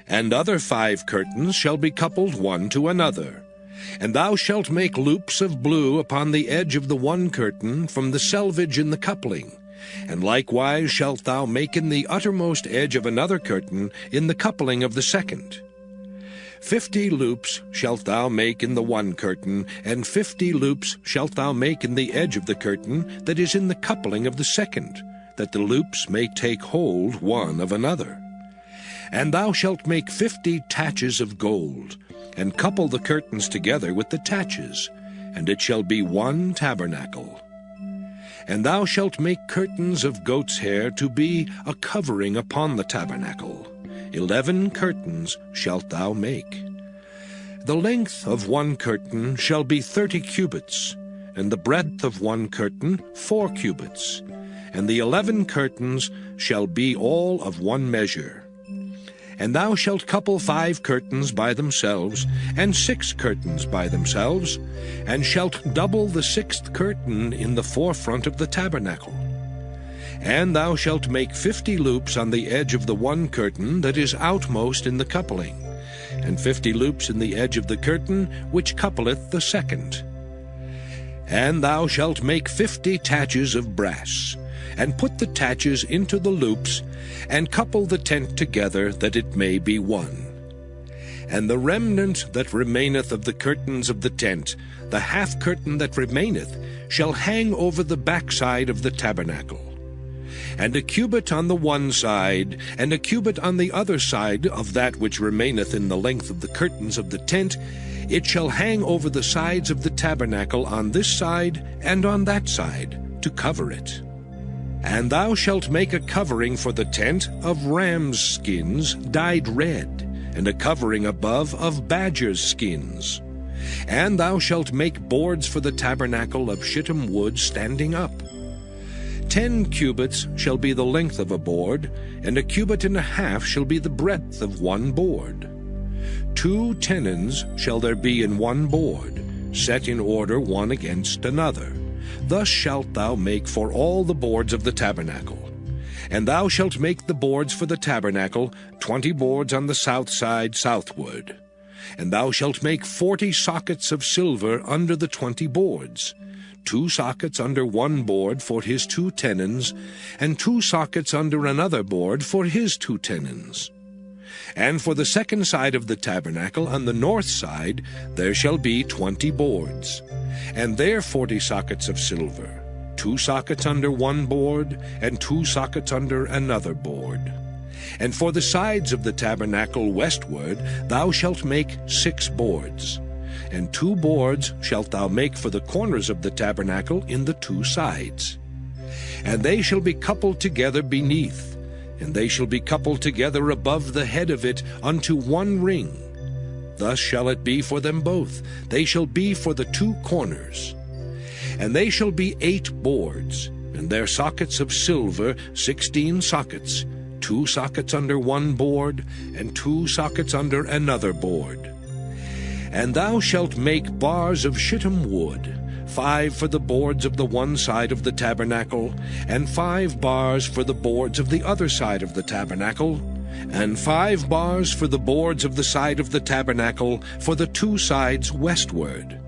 and other 5 curtains shall be coupled one to another. And thou shalt make loops of blue upon the edge of the one curtain from the selvage in the coupling, and likewise shalt thou make in the uttermost edge of another curtain in the coupling of the second. 50 loops shalt thou make in the one curtain, and 50 loops shalt thou make in the edge of the curtain that is in the coupling of the second, that the loops may take hold one of another. And thou shalt make 50 taches of gold, and couple the curtains together with the taches, and it shall be one tabernacle. And thou shalt make curtains of goat's hair to be a covering upon the tabernacle. 11 curtains shalt thou make. The length of one curtain shall be 30 cubits, and the breadth of one curtain 4 cubits, and the 11 curtains shall be all of one measure. And thou shalt couple 5 curtains by themselves, and 6 curtains by themselves, and shalt double the 6th curtain in the forefront of the tabernacle. And thou shalt make 50 loops on the edge of the one curtain that is outmost in the coupling, and 50 loops in the edge of the curtain which coupleth the second. And thou shalt make 50 taches of brass, and put the taches into the loops, and couple the tent together, that it may be one. And the remnant that remaineth of the curtains of the tent, the half curtain that remaineth, shall hang over the backside of the tabernacle. And a cubit on the one side, and a cubit on the other side of that which remaineth in the length of the curtains of the tent, it shall hang over the sides of the tabernacle on this side and on that side, to cover it. And thou shalt make a covering for the tent of rams' skins dyed red, and a covering above of badgers' skins. And thou shalt make boards for the tabernacle of shittim wood standing up. 10 cubits shall be the length of a board, and a cubit and a half shall be the breadth of one board. 2 tenons shall there be in one board, set in order one against another. Thus shalt thou make for all the boards of the tabernacle. And thou shalt make the boards for the tabernacle, 20 boards on the south side southward. And thou shalt make 40 sockets of silver under the 20 boards, 2 sockets under one board for his 2 tenons, and 2 sockets under another board for his 2 tenons. And for the second side of the tabernacle, on the north side, there shall be 20 boards, and there 40 sockets of silver, 2 sockets under one board, and 2 sockets under another board. And for the sides of the tabernacle westward thou shalt make 6 boards. and 2 boards shalt thou make for the corners of the tabernacle in the 2 sides. And they shall be coupled together beneath, and they shall be coupled together above the head of it unto 1 ring. Thus shall it be for them both. They shall be for the 2 corners. And they shall be 8 boards, and their sockets of silver 16 sockets, 2 sockets under 1 board, and 2 sockets under another board. And thou shalt make bars of shittim wood, 5 for the boards of the one side of the tabernacle, and 5 bars for the boards of the other side of the tabernacle, and 5 bars for the boards of the side of the tabernacle for the 2 sides westward.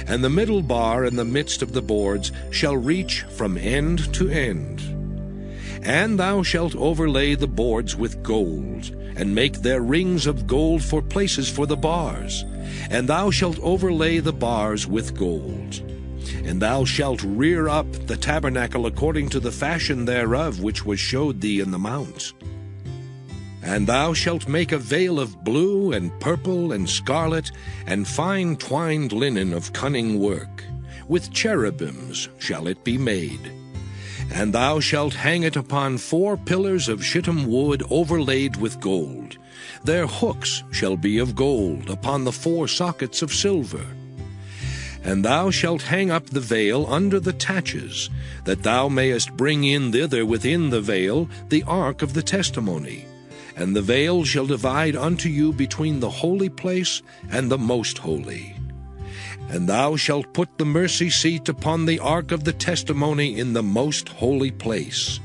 And the middle bar in the midst of the boards shall reach from end to end. And thou shalt overlay the boards with gold, and make their rings of gold for places for the bars. And thou shalt overlay the bars with gold. And thou shalt rear up the tabernacle according to the fashion thereof which was showed thee in the mount. And thou shalt make a veil of blue and purple and scarlet, and fine twined linen of cunning work. With cherubims shall it be made. And thou shalt hang it upon 4 pillars of shittim wood overlaid with gold. Their hooks shall be of gold upon the 4 sockets of silver. And thou shalt hang up the veil under the taches, that thou mayest bring in thither within the veil the ark of the testimony. And the veil shall divide unto you between the holy place and the most holy. And thou shalt put the mercy seat upon the ark of the testimony in the most holy place.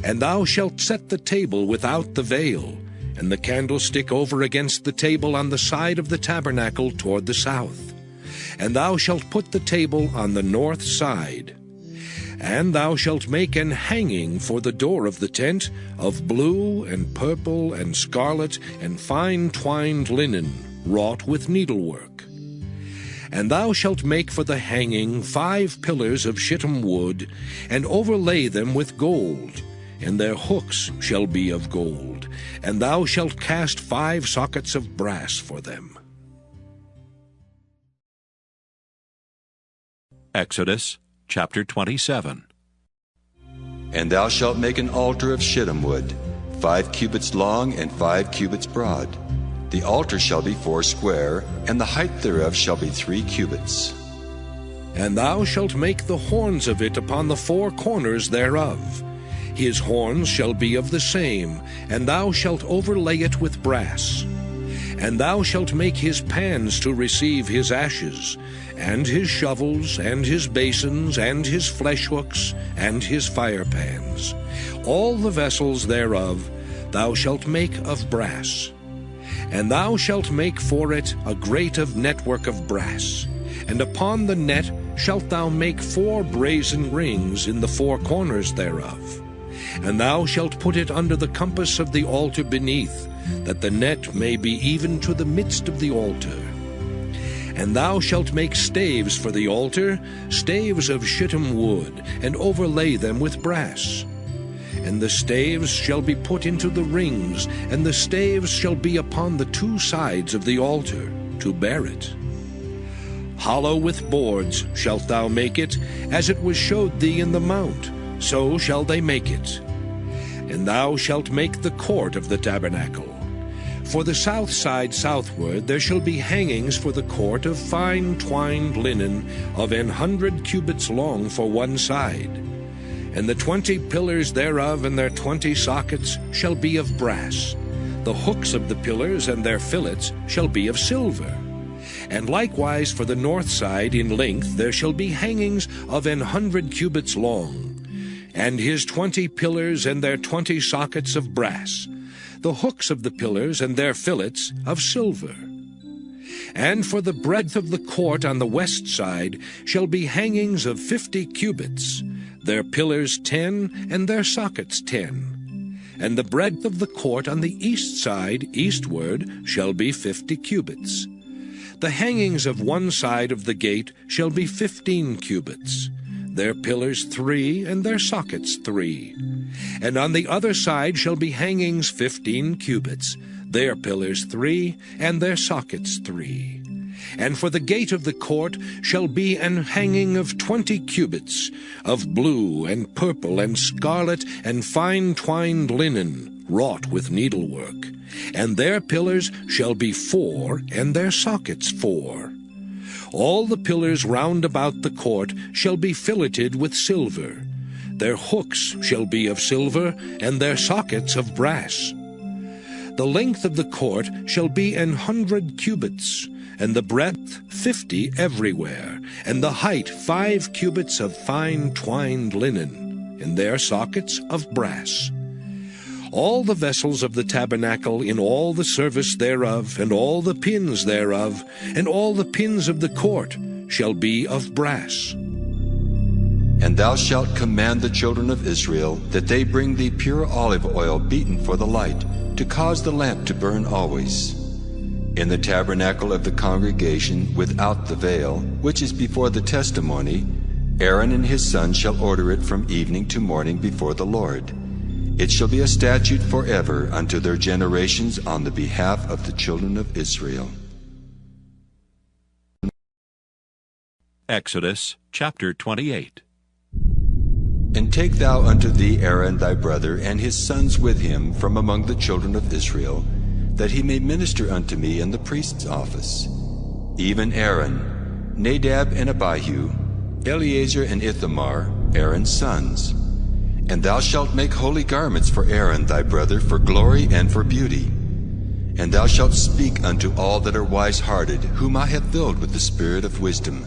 And thou shalt set the table without the veil, and the candlestick over against the table on the side of the tabernacle toward the south. And thou shalt put the table on the north side. And thou shalt make an hanging for the door of the tent of blue and purple and scarlet and fine twined linen, wrought with needlework. And thou shalt make for the hanging 5 pillars of shittim wood, and overlay them with gold, and their hooks shall be of gold. And thou shalt cast 5 sockets of brass for them. Exodus chapter 27. And thou shalt make an altar of shittim wood, 5 cubits long and 5 cubits broad. The altar shall be 4 square, and the height thereof shall be 3 cubits. And thou shalt make the horns of it upon the 4 corners thereof. His horns shall be of the same, and thou shalt overlay it with brass. And thou shalt make his pans to receive his ashes, and his shovels, and his basins, and his flesh hooks, and his fire pans. All the vessels thereof thou shalt make of brass. And thou shalt make for it a grate of network of brass. And upon the net shalt thou make 4 brazen rings in the 4 corners thereof. And thou shalt put it under the compass of the altar beneath, that the net may be even to the midst of the altar. And thou shalt make staves for the altar, staves of shittim wood, and overlay them with brass. And the staves shall be put into the rings, and the staves shall be upon the 2 sides of the altar, to bear it. Hollow with boards shalt thou make it, as it was showed thee in the mount, so shall they make it. And thou shalt make the court of the tabernacle. For the south side southward there shall be hangings for the court of fine twined linen of 100 cubits long for one side. And the 20 pillars thereof and their 20 sockets shall be of brass. The hooks of the pillars and their fillets shall be of silver. And likewise for the north side in length there shall be hangings of 100 cubits long, and his 20 pillars and their 20 sockets of brass, the hooks of the pillars and their fillets of silver. And for the breadth of the court on the west side shall be hangings of 50 cubits, their pillars 10, and their sockets 10. And the breadth of the court on the east side eastward shall be 50 cubits. The hangings of one side of the gate shall be 15 cubits, their pillars 3, and their sockets 3. And on the other side shall be hangings 15 cubits, their pillars 3, and their sockets 3. And for the gate of the court shall be an hanging of 20 cubits, of blue and purple and scarlet and fine twined linen, wrought with needlework. And their pillars shall be 4, and their sockets 4. All the pillars round about the court shall be filleted with silver. Their hooks shall be of silver, and their sockets of brass. The length of the court shall be 100 cubits, and the breadth 50 everywhere, and the height 5 cubits of fine twined linen, and their sockets of brass. All the vessels of the tabernacle in all the service thereof, and all the pins thereof, and all the pins of the court shall be of brass. And thou shalt command the children of Israel that they bring thee pure olive oil beaten for the light, to cause the lamp to burn always. In the tabernacle of the congregation without the veil, which is before the testimony, Aaron and his sons shall order it from evening to morning before the Lord. It shall be a statute forever unto their generations on the behalf of the children of Israel. Exodus chapter 28. And take thou unto thee Aaron thy brother and his sons with him from among the children of Israel, that he may minister unto me in the priest's office. Even Aaron, Nadab and Abihu, Eleazar and Ithamar, Aaron's sons. And thou shalt make holy garments for Aaron thy brother for glory and for beauty. And thou shalt speak unto all that are wise-hearted, whom I have filled with the spirit of wisdom,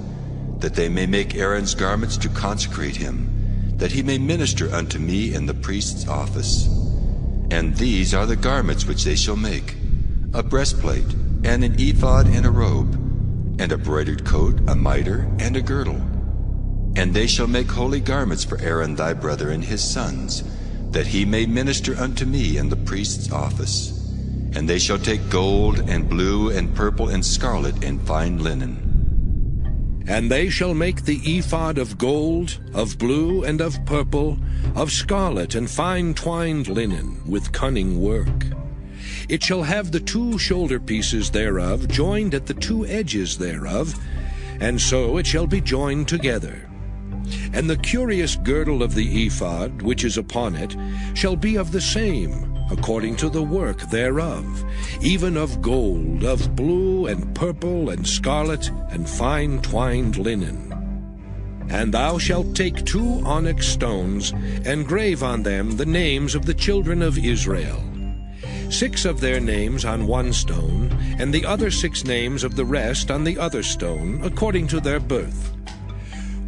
that they may make Aaron's garments to consecrate him, that he may minister unto me in the priest's office. And these are the garments which they shall make: a breastplate, and an ephod, and a robe, and a broidered coat, a mitre, and a girdle. And they shall make holy garments for Aaron thy brother and his sons, that he may minister unto me in the priest's office. And they shall take gold, and blue, and purple, and scarlet, and fine linen. And they shall make the ephod of gold, of blue, and of purple, of scarlet, and fine twined linen, with cunning work. It shall have the 2 shoulder pieces thereof joined at the 2 edges thereof, and so it shall be joined together. And the curious girdle of the ephod, which is upon it, shall be of the same, according to the work thereof, even of gold, of blue, and purple, and scarlet, and fine twined linen. And thou shalt take 2 onyx stones, and grave on them the names of the children of Israel, 6 of their names on 1 stone, and the other 6 names of the rest on the other stone, according to their birth.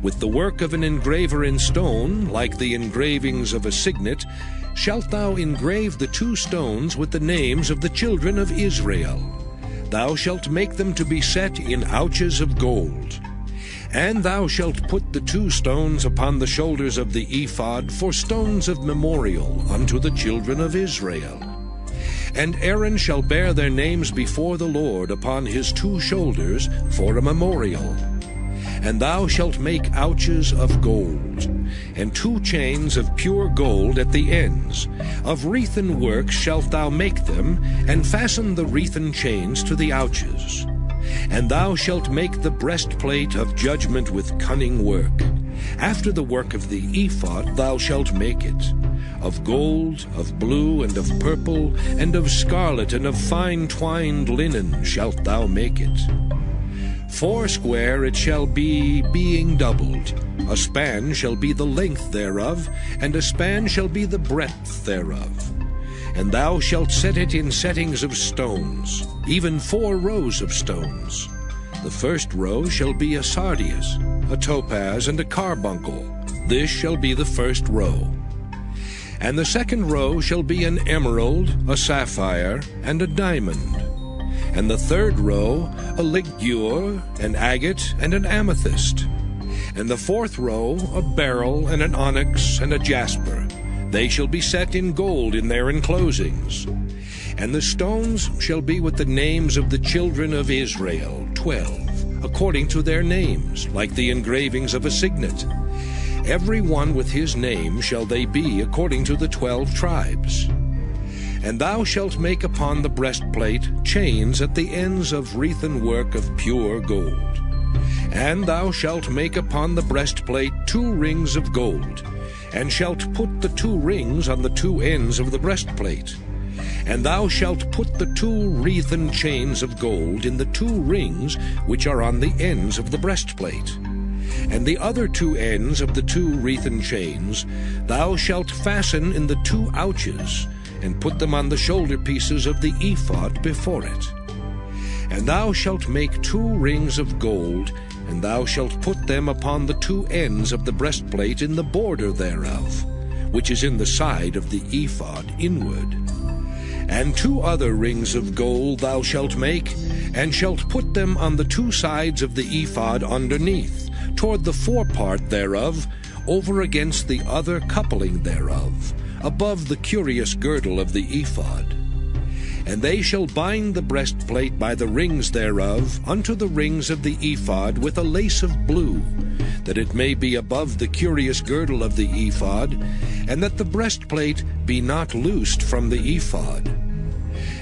With the work of an engraver in stone, like the engravings of a signet, shalt thou engrave the 2 stones with the names of the children of Israel. Thou shalt make them to be set in ouches of gold. And thou shalt put the 2 stones upon the shoulders of the ephod for stones of memorial unto the children of Israel. And Aaron shall bear their names before the Lord upon his 2 shoulders for a memorial. And thou shalt make ouches of gold, and 2 chains of pure gold at the ends. Of wreathen work shalt thou make them, and fasten the wreathen chains to the ouches. And thou shalt make the breastplate of judgment with cunning work. After the work of the ephod thou shalt make it. Of gold, of blue, and of purple, and of scarlet, and of fine twined linen shalt thou make it. 4 square it shall be, being doubled. A span shall be the length thereof, and a span shall be the breadth thereof. And thou shalt set it in settings of stones, even 4 rows of stones. The first row shall be a sardius, a topaz, and a carbuncle. This shall be the first row. And the second row shall be an emerald, a sapphire, and a diamond. And the third row, a ligure, an agate, and an amethyst. And the fourth row, a beryl, and an onyx, and a jasper. They shall be set in gold in their enclosings. And the stones shall be with the names of the children of Israel, 12, according to their names, like the engravings of a signet. Every one with his name shall they be according to the 12 tribes. And thou shalt make upon the breastplate chains at the ends of wreathen work of pure gold. And thou shalt make upon the breastplate 2 rings of gold, and shalt put the 2 rings on the 2 ends of the breastplate. And thou shalt put the 2 wreathen chains of gold in the 2 rings which are on the ends of the breastplate. And the other 2 ends of the 2 wreathen chains thou shalt fasten in the 2 ouches, and put them on the shoulder pieces of the ephod before it. And thou shalt make 2 rings of gold, and thou shalt put them upon the 2 ends of the breastplate in the border thereof, which is in the side of the ephod inward. And 2 other rings of gold thou shalt make, and shalt put them on the 2 sides of the ephod underneath, toward the forepart thereof, over against the other coupling thereof, above the curious girdle of the ephod. And they shall bind the breastplate by the rings thereof unto the rings of the ephod with a lace of blue, that it may be above the curious girdle of the ephod, and that the breastplate be not loosed from the ephod.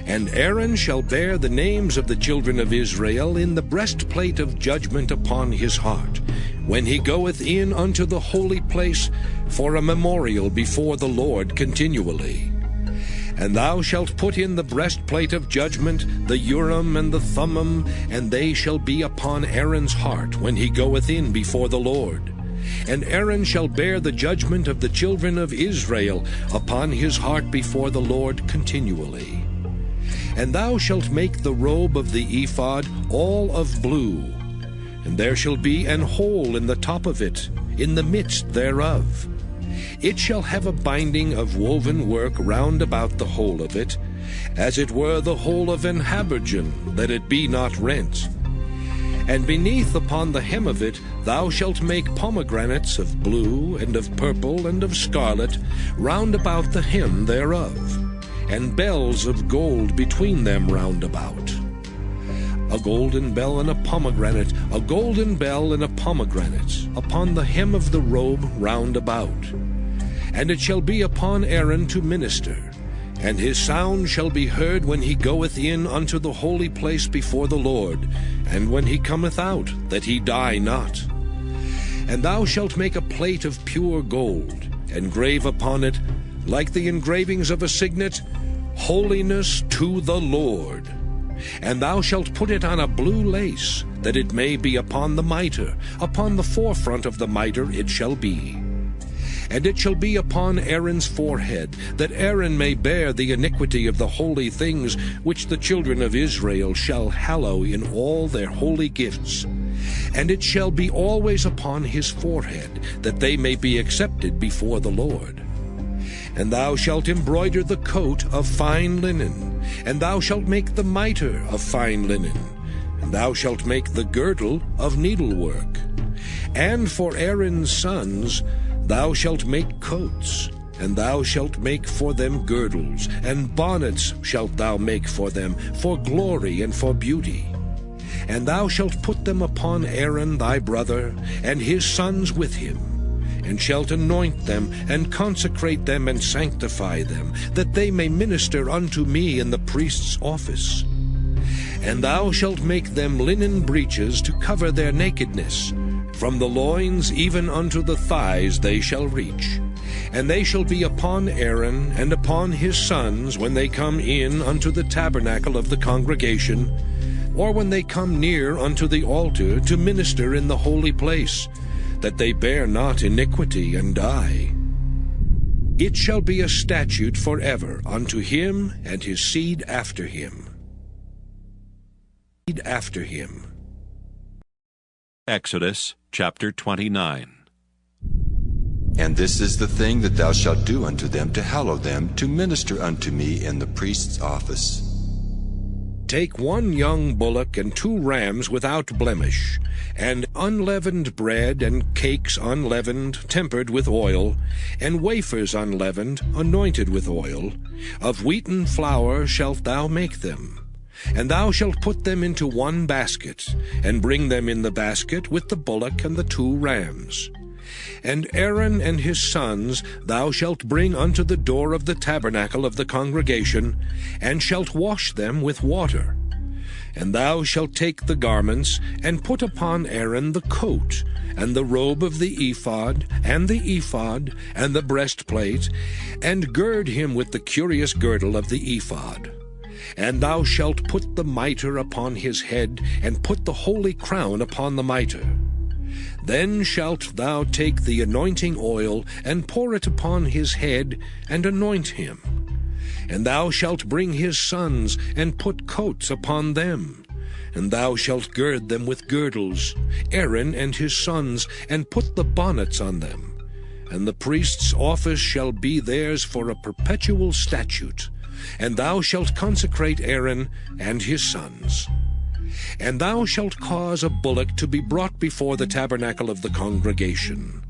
And Aaron shall bear the names of the children of Israel in the breastplate of judgment upon his heart, when he goeth in unto the holy place, for a memorial before the Lord continually. And thou shalt put in the breastplate of judgment the Urim and the Thummim, and they shall be upon Aaron's heart when he goeth in before the Lord. And Aaron shall bear the judgment of the children of Israel upon his heart before the Lord continually. And thou shalt make the robe of the ephod all of blue, and there shall be an hole in the top of it, in the midst thereof. It shall have a binding of woven work round about the whole of it, as it were the hole of an habergeon, that it be not rent. And beneath upon the hem of it thou shalt make pomegranates of blue, and of purple, and of scarlet, round about the hem thereof, and bells of gold between them round about. A golden bell and a pomegranate, a golden bell and a pomegranate, upon the hem of the robe round about. And it shall be upon Aaron to minister, and his sound shall be heard when he goeth in unto the holy place before the Lord, and when he cometh out, that he die not. And thou shalt make a plate of pure gold, and grave upon it, like the engravings of a signet, Holiness to the Lord. And thou shalt put it on a blue lace, that it may be upon the mitre, upon the forefront of the mitre it shall be. And it shall be upon Aaron's forehead, that Aaron may bear the iniquity of the holy things which the children of Israel shall hallow in all their holy gifts. And it shall be always upon his forehead, that they may be accepted before the Lord. And thou shalt embroider the coat of fine linen, and thou shalt make the mitre of fine linen, and thou shalt make the girdle of needlework. And for Aaron's sons thou shalt make coats, and thou shalt make for them girdles, and bonnets shalt thou make for them, for glory and for beauty. And thou shalt put them upon Aaron thy brother, and his sons with him, and shalt anoint them, and consecrate them, and sanctify them, that they may minister unto me in the priest's office. And thou shalt make them linen breeches to cover their nakedness. From the loins even unto the thighs they shall reach. And they shall be upon Aaron and upon his sons when they come in unto the tabernacle of the congregation, or when they come near unto the altar to minister in the holy place, that they bear not iniquity and die. It shall be a statute forever unto him and his seed after him. After him. Exodus chapter 29. And this is the thing that thou shalt do unto them to hallow them, to minister unto me in the priest's office. Take 1 young bullock and 2 rams without blemish, and unleavened bread, and cakes unleavened, tempered with oil, and wafers unleavened, anointed with oil. Of wheaten flour shalt thou make them. And thou shalt put them into 1 basket, and bring them in the basket with the bullock and the 2 rams. And Aaron and his sons thou shalt bring unto the door of the tabernacle of the congregation, and shalt wash them with water. And thou shalt take the garments, and put upon Aaron the coat, and the robe of the ephod, and the breastplate, and gird him with the curious girdle of the ephod. And thou shalt put the mitre upon his head, and put the holy crown upon the mitre. Then shalt thou take the anointing oil, and pour it upon his head, and anoint him. And thou shalt bring his sons, and put coats upon them. And thou shalt gird them with girdles, Aaron and his sons, and put the bonnets on them. And the priest's office shall be theirs for a perpetual statute. And thou shalt consecrate Aaron and his sons. And thou shalt cause a bullock to be brought before the tabernacle of the congregation.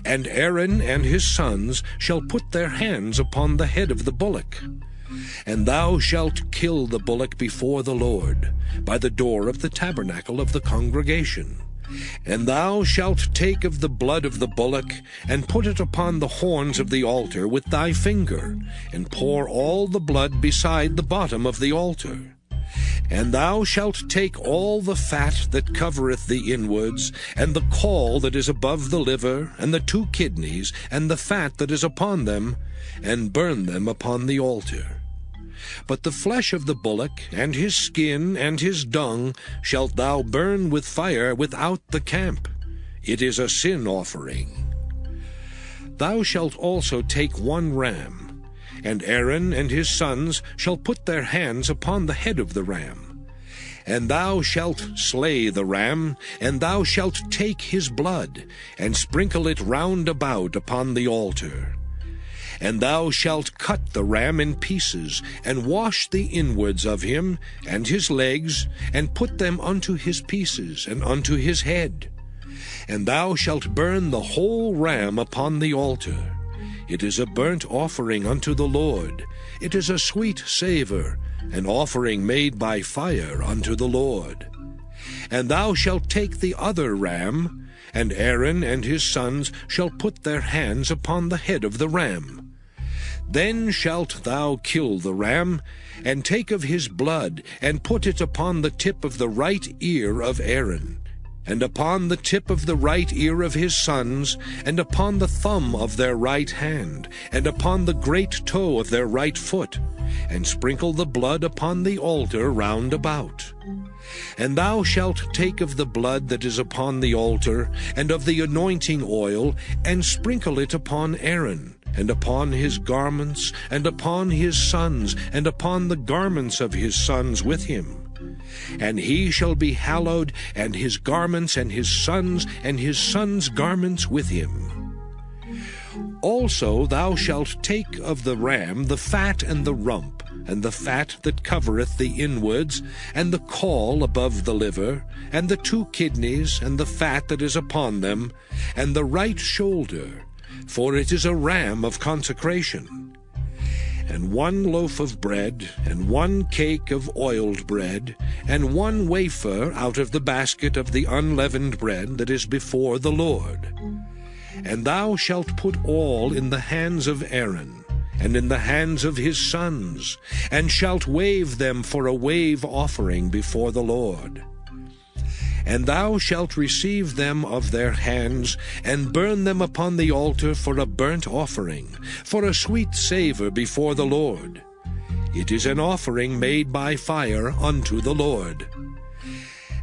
And Aaron and his sons shall put their hands upon the head of the bullock. And thou shalt kill the bullock before the Lord, by the door of the tabernacle of the congregation. And thou shalt take of the blood of the bullock, and put it upon the horns of the altar with thy finger, and pour all the blood beside the bottom of the altar. And thou shalt take all the fat that covereth the inwards, and the caul that is above the liver, and the 2 kidneys, and the fat that is upon them, and burn them upon the altar. But the flesh of the bullock, and his skin, and his dung, shalt thou burn with fire without the camp. It is a sin offering. Thou shalt also take 1 ram, and Aaron and his sons shall put their hands upon the head of the ram. And thou shalt slay the ram, and thou shalt take his blood, and sprinkle it round about upon the altar. And thou shalt cut the ram in pieces, and wash the inwards of him, and his legs, and put them unto his pieces, and unto his head. And thou shalt burn the whole ram upon the altar. It is a burnt offering unto the Lord. It is a sweet savour, an offering made by fire unto the Lord. And thou shalt take the other ram, and Aaron and his sons shall put their hands upon the head of the ram. Then shalt thou kill the ram, and take of his blood, and put it upon the tip of the right ear of Aaron, and upon the tip of the right ear of his sons, and upon the thumb of their right hand, and upon the great toe of their right foot, and sprinkle the blood upon the altar round about. And thou shalt take of the blood that is upon the altar, and of the anointing oil, and sprinkle it upon Aaron, and upon his garments, and upon his sons, and upon the garments of his sons with him. And he shall be hallowed, and his garments, and his sons' garments with him. Also thou shalt take of the ram the fat and the rump, and the fat that covereth the inwards, and the caul above the liver, and the 2 kidneys, and the fat that is upon them, and the right shoulder, for it is a ram of consecration. And 1 loaf of bread, and 1 cake of oiled bread, and 1 wafer out of the basket of the unleavened bread that is before the Lord. And thou shalt put all in the hands of Aaron, and in the hands of his sons, and shalt wave them for a wave offering before the Lord. And thou shalt receive them of their hands, and burn them upon the altar for a burnt offering, for a sweet savour before the Lord. It is an offering made by fire unto the Lord.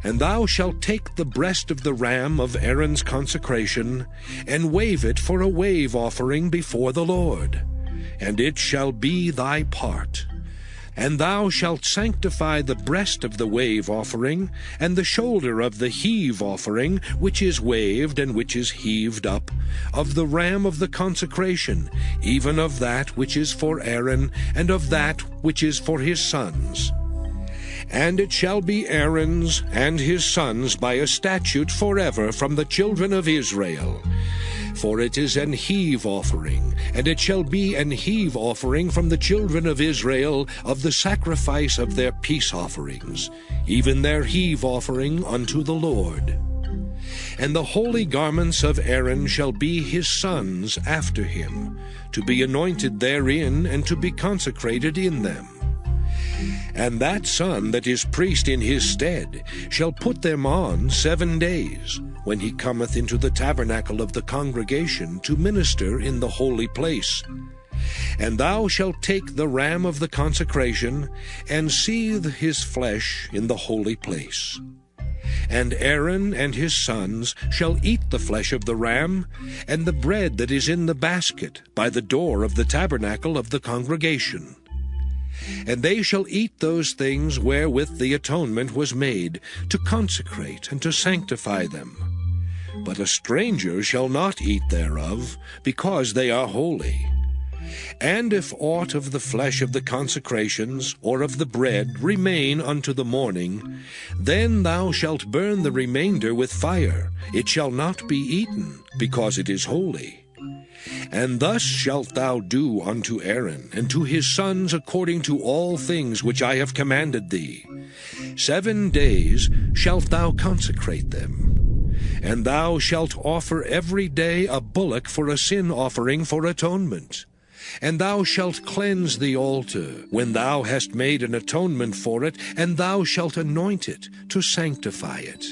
And thou shalt take the breast of the ram of Aaron's consecration, and wave it for a wave offering before the Lord, and it shall be thy part. And thou shalt sanctify the breast of the wave offering, and the shoulder of the heave offering, which is waved and which is heaved up, of the ram of the consecration, even of that which is for Aaron, and of that which is for his sons. And it shall be Aaron's and his sons by a statute forever from the children of Israel. For it is an heave offering, and it shall be an heave offering from the children of Israel of the sacrifice of their peace offerings, even their heave offering unto the Lord. And the holy garments of Aaron shall be his sons after him, to be anointed therein and to be consecrated in them. And that son that is priest in his stead shall put them on 7 days, when he cometh into the tabernacle of the congregation to minister in the holy place. And thou shalt take the ram of the consecration, and seethe his flesh in the holy place. And Aaron and his sons shall eat the flesh of the ram, and the bread that is in the basket by the door of the tabernacle of the congregation. And they shall eat those things wherewith the atonement was made, to consecrate and to sanctify them. But a stranger shall not eat thereof, because they are holy. And if aught of the flesh of the consecrations, or of the bread, remain unto the morning, then thou shalt burn the remainder with fire. It shall not be eaten, because it is holy. And thus shalt thou do unto Aaron, and to his sons according to all things which I have commanded thee. 7 days shalt thou consecrate them. And thou shalt offer every day a bullock for a sin offering for atonement. And thou shalt cleanse the altar, when thou hast made an atonement for it, and thou shalt anoint it, to sanctify it.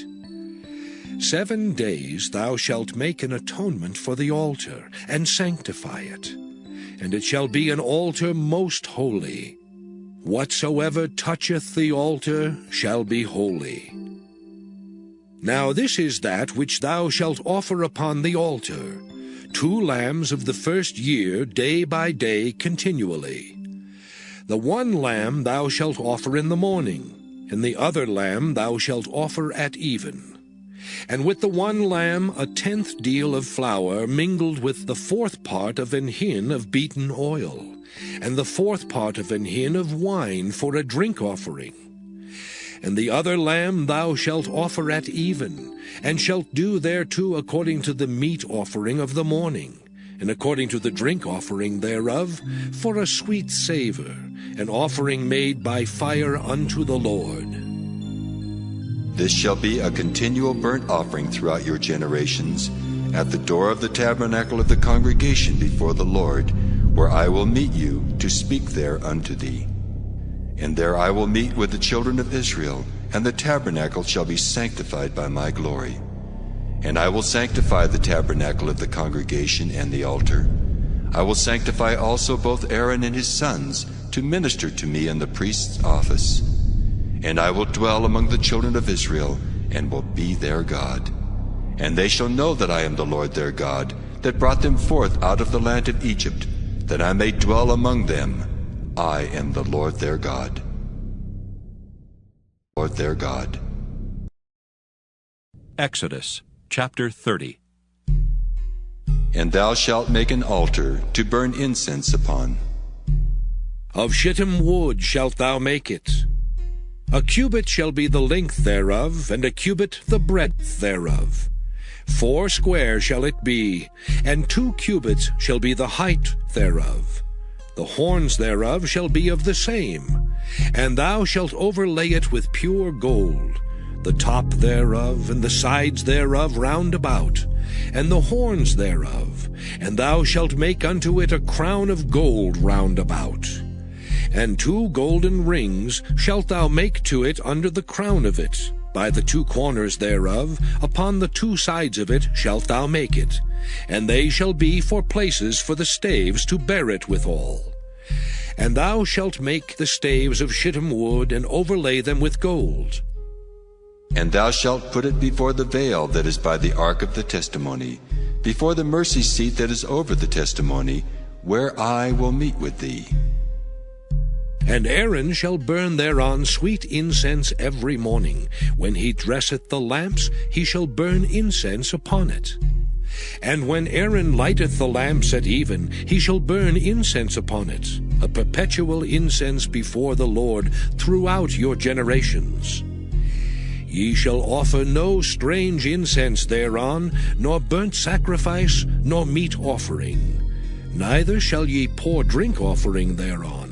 7 days thou shalt make an atonement for the altar, and sanctify it. And it shall be an altar most holy. Whatsoever toucheth the altar shall be holy. Now this is that which thou shalt offer upon the altar, 2 lambs of the first year, day by day, continually. The 1 lamb thou shalt offer in the morning, and the other lamb thou shalt offer at even. And with the 1 lamb 1/10 deal of flour mingled with the 4th part of an hin of beaten oil, and the 4th part of an hin of wine for a drink offering. And the other lamb thou shalt offer at even, and shalt do thereto according to the meat offering of the morning, and according to the drink offering thereof, for a sweet savour, an offering made by fire unto the Lord. This shall be a continual burnt offering throughout your generations, at the door of the tabernacle of the congregation before the Lord, where I will meet you to speak there unto thee. And there I will meet with the children of Israel, and the tabernacle shall be sanctified by my glory. And I will sanctify the tabernacle of the congregation and the altar. I will sanctify also both Aaron and his sons to minister to me in the priest's office. And I will dwell among the children of Israel, and will be their God. And they shall know that I am the Lord their God, that brought them forth out of the land of Egypt, that I may dwell among them. I am the Lord their God. Lord their God. Exodus chapter 30. And thou shalt make an altar to burn incense upon. Of shittim wood shalt thou make it. A cubit shall be the length thereof, and a cubit the breadth thereof. 4 square shall it be, and 2 cubits shall be the height thereof. The horns thereof shall be of the same, and thou shalt overlay it with pure gold, the top thereof and the sides thereof round about, and the horns thereof, and thou shalt make unto it a crown of gold round about. And 2 golden rings shalt thou make to it under the crown of it. By the 2 corners thereof, upon the 2 sides of it shalt thou make it, and they shall be for places for the staves to bear it withal. And thou shalt make the staves of shittim wood, and overlay them with gold. And thou shalt put it before the veil that is by the ark of the testimony, before the mercy seat that is over the testimony, where I will meet with thee. And Aaron shall burn thereon sweet incense every morning. When he dresseth the lamps, he shall burn incense upon it. And when Aaron lighteth the lamps at even, he shall burn incense upon it, a perpetual incense before the Lord throughout your generations. Ye shall offer no strange incense thereon, nor burnt sacrifice, nor meat offering. Neither shall ye pour drink offering thereon.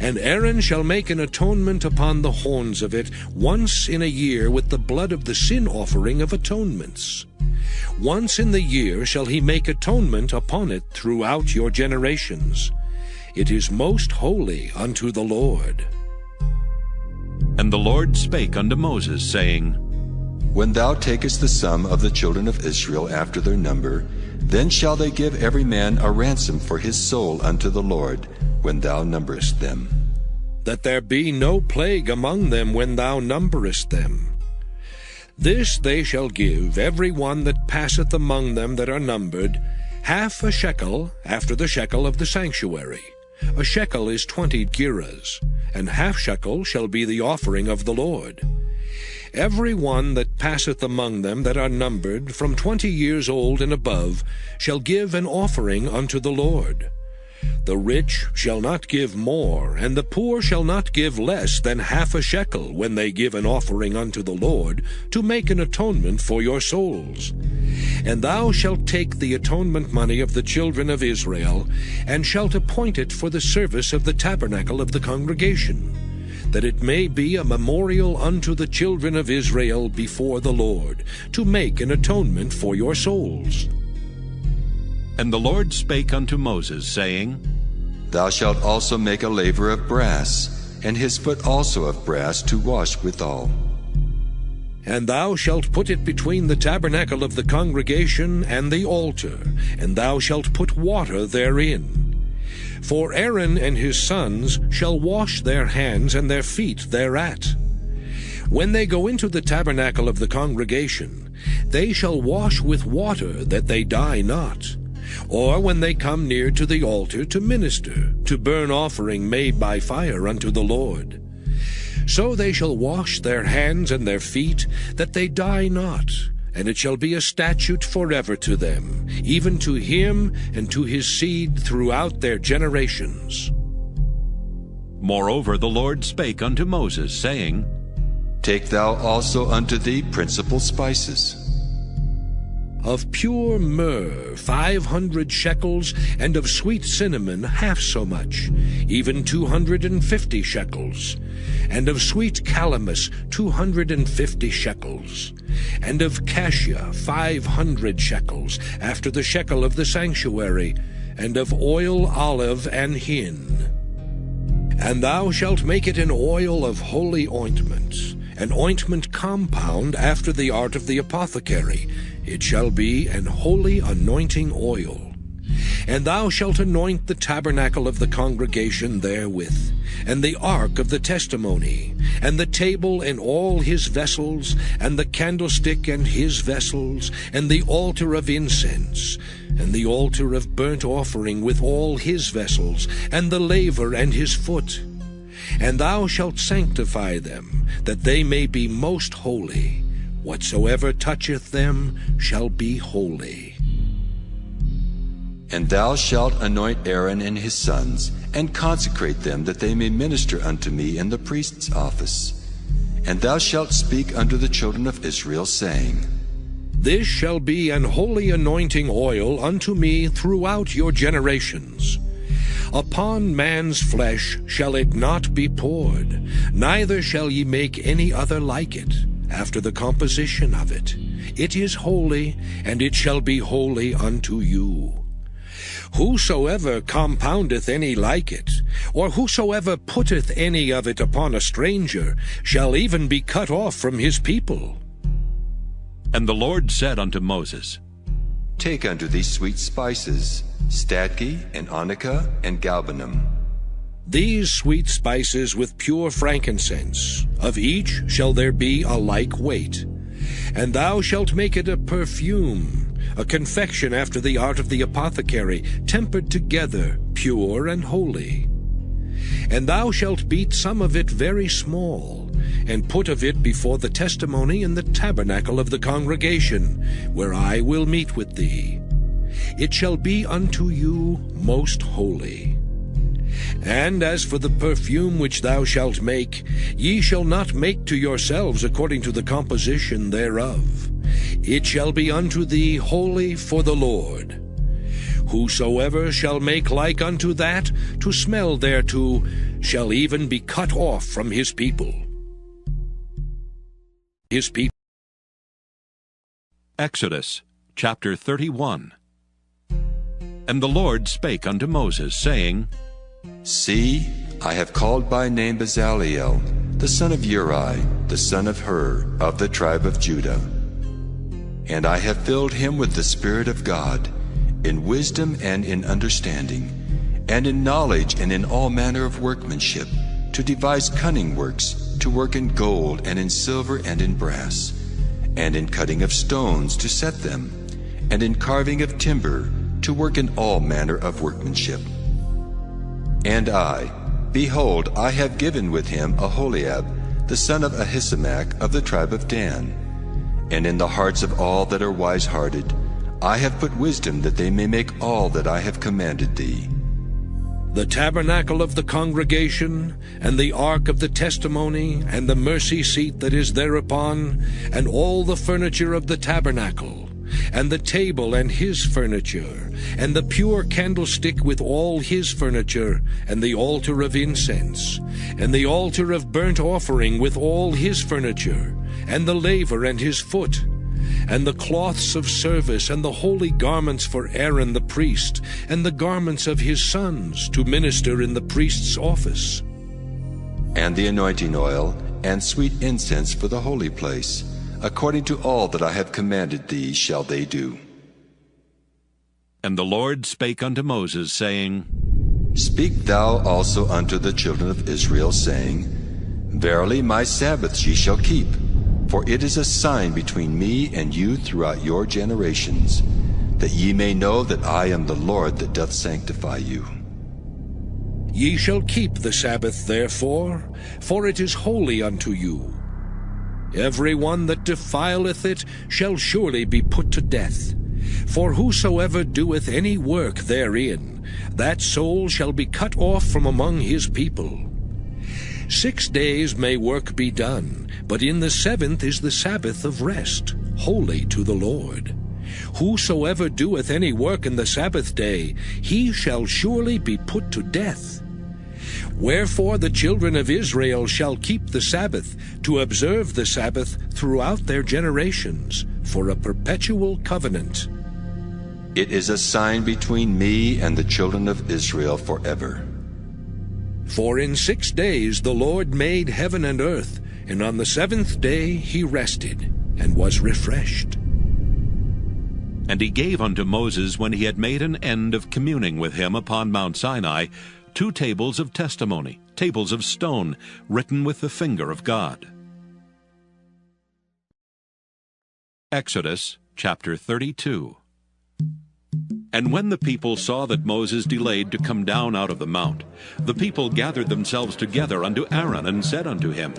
And Aaron shall make an atonement upon the horns of it once in a year with the blood of the sin offering of atonements. Once in the year shall he make atonement upon it throughout your generations. It is most holy unto the Lord. And the Lord spake unto Moses, saying, When thou takest the sum of the children of Israel after their number, then shall they give every man a ransom for his soul unto the Lord, when thou numberest them. That there be no plague among them when thou numberest them. This they shall give every one that passeth among them that are numbered, half a shekel after the shekel of the sanctuary. A shekel is 20 gerahs, and half shekel shall be the offering of the Lord. Every one that passeth among them that are numbered, from 20 years old and above, shall give an offering unto the Lord. The rich shall not give more, and the poor shall not give less than half a shekel when they give an offering unto the Lord, to make an atonement for your souls. And thou shalt take the atonement money of the children of Israel, and shalt appoint it for the service of the tabernacle of the congregation, that it may be a memorial unto the children of Israel before the Lord, to make an atonement for your souls. And the Lord spake unto Moses, saying, Thou shalt also make a laver of brass, and his foot also of brass to wash withal. And thou shalt put it between the tabernacle of the congregation and the altar, and thou shalt put water therein. For Aaron and his sons shall wash their hands and their feet thereat. When they go into the tabernacle of the congregation, they shall wash with water, that they die not. Or when they come near to the altar to minister, to burn offering made by fire unto the Lord. So they shall wash their hands and their feet, that they die not. And it shall be a statute forever to them, even to him and to his seed throughout their generations. Moreover the Lord spake unto Moses, saying, Take thou also unto thee principal spices. Of pure myrrh 500 shekels, and of sweet cinnamon half so much, even 250 shekels, and of sweet calamus 250 shekels, and of cassia 500 shekels, after the shekel of the sanctuary, and of oil olive and hin. And thou shalt make it an oil of holy ointment, an ointment compound after the art of the apothecary. It shall be an holy anointing oil. And thou shalt anoint the tabernacle of the congregation therewith, and the ark of the testimony, and the table and all his vessels, and the candlestick and his vessels, and the altar of incense, and the altar of burnt offering with all his vessels, and the laver and his foot. And thou shalt sanctify them, that they may be most holy. Whatsoever toucheth them shall be holy. And thou shalt anoint Aaron and his sons, and consecrate them, that they may minister unto me in the priest's office. And thou shalt speak unto the children of Israel, saying, This shall be an holy anointing oil unto me throughout your generations. Upon man's flesh shall it not be poured, neither shall ye make any other like it, after the composition of it. It is holy, and it shall be holy unto you. Whosoever compoundeth any like it, or whosoever putteth any of it upon a stranger, shall even be cut off from his people. And the Lord said unto Moses, Take unto thee sweet spices, stadke, and onycha, and galbanum. These sweet spices with pure frankincense, of each shall there be a like weight. And thou shalt make it a perfume, a confection after the art of the apothecary, tempered together, pure and holy. And thou shalt beat some of it very small, and put of it before the testimony in the tabernacle of the congregation, where I will meet with thee. It shall be unto you most holy. And as for the perfume which thou shalt make, ye shall not make to yourselves according to the composition thereof. It shall be unto thee holy for the Lord. Whosoever shall make like unto that, to smell thereto, shall even be cut off from his people. Exodus chapter 31. And the Lord spake unto Moses, saying, See, I have called by name Bezaleel, the son of Uri, the son of Hur, of the tribe of Judah. And I have filled him with the Spirit of God, in wisdom and in understanding, and in knowledge and in all manner of workmanship, to devise cunning works, to work in gold and in silver and in brass, and in cutting of stones to set them, and in carving of timber, to work in all manner of workmanship. And I, behold, I have given with him Aholiab, the son of Ahisamach of the tribe of Dan. And in the hearts of all that are wise-hearted, I have put wisdom that they may make all that I have commanded thee. The tabernacle of the congregation, and the ark of the testimony, and the mercy seat that is thereupon, and all the furniture of the tabernacle, and the table and his furniture, and the pure candlestick with all his furniture, and the altar of incense, and the altar of burnt offering with all his furniture, and the laver and his foot, and the cloths of service, and the holy garments for Aaron the priest, and the garments of his sons to minister in the priest's office. And the anointing oil, and sweet incense for the holy place, according to all that I have commanded thee shall they do. And the Lord spake unto Moses, saying, Speak thou also unto the children of Israel, saying, Verily my Sabbaths ye shall keep, for it is a sign between me and you throughout your generations, that ye may know that I am the Lord that doth sanctify you. Ye shall keep the Sabbath therefore, for it is holy unto you. Every one that defileth it shall surely be put to death. For whosoever doeth any work therein, that soul shall be cut off from among his people. 6 days may work be done, but in the 7th is the Sabbath of rest, holy to the Lord. Whosoever doeth any work in the Sabbath day, he shall surely be put to death. Wherefore the children of Israel shall keep the Sabbath, to observe the Sabbath throughout their generations, for a perpetual covenant. It is a sign between me and the children of Israel forever. For in 6 days the Lord made heaven and earth, and on the 7th day he rested, and was refreshed. And he gave unto Moses, when he had made an end of communing with him upon Mount Sinai, 2 tables of testimony, tables of stone, written with the finger of God. Exodus chapter 32. And when the people saw that Moses delayed to come down out of the mount, the people gathered themselves together unto Aaron, and said unto him,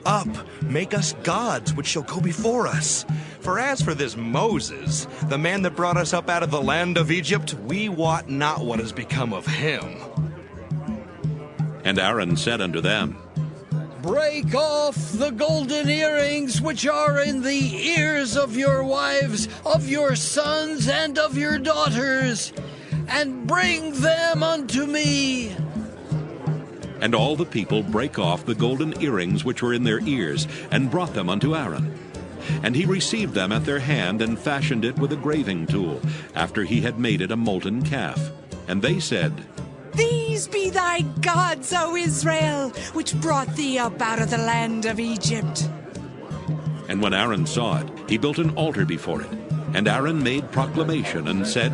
Up, make us gods which shall go before us. For as for this Moses, the man that brought us up out of the land of Egypt, we wot not what has become of him. And Aaron said unto them, Break off the golden earrings which are in the ears of your wives, of your sons, and of your daughters, and bring them unto me. And all the people brake off the golden earrings which were in their ears, and brought them unto Aaron. And he received them at their hand, and fashioned it with a graving tool, after he had made it a molten calf. And they said, These be thy gods, O Israel, which brought thee up out of the land of Egypt. And when Aaron saw it, he built an altar before it. And Aaron made proclamation, and said,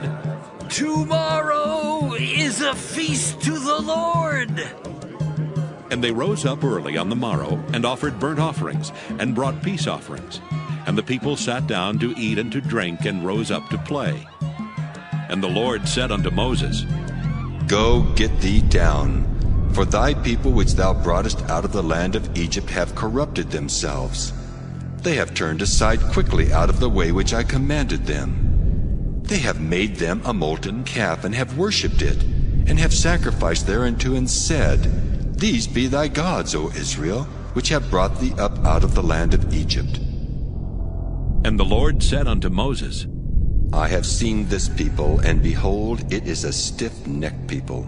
Tomorrow is a feast to the Lord. And they rose up early on the morrow, and offered burnt offerings, and brought peace offerings. And the people sat down to eat and to drink, and rose up to play. And the Lord said unto Moses, Go, get thee down, for thy people which thou broughtest out of the land of Egypt have corrupted themselves. They have turned aside quickly out of the way which I commanded them. They have made them a molten calf, and have worshipped it, and have sacrificed thereunto, and said, These be thy gods, O Israel, which have brought thee up out of the land of Egypt. And the Lord said unto Moses, I have seen this people, and behold, it is a stiff-necked people.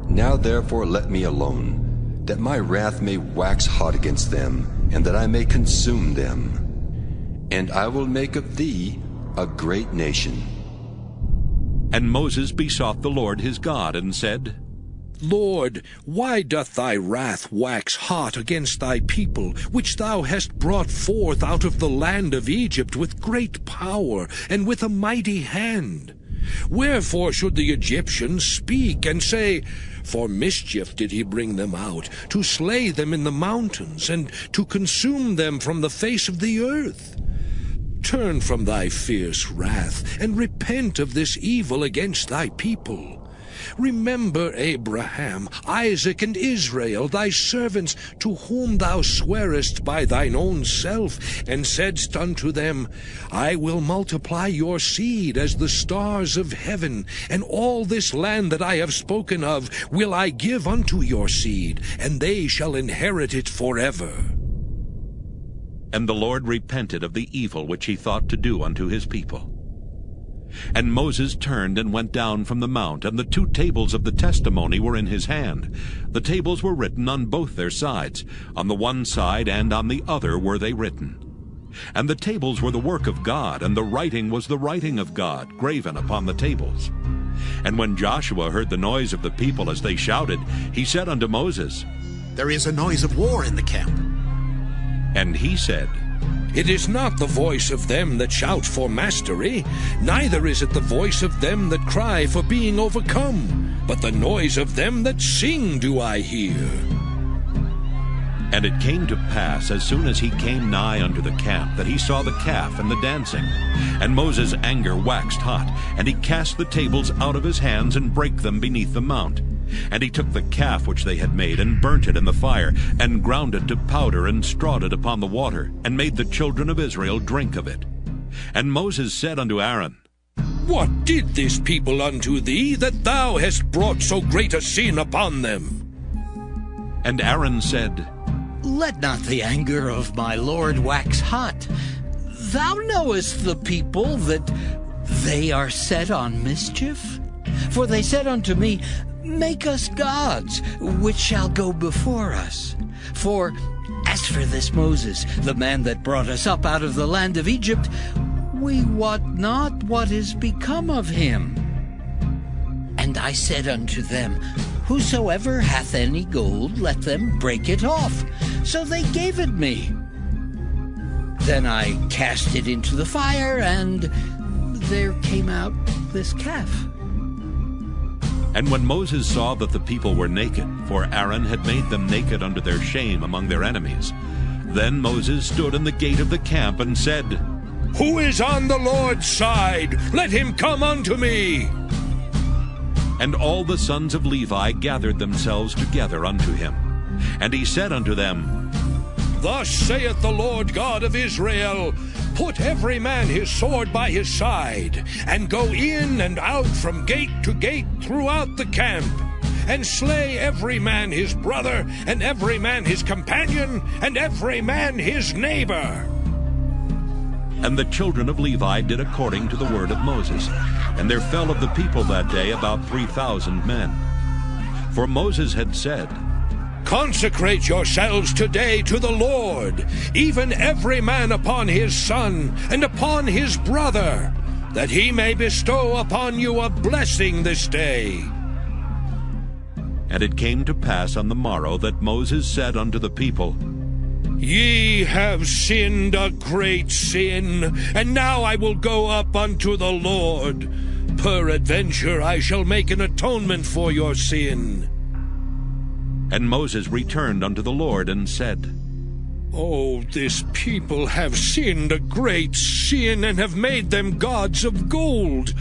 Now therefore let me alone, that my wrath may wax hot against them, and that I may consume them. And I will make of thee a great nation. And Moses besought the Lord his God, and said, Lord, why doth thy wrath wax hot against thy people, which thou hast brought forth out of the land of Egypt with great power and with a mighty hand? Wherefore should the Egyptians speak and say, For mischief did he bring them out, to slay them in the mountains, and to consume them from the face of the earth? Turn from thy fierce wrath, and repent of this evil against thy people. Remember Abraham, Isaac, and Israel, thy servants, to whom thou swarest by thine own self, and saidst unto them, I will multiply your seed as the stars of heaven, and all this land that I have spoken of will I give unto your seed, and they shall inherit it forever. And the Lord repented of the evil which he thought to do unto his people. And Moses turned and went down from the mount, and the 2 tables of the testimony were in his hand. The tables were written on both their sides. On the one side and on the other were they written. And the tables were the work of God, and the writing was the writing of God, graven upon the tables. And when Joshua heard the noise of the people as they shouted, he said unto Moses, There is a noise of war in the camp. And he said, It is not the voice of them that shout for mastery, neither is it the voice of them that cry for being overcome, but the noise of them that sing do I hear. And it came to pass, as soon as he came nigh unto the camp, that he saw the calf and the dancing. And Moses' anger waxed hot, and he cast the tables out of his hands, and brake them beneath the mount. And he took the calf which they had made, and burnt it in the fire, and ground it to powder, and strawed it upon the water, and made the children of Israel drink of it. And Moses said unto Aaron, What did this people unto thee, that thou hast brought so great a sin upon them? And Aaron said, Let not the anger of my Lord wax hot. Thou knowest the people, that they are set on mischief. For they said unto me, Make us gods, which shall go before us. For as for this Moses, the man that brought us up out of the land of Egypt, we wot not what is become of him. And I said unto them, Whosoever hath any gold, let them break it off. So they gave it me. Then I cast it into the fire, and there came out this calf. And when Moses saw that the people were naked, for Aaron had made them naked unto their shame among their enemies, then Moses stood in the gate of the camp and said, Who is on the Lord's side? Let him come unto me. And all the sons of Levi gathered themselves together unto him. And he said unto them, Thus saith the Lord God of Israel, Put every man his sword by his side, and go in and out from gate to gate throughout the camp, and slay every man his brother, and every man his companion, and every man his neighbor. And the children of Levi did according to the word of Moses. And there fell of the people that day about 3,000 men. For Moses had said, Consecrate yourselves today to the Lord, even every man upon his son, and upon his brother, that he may bestow upon you a blessing this day. And it came to pass on the morrow that Moses said unto the people, Ye have sinned a great sin, and now I will go up unto the Lord. Peradventure I shall make an atonement for your sin. And Moses returned unto the Lord and said, Oh, this people have sinned a great sin, and have made them gods of gold.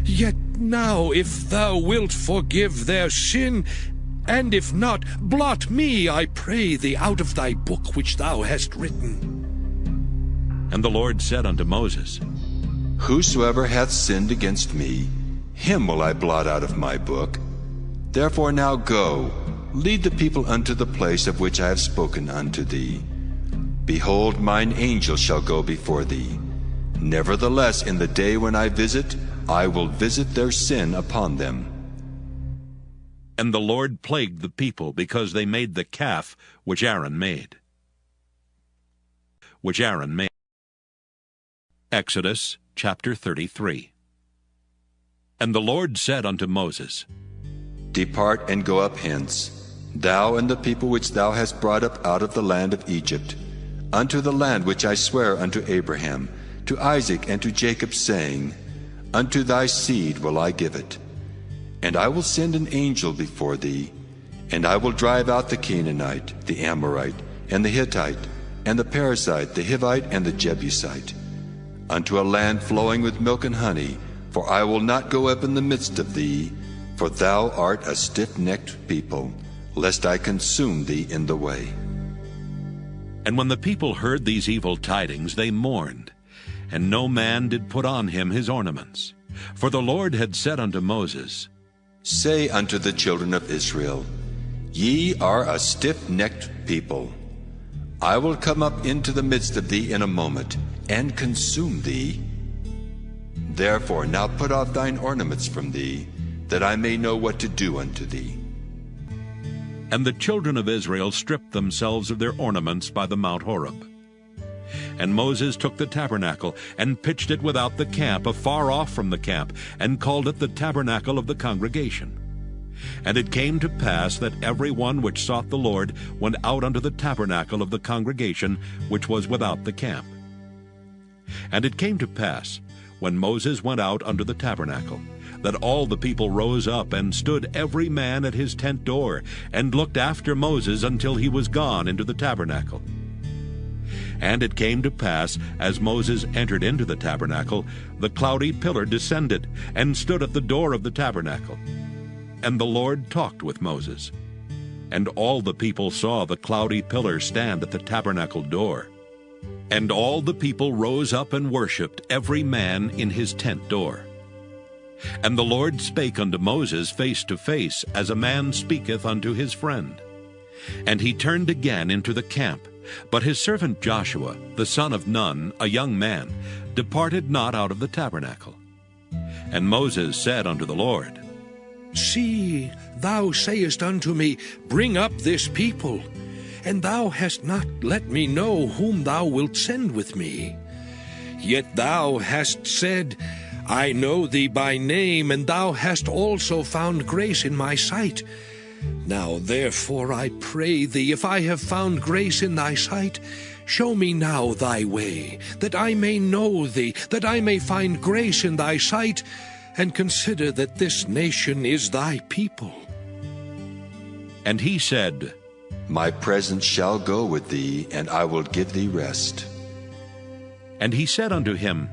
Yet now, if thou wilt forgive their sin, and if not, blot me, I pray thee, out of thy book which thou hast written. And the Lord said unto Moses, Whosoever hath sinned against me, him will I blot out of my book. Therefore now go, lead the people unto the place of which I have spoken unto thee. Behold, mine angel shall go before thee. Nevertheless, in the day when I visit, I will visit their sin upon them. And the Lord plagued the people because they made the calf which Aaron made. Exodus chapter 33. And the Lord said unto Moses, Depart and go up hence, thou and the people which thou hast brought up out of the land of Egypt, unto the land which I swear unto Abraham, to Isaac, and to Jacob, saying, Unto thy seed will I give it. And I will send an angel before thee, and I will drive out the Canaanite, the Amorite, and the Hittite, and the Perizzite, the Hivite, and the Jebusite, unto a land flowing with milk and honey, for I will not go up in the midst of thee, for thou art a stiff-necked people, lest I consume thee in the way. And when the people heard these evil tidings, they mourned, and no man did put on him his ornaments. For the Lord had said unto Moses, Say unto the children of Israel, Ye are a stiff-necked people. I will come up into the midst of thee in a moment, and consume thee. Therefore now put off thine ornaments from thee, that I may know what to do unto thee. And the children of Israel stripped themselves of their ornaments by the Mount Horeb. And Moses took the tabernacle, and pitched it without the camp, afar off from the camp, and called it the tabernacle of the congregation. And it came to pass that every one which sought the Lord went out unto the tabernacle of the congregation, which was without the camp. And it came to pass, when Moses went out unto the tabernacle, that all the people rose up, and stood every man at his tent door, and looked after Moses until he was gone into the tabernacle. And it came to pass, as Moses entered into the tabernacle, the cloudy pillar descended, and stood at the door of the tabernacle. And the Lord talked with Moses. And all the people saw the cloudy pillar stand at the tabernacle door. And all the people rose up and worshipped, every man in his tent door. And the Lord spake unto Moses face to face, as a man speaketh unto his friend. And he turned again into the camp. But his servant Joshua, the son of Nun, a young man, departed not out of the tabernacle. And Moses said unto the Lord, See, thou sayest unto me, Bring up this people, and thou hast not let me know whom thou wilt send with me. Yet thou hast said, I know thee by name, and thou hast also found grace in my sight. Now therefore I pray thee, if I have found grace in thy sight, show me now thy way, that I may know thee, that I may find grace in thy sight, and consider that this nation is thy people. And he said, My presence shall go with thee, and I will give thee rest. And he said unto him,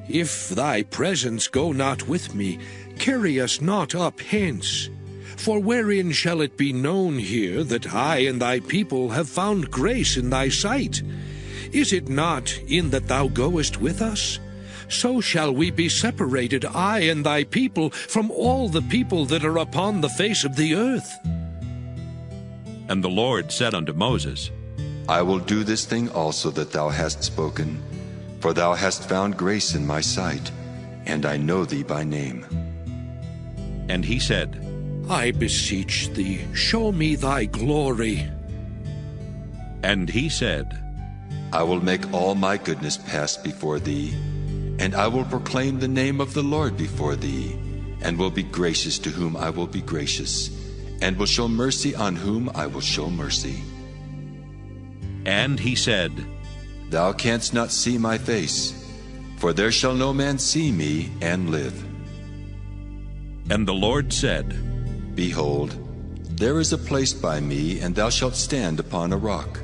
If thy presence go not with me, carry us not up hence. For wherein shall it be known here that I and thy people have found grace in thy sight? Is it not in that thou goest with us? So shall we be separated, I and thy people, from all the people that are upon the face of the earth. And the Lord said unto Moses, I will do this thing also that thou hast spoken, for thou hast found grace in my sight, and I know thee by name. And he said, I beseech thee, show me thy glory. And he said, I will make all my goodness pass before thee, and I will proclaim the name of the Lord before thee, and will be gracious to whom I will be gracious, and will show mercy on whom I will show mercy. And he said, Thou canst not see my face, for there shall no man see me and live. And the Lord said, Behold, there is a place by me, and thou shalt stand upon a rock.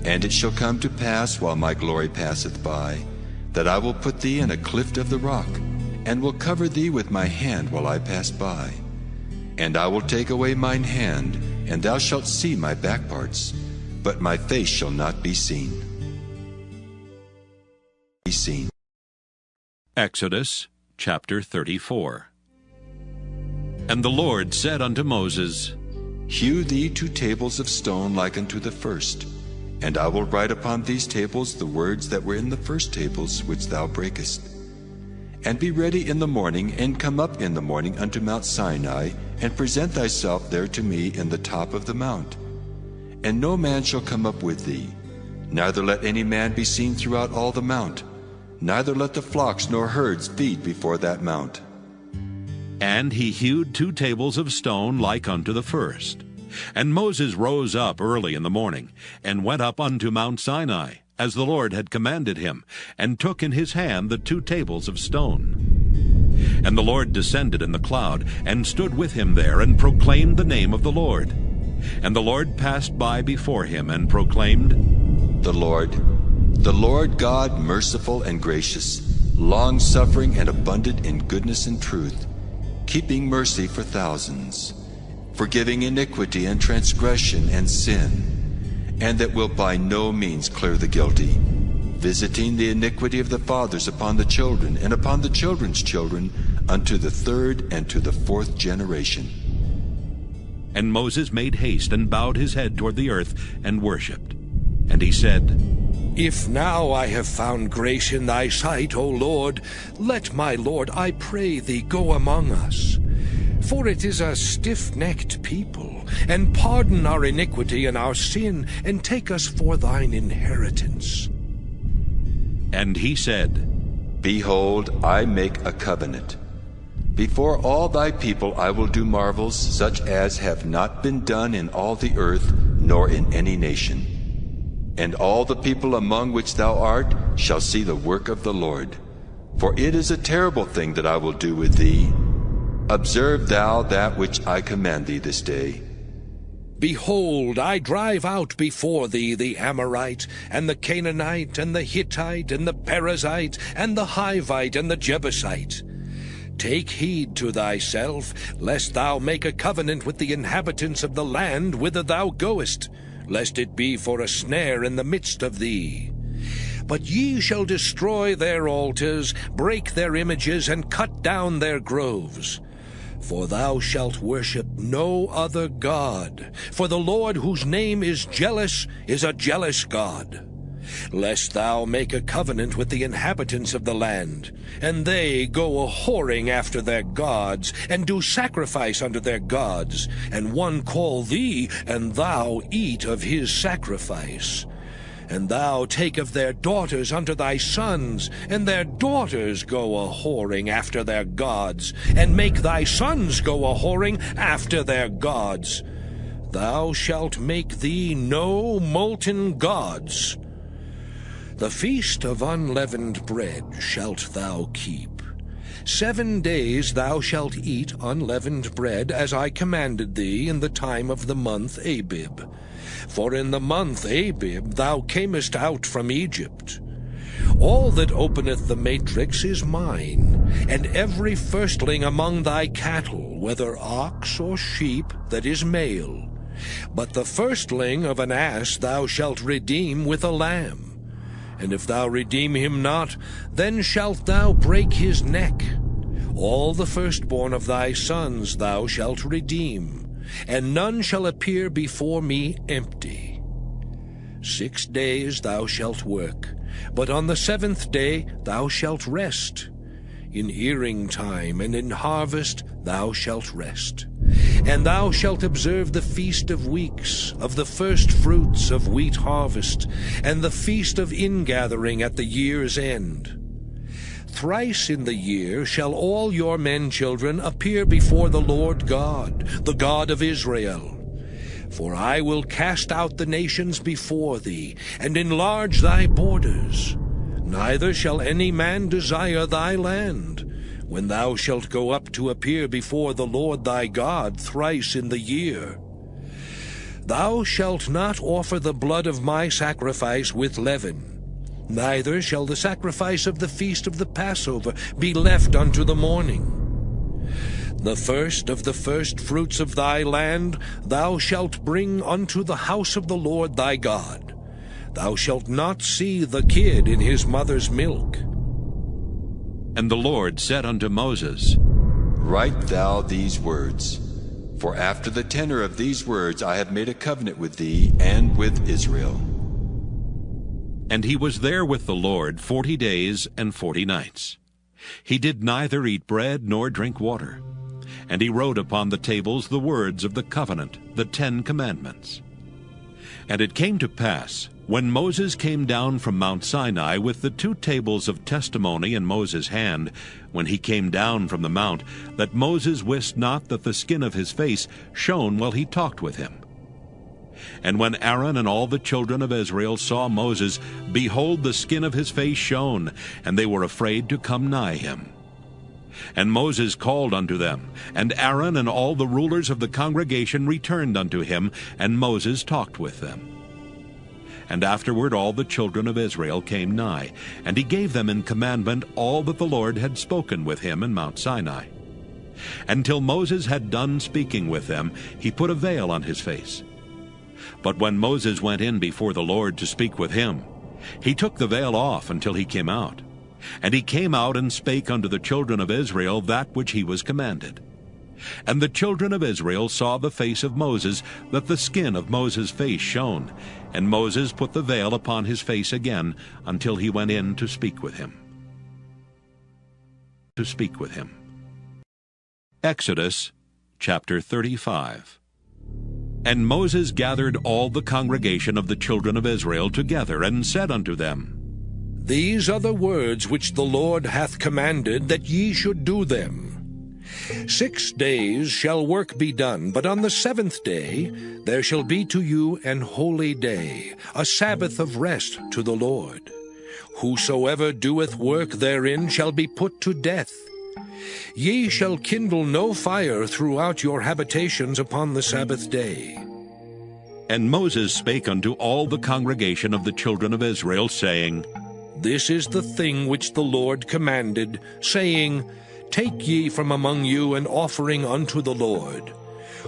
And it shall come to pass, while my glory passeth by, that I will put thee in a cleft of the rock, and will cover thee with my hand while I pass by. And I will take away mine hand, and thou shalt see my back parts, but my face shall not be seen. Exodus chapter 34. And the Lord said unto Moses, Hew thee 2 tables of stone like unto the first, And I will write upon these tables the words that were in the first tables which thou breakest. And be ready in the morning, and come up in the morning unto Mount Sinai, and present thyself there to me in the top of the mount. And no man shall come up with thee, neither let any man be seen throughout all the mount, neither let the flocks nor herds feed before that mount. And he hewed 2 tables of stone like unto the first. And Moses rose up early in the morning, and went up unto Mount Sinai, as the Lord had commanded him, and took in his hand the 2 tables of stone. And the Lord descended in the cloud, and stood with him there, and proclaimed the name of the Lord. And the Lord passed by before him, and proclaimed, The Lord God, merciful and gracious, long-suffering and abundant in goodness and truth, keeping mercy for thousands, forgiving iniquity and transgression and sin, and that will by no means clear the guilty, visiting the iniquity of the fathers upon the children, and upon the children's children, unto the 3rd and to the 4th generation. And Moses made haste, and bowed his head toward the earth, and worshipped. And he said, If now I have found grace in thy sight, O Lord, let my Lord, I pray thee, go among us. For it is a stiff-necked people, and pardon our iniquity and our sin, and take us for thine inheritance. And he said, Behold, I make a covenant. Before all thy people I will do marvels such as have not been done in all the earth, nor in any nation. And all the people among which thou art shall see the work of the Lord. For it is a terrible thing that I will do with thee. Observe thou that which I command thee this day. Behold, I drive out before thee the Amorite, and the Canaanite, and the Hittite, and the Perizzite, and the Hivite, and the Jebusite. Take heed to thyself, lest thou make a covenant with the inhabitants of the land whither thou goest, lest it be for a snare in the midst of thee. But ye shall destroy their altars, break their images, and cut down their groves. For thou shalt worship no other God, for the Lord, whose name is jealous, is a jealous God. Lest thou make a covenant with the inhabitants of the land, and they go a-whoring after their gods, and do sacrifice unto their gods, and one call thee, and thou eat of his sacrifice. And thou take of their daughters unto thy sons, and their daughters go a-whoring after their gods, and make thy sons go a-whoring after their gods. Thou shalt make thee no molten gods. The feast of unleavened bread shalt thou keep. 7 days thou shalt eat unleavened bread, as I commanded thee in the time of the month Abib. For in the month Abib thou camest out from Egypt. All that openeth the matrix is mine, and every firstling among thy cattle, whether ox or sheep, that is male. But the firstling of an ass thou shalt redeem with a lamb. And if thou redeem him not, then shalt thou break his neck. All the firstborn of thy sons thou shalt redeem, and none shall appear before me empty. 6 days thou shalt work, but on the 7th day thou shalt rest. In earing time and in harvest thou shalt rest. And thou shalt observe the feast of weeks, of the first fruits of wheat harvest, and the feast of ingathering at the year's end. Thrice in the year shall all your men children appear before the Lord God, the God of Israel. For I will cast out the nations before thee, and enlarge thy borders. Neither shall any man desire thy land, when thou shalt go up to appear before the Lord thy God thrice in the year. Thou shalt not offer the blood of my sacrifice with leaven, neither shall the sacrifice of the feast of the Passover be left unto the morning. The first of the first fruits of thy land thou shalt bring unto the house of the Lord thy God. Thou shalt not see the kid in his mother's milk. And the Lord said unto Moses, Write thou these words, for after the tenor of these words I have made a covenant with thee and with Israel. And he was there with the Lord 40 days and 40 nights. He did neither eat bread nor drink water. And he wrote upon the tables the words of the covenant, the 10 commandments. And it came to pass, when Moses came down from Mount Sinai with the 2 tables of testimony in Moses' hand, when he came down from the mount, that Moses wist not that the skin of his face shone while he talked with him. And when Aaron and all the children of Israel saw Moses, behold, the skin of his face shone, and they were afraid to come nigh him. And Moses called unto them, and Aaron and all the rulers of the congregation returned unto him, and Moses talked with them. And afterward all the children of Israel came nigh, and he gave them in commandment all that the Lord had spoken with him in Mount Sinai. Until Moses had done speaking with them, he put a veil on his face. But when Moses went in before the Lord to speak with him, he took the veil off until he came out. And he came out and spake unto the children of Israel that which he was commanded. And the children of Israel saw the face of Moses, that the skin of Moses' face shone. And Moses put the veil upon his face again, until he went in to speak with him. Exodus chapter 35. And Moses gathered all the congregation of the children of Israel together, and said unto them, These are the words which the Lord hath commanded, that ye should do them. 6 days shall work be done, but on the 7th day there shall be to you an holy day, a Sabbath of rest to the Lord. Whosoever doeth work therein shall be put to death. Ye shall kindle no fire throughout your habitations upon the Sabbath day. And Moses spake unto all the congregation of the children of Israel, saying, This is the thing which the Lord commanded, saying, Take ye from among you an offering unto the Lord.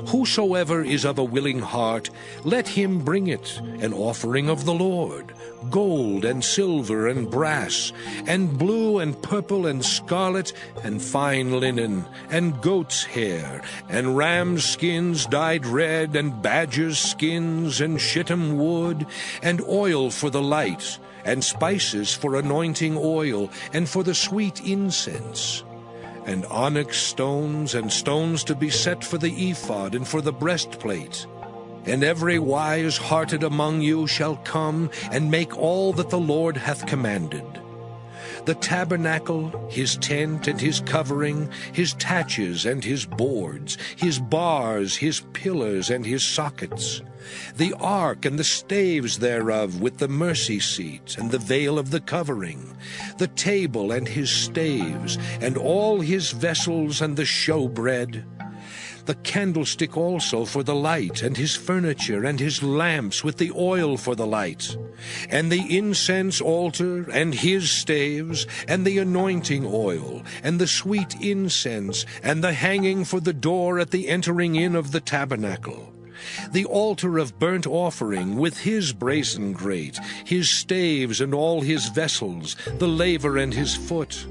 Whosoever is of a willing heart, let him bring it, an offering of the Lord, gold and silver and brass, and blue and purple and scarlet, and fine linen, and goat's hair, and ram's skins dyed red, and badger's skins, and shittim wood, and oil for the light, and spices for anointing oil, and for the sweet incense, and onyx stones, and stones to be set for the ephod, and for the breastplate. And every wise-hearted among you shall come, and make all that the Lord hath commanded. The tabernacle, his tent and his covering, his taches and his boards, his bars, his pillars and his sockets, the ark and the staves thereof with the mercy seat and the veil of the covering, the table and his staves, and all his vessels and the showbread, the candlestick also for the light, and his furniture, and his lamps with the oil for the light, and the incense altar, and his staves, and the anointing oil, and the sweet incense, and the hanging for the door at the entering in of the tabernacle, the altar of burnt offering with his brazen grate, his staves and all his vessels, the laver and his foot,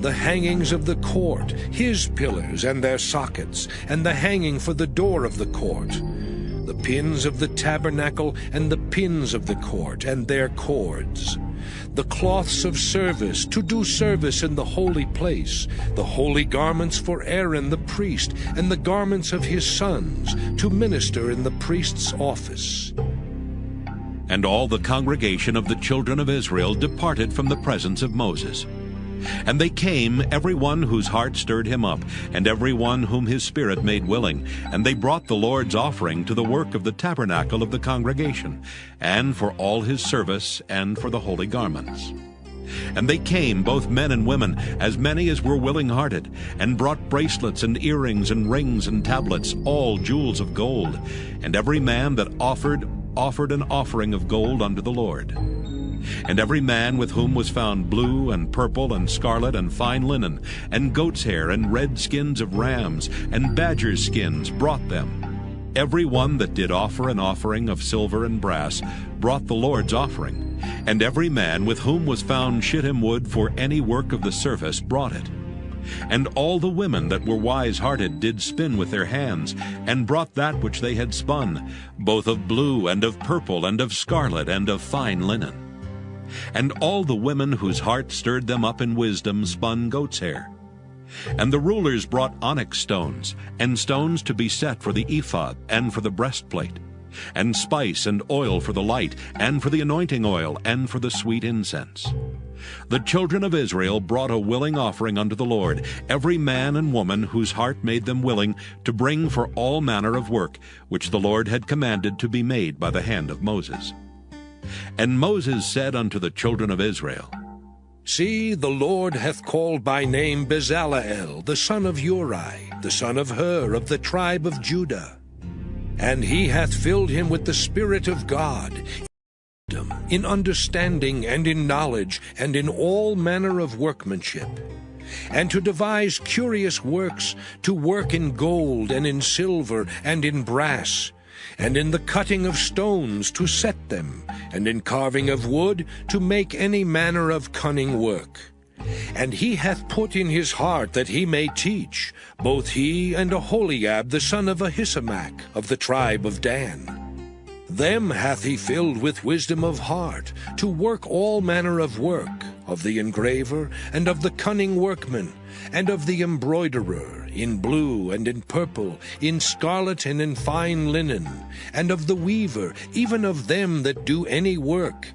the hangings of the court, his pillars and their sockets, and the hanging for the door of the court, the pins of the tabernacle and the pins of the court and their cords, the cloths of service to do service in the holy place, the holy garments for Aaron the priest, and the garments of his sons to minister in the priest's office. And all the congregation of the children of Israel departed from the presence of Moses. And they came, every one whose heart stirred him up, and every one whom his spirit made willing, and they brought the Lord's offering to the work of the tabernacle of the congregation, and for all his service, and for the holy garments. And they came, both men and women, as many as were willing-hearted, and brought bracelets and earrings and rings and tablets, all jewels of gold. And every man that offered an offering of gold unto the Lord. And every man with whom was found blue and purple and scarlet and fine linen, and goat's hair and red skins of rams and badgers' skins brought them. Every one that did offer an offering of silver and brass brought the Lord's offering. And every man with whom was found shittim wood for any work of the service brought it. And all the women that were wise-hearted did spin with their hands, and brought that which they had spun, both of blue and of purple and of scarlet and of fine linen. And all the women whose heart stirred them up in wisdom spun goat's hair. And the rulers brought onyx stones, and stones to be set for the ephod and for the breastplate, and spice and oil for the light, and for the anointing oil, and for the sweet incense. The children of Israel brought a willing offering unto the Lord, every man and woman whose heart made them willing to bring for all manner of work, which the Lord had commanded to be made by the hand of Moses. And Moses said unto the children of Israel, See, the Lord hath called by name Bezaleel, the son of Uri, the son of Hur, of the tribe of Judah. And he hath filled him with the Spirit of God, in understanding and in knowledge, and in all manner of workmanship, and to devise curious works, to work in gold, and in silver, and in brass, and in the cutting of stones to set them, and in carving of wood to make any manner of cunning work. And he hath put in his heart that he may teach, both he and Aholiab the son of Ahisamach of the tribe of Dan. Them hath he filled with wisdom of heart, to work all manner of work, of the engraver, and of the cunning workman, and of the embroiderer, in blue and in purple, in scarlet and in fine linen, and of the weaver, even of them that do any work,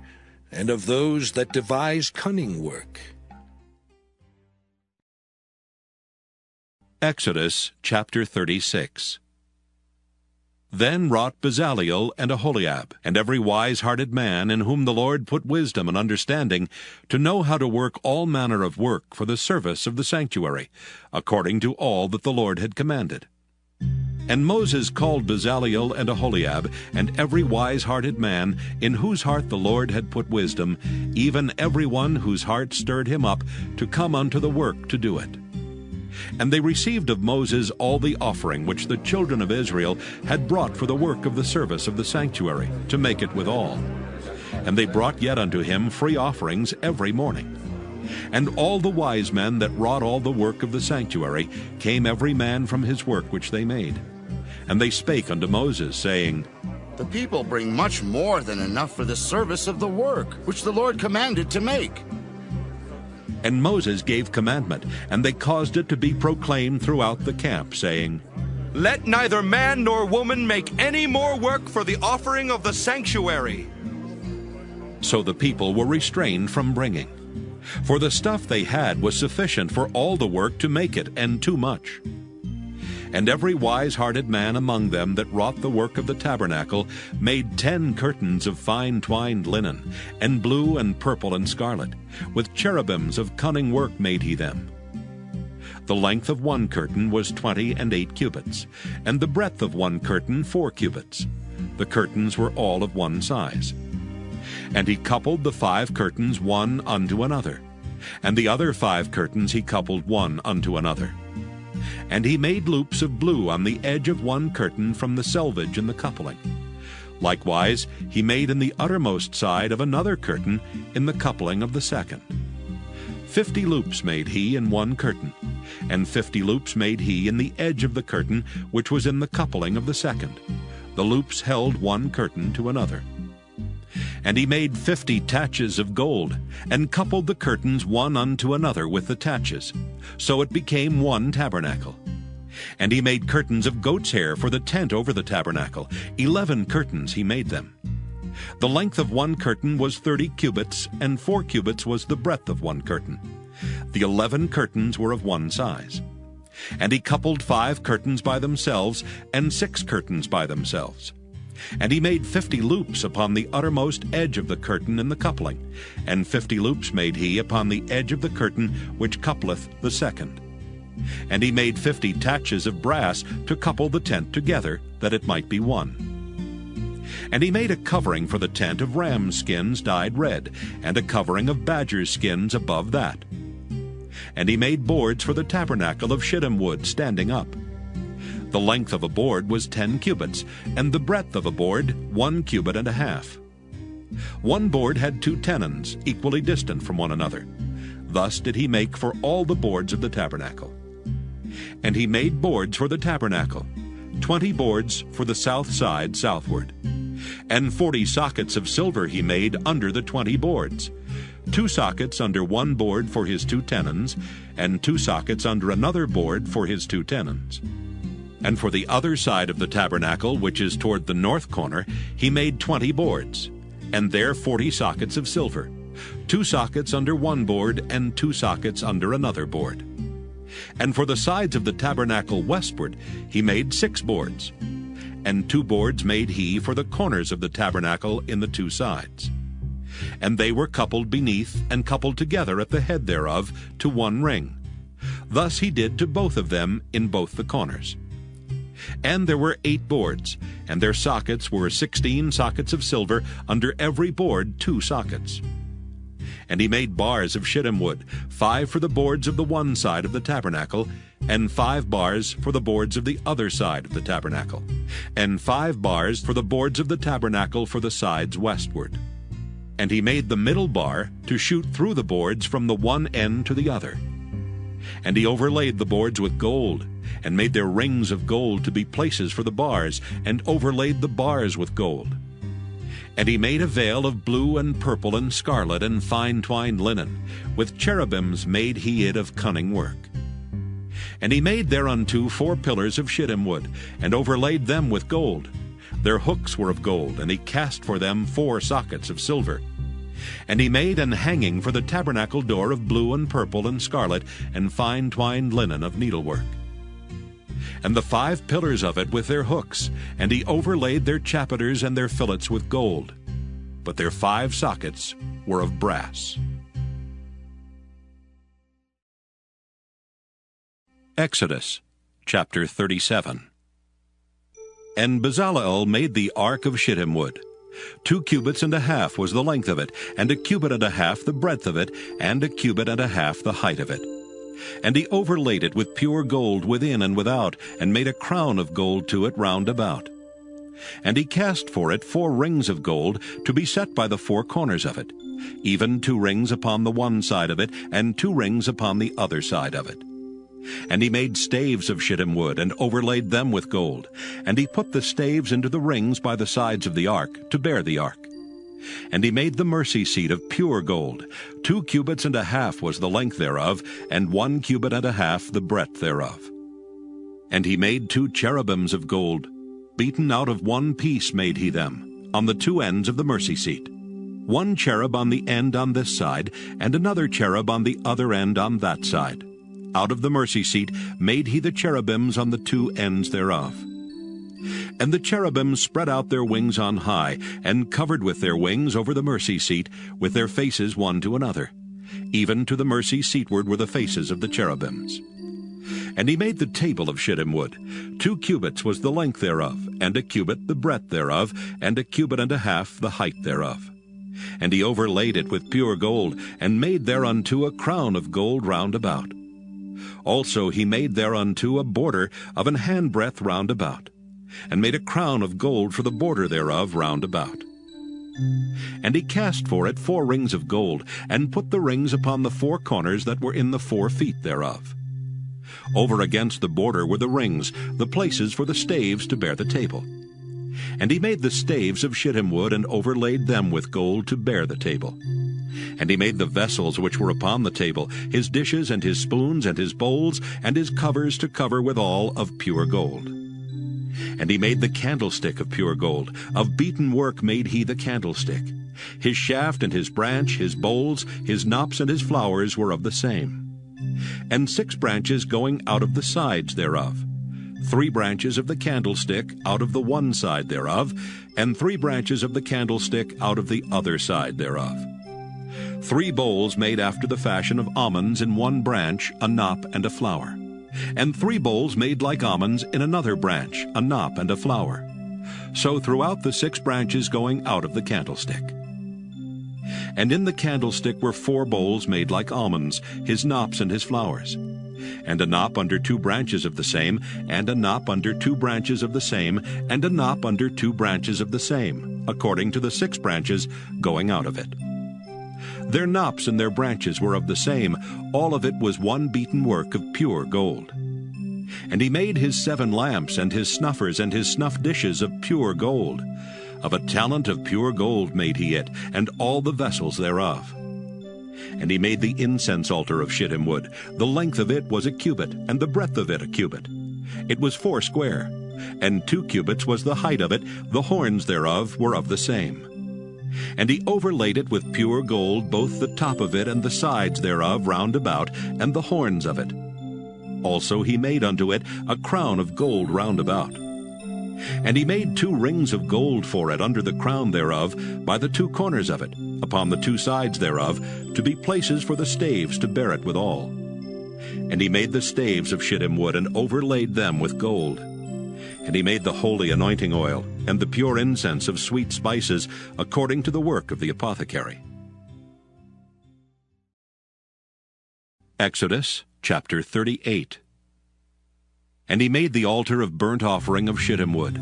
and of those that devise cunning work. Exodus chapter 36. Then wrought Bezaleel and Aholiab, and every wise-hearted man in whom the Lord put wisdom and understanding, to know how to work all manner of work for the service of the sanctuary, according to all that the Lord had commanded. And Moses called Bezaleel and Aholiab, and every wise-hearted man in whose heart the Lord had put wisdom, even every one whose heart stirred him up, to come unto the work to do it. And they received of Moses all the offering which the children of Israel had brought for the work of the service of the sanctuary, to make it withal. And they brought yet unto him free offerings every morning. And all the wise men that wrought all the work of the sanctuary came every man from his work which they made. And they spake unto Moses, saying, The people bring much more than enough for the service of the work which the Lord commanded to make. And Moses gave commandment, and they caused it to be proclaimed throughout the camp, saying, Let neither man nor woman make any more work for the offering of the sanctuary. So the people were restrained from bringing. For the stuff they had was sufficient for all the work to make it, and too much. And every wise-hearted man among them that wrought the work of the tabernacle made 10 curtains of fine twined linen, and blue and purple and scarlet. With cherubims of cunning work made he them. The length of one curtain was 28 cubits, and the breadth of one curtain 4 cubits. The curtains were all of one size. And he coupled the 5 curtains one unto another, and the other 5 curtains he coupled one unto another. And he made loops of blue on the edge of one curtain from the selvage in the coupling. Likewise he made in the uttermost side of another curtain in the coupling of the second. 50 loops made he in one curtain, and 50 loops made he in the edge of the curtain which was in the coupling of the second. The loops held one curtain to another. And he made 50 taches of gold, and coupled the curtains one unto another with the taches. So it became one tabernacle. And he made curtains of goat's hair for the tent over the tabernacle. 11 curtains he made them. The length of one curtain was 30 cubits, and 4 cubits was the breadth of one curtain. The 11 curtains were of one size. And he coupled 5 curtains by themselves, and 6 curtains by themselves. And he made 50 loops upon the uttermost edge of the curtain in the coupling, and 50 loops made he upon the edge of the curtain which coupleth the second. And he made 50 taches of brass to couple the tent together, that it might be one. And he made a covering for the tent of rams' skins dyed red, and a covering of badgers' skins above that. And he made boards for the tabernacle of shittim wood standing up. The length of a board was 10 cubits, and the breadth of a board 1 cubit and a half. One board had 2 tenons, equally distant from one another. Thus did he make for all the boards of the tabernacle. And he made boards for the tabernacle, 20 boards for the south side southward. And 40 sockets of silver he made under the 20 boards, 2 sockets under one board for his 2 tenons, and 2 sockets under another board for his 2 tenons. And for the other side of the tabernacle, which is toward the north corner, he made 20 boards, and there 40 sockets of silver, 2 sockets under one board and 2 sockets under another board. And for the sides of the tabernacle westward he made 6 boards, and 2 boards made he for the corners of the tabernacle in the 2 sides. And they were coupled beneath and coupled together at the head thereof to one ring. Thus he did to both of them in both the corners. And there were 8 boards, and their sockets were 16 sockets of silver, under every board 2 sockets. And he made bars of shittim wood, 5 for the boards of the one side of the tabernacle, and 5 bars for the boards of the other side of the tabernacle, and 5 bars for the boards of the tabernacle for the sides westward. And he made the middle bar to shoot through the boards from the one end to the other. And he overlaid the boards with gold, and made their rings of gold to be places for the bars, and overlaid the bars with gold. And he made a veil of blue and purple and scarlet and fine twined linen, with cherubims made he it of cunning work. And he made thereunto 4 pillars of shittim wood, and overlaid them with gold. Their hooks were of gold, and he cast for them 4 sockets of silver. And he made an hanging for the tabernacle door of blue and purple and scarlet and fine twined linen of needlework. And the 5 pillars of it with their hooks, and he overlaid their chapiters and their fillets with gold. But their 5 sockets were of brass. Exodus chapter 37. And Bezaleel made the ark of shittim wood. 2 cubits and a half was the length of it, and 1 cubit and a half the breadth of it, and 1 cubit and a half the height of it. And he overlaid it with pure gold within and without, and made a crown of gold to it round about. And he cast for it 4 rings of gold to be set by the 4 corners of it, even 2 rings upon the one side of it, and 2 rings upon the other side of it. And he made staves of shittim wood, and overlaid them with gold. And he put the staves into the rings by the sides of the ark, to bear the ark. And he made the mercy seat of pure gold. 2 cubits and a half was the length thereof, and 1 cubit and a half the breadth thereof. And he made 2 cherubims of gold. Beaten out of one piece made he them, on the 2 ends of the mercy seat. 1 cherub on the end on this side, and another cherub on the other end on that side. Out of the mercy seat made he the cherubims on the 2 ends thereof. And the cherubims spread out their wings on high, and covered with their wings over the mercy seat, with their faces one to another. Even to the mercy seatward were the faces of the cherubims. And he made the table of shittim wood. 2 cubits was the length thereof, and 1 cubit the breadth thereof, and 1 cubit and a half the height thereof. And he overlaid it with pure gold, and made thereunto a crown of gold round about. Also he made thereunto a border of an handbreadth round about, and made a crown of gold for the border thereof round about. And he cast for it 4 rings of gold, and put the rings upon the 4 corners that were in the 4 feet thereof. Over against the border were the rings, the places for the staves to bear the table. And he made the staves of shittim wood, and overlaid them with gold to bear the table. And he made the vessels which were upon the table, his dishes and his spoons and his bowls, and his covers to cover withal of pure gold. And he made the candlestick of pure gold. Of beaten work made he the candlestick. His shaft and his branch, his bowls, his knops and his flowers were of the same. And 6 branches going out of the sides thereof. 3 branches of the candlestick out of the one side thereof, and 3 branches of the candlestick out of the other side thereof. 3 bowls made after the fashion of almonds in one branch, a knop and a flower. And 3 bowls made like almonds in another branch, a knop and a flower. So throughout the 6 branches going out of the candlestick. And in the candlestick were 4 bowls made like almonds, his knops and his flowers. And a knop under 2 branches of the same, and a knop under 2 branches of the same, and a knop under 2 branches of the same, according to the 6 branches going out of it. Their knops and their branches were of the same, all of it was one beaten work of pure gold. And he made his 7 lamps, and his snuffers, and his snuff dishes of pure gold. Of a talent of pure gold made he it, and all the vessels thereof. And he made the incense altar of shittim wood. The length of it was a cubit, and the breadth of it a cubit. It was 4 square, and 2 cubits was the height of it. The horns thereof were of the same. And he overlaid it with pure gold, both the top of it and the sides thereof round about, and the horns of it. Also he made unto it a crown of gold round about. And he made 2 rings of gold for it under the crown thereof, by the 2 corners of it, upon the 2 sides thereof, to be places for the staves to bear it withal. And he made the staves of shittim wood, and overlaid them with gold. And he made the holy anointing oil, and the pure incense of sweet spices, according to the work of the apothecary. Exodus chapter 38. And he made the altar of burnt offering of shittim wood.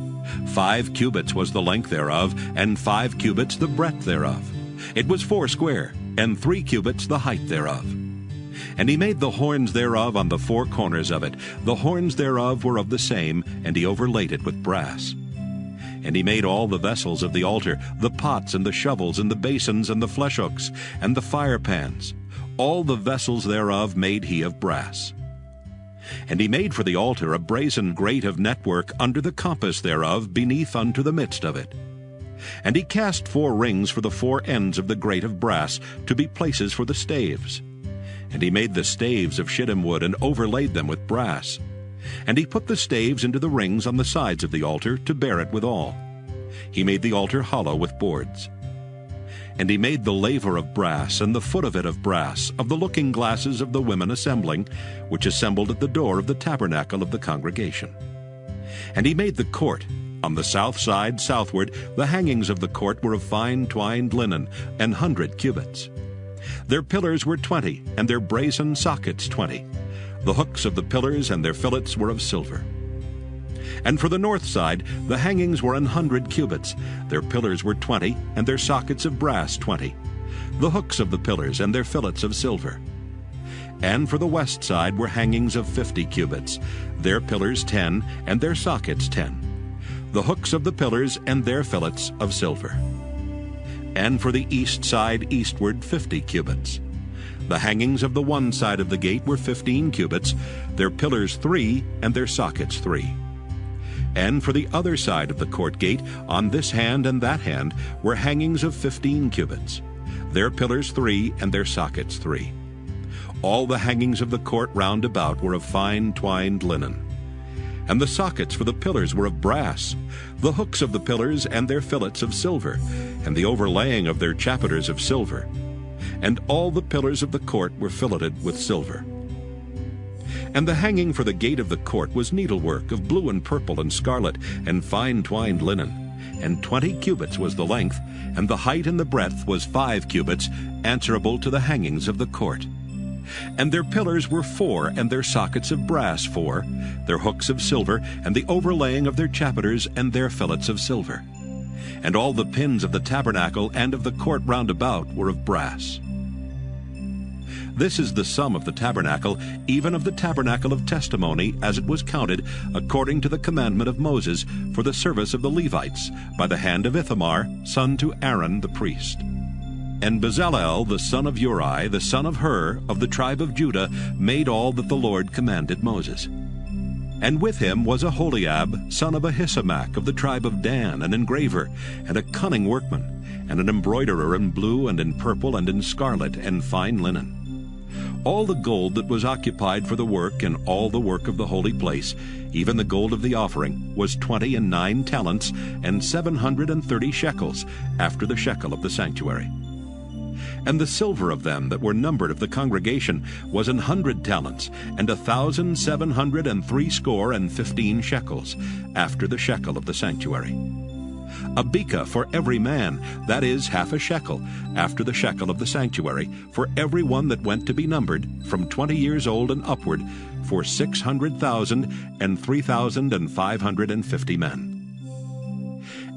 5 cubits was the length thereof, and 5 cubits the breadth thereof. It was 4 square, and 3 cubits the height thereof. And he made the horns thereof on the 4 corners of it. The horns thereof were of the same, and he overlaid it with brass. And he made all the vessels of the altar, the pots and the shovels and the basins and the flesh hooks and the fire pans. All the vessels thereof made he of brass. And he made for the altar a brazen grate of network under the compass thereof, beneath unto the midst of it. And he cast 4 rings for the 4 ends of the grate of brass, to be places for the staves. And he made the staves of shittim wood, and overlaid them with brass. And he put the staves into the rings on the sides of the altar, to bear it withal. He made the altar hollow with boards. And he made the laver of brass, and the foot of it of brass, of the looking glasses of the women assembling, which assembled at the door of the tabernacle of the congregation. And he made the court. On the south side southward, the hangings of the court were of fine twined linen, 100 cubits. Their pillars were 20, and their brazen sockets 20. The hooks of the pillars and their fillets were of silver. And for the north side, the hangings were 100 cubits. Their pillars were 20, and their sockets of brass 20. The hooks of the pillars and their fillets of silver. And for the west side were hangings of 50 cubits. Their pillars 10, and their sockets 10. The hooks of the pillars and their fillets of silver. And for the east side eastward 50 cubits. The hangings of the one side of the gate were 15 cubits, their pillars 3, and their sockets 3. And for the other side of the court gate, on this hand and that hand, were hangings of 15 cubits, their pillars 3, and their sockets 3. All the hangings of the court round about were of fine twined linen. And the sockets for the pillars were of brass, the hooks of the pillars and their fillets of silver, and the overlaying of their chapiters of silver. And all the pillars of the court were filleted with silver. And the hanging for the gate of the court was needlework of blue and purple and scarlet, and fine twined linen. And 20 cubits was the length, and the height and the breadth was 5 cubits, answerable to the hangings of the court. And their pillars were 4, and their sockets of brass 4, their hooks of silver, and the overlaying of their chapiters and their fillets of silver. And all the pins of the tabernacle and of the court round about were of brass. This is the sum of the tabernacle, even of the tabernacle of testimony, as it was counted, according to the commandment of Moses, for the service of the Levites, by the hand of Ithamar, son to Aaron the priest. And Bezalel, the son of Uri, the son of Hur, of the tribe of Judah, made all that the Lord commanded Moses. And with him was Aholiab, son of Ahisamach, of the tribe of Dan, an engraver, and a cunning workman, and an embroiderer in blue and in purple and in scarlet and fine linen. All the gold that was occupied for the work and all the work of the holy place, even the gold of the offering, was 29 talents and 730 shekels, after the shekel of the sanctuary. And the silver of them that were numbered of the congregation was 100 talents, and 1,760 shekels, after the shekel of the sanctuary. A beka for every man, that is, half a shekel, after the shekel of the sanctuary, for every one that went to be numbered, from 20 years old and upward, for 600,000 and 3,550 men.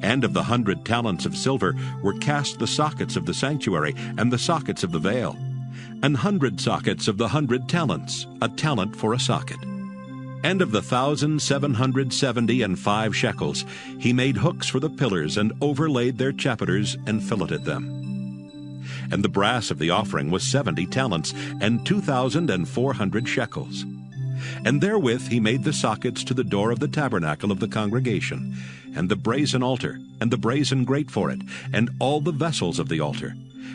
And of the 100 talents of silver were cast the sockets of the sanctuary and the sockets of the veil, 100 sockets of the 100 talents, a talent for a socket. And of the 1,775 shekels, he made hooks for the pillars, and overlaid their chapiters, and filleted them. And the brass of the offering was 70 talents, and 2,400 shekels. And therewith he made the sockets to the door of the tabernacle of the congregation, and the brazen altar, and the brazen grate for it, and all the vessels of the altar,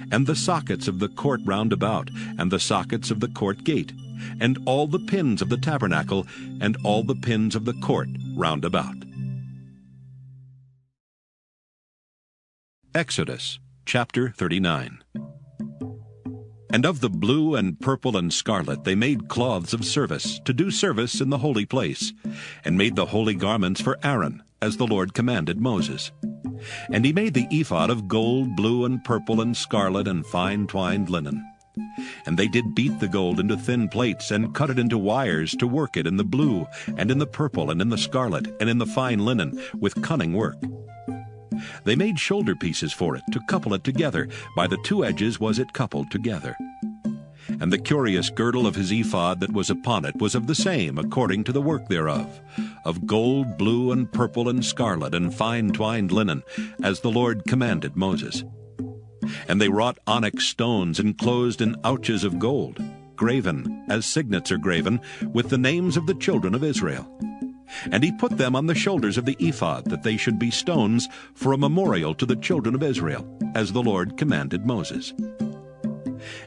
and the sockets of the court round about, and the sockets of the court gate, and all the pins of the tabernacle, and all the pins of the court round about. Exodus chapter 39. And of the blue and purple and scarlet they made cloths of service, to do service in the holy place, and made the holy garments for Aaron, as the Lord commanded Moses. And he made the ephod of gold, blue, and purple, and scarlet, and fine twined linen. And they did beat the gold into thin plates, and cut it into wires, to work it in the blue, and in the purple, and in the scarlet, and in the fine linen, with cunning work. They made shoulder pieces for it, to couple it together. By the two edges was it coupled together. And the curious girdle of his ephod that was upon it was of the same, according to the work thereof, of gold, blue, and purple, and scarlet, and fine twined linen, as the Lord commanded Moses. And they wrought onyx stones enclosed in ouches of gold, graven, as signets are graven, with the names of the children of Israel. And he put them on the shoulders of the ephod, that they should be stones for a memorial to the children of Israel, as the Lord commanded Moses.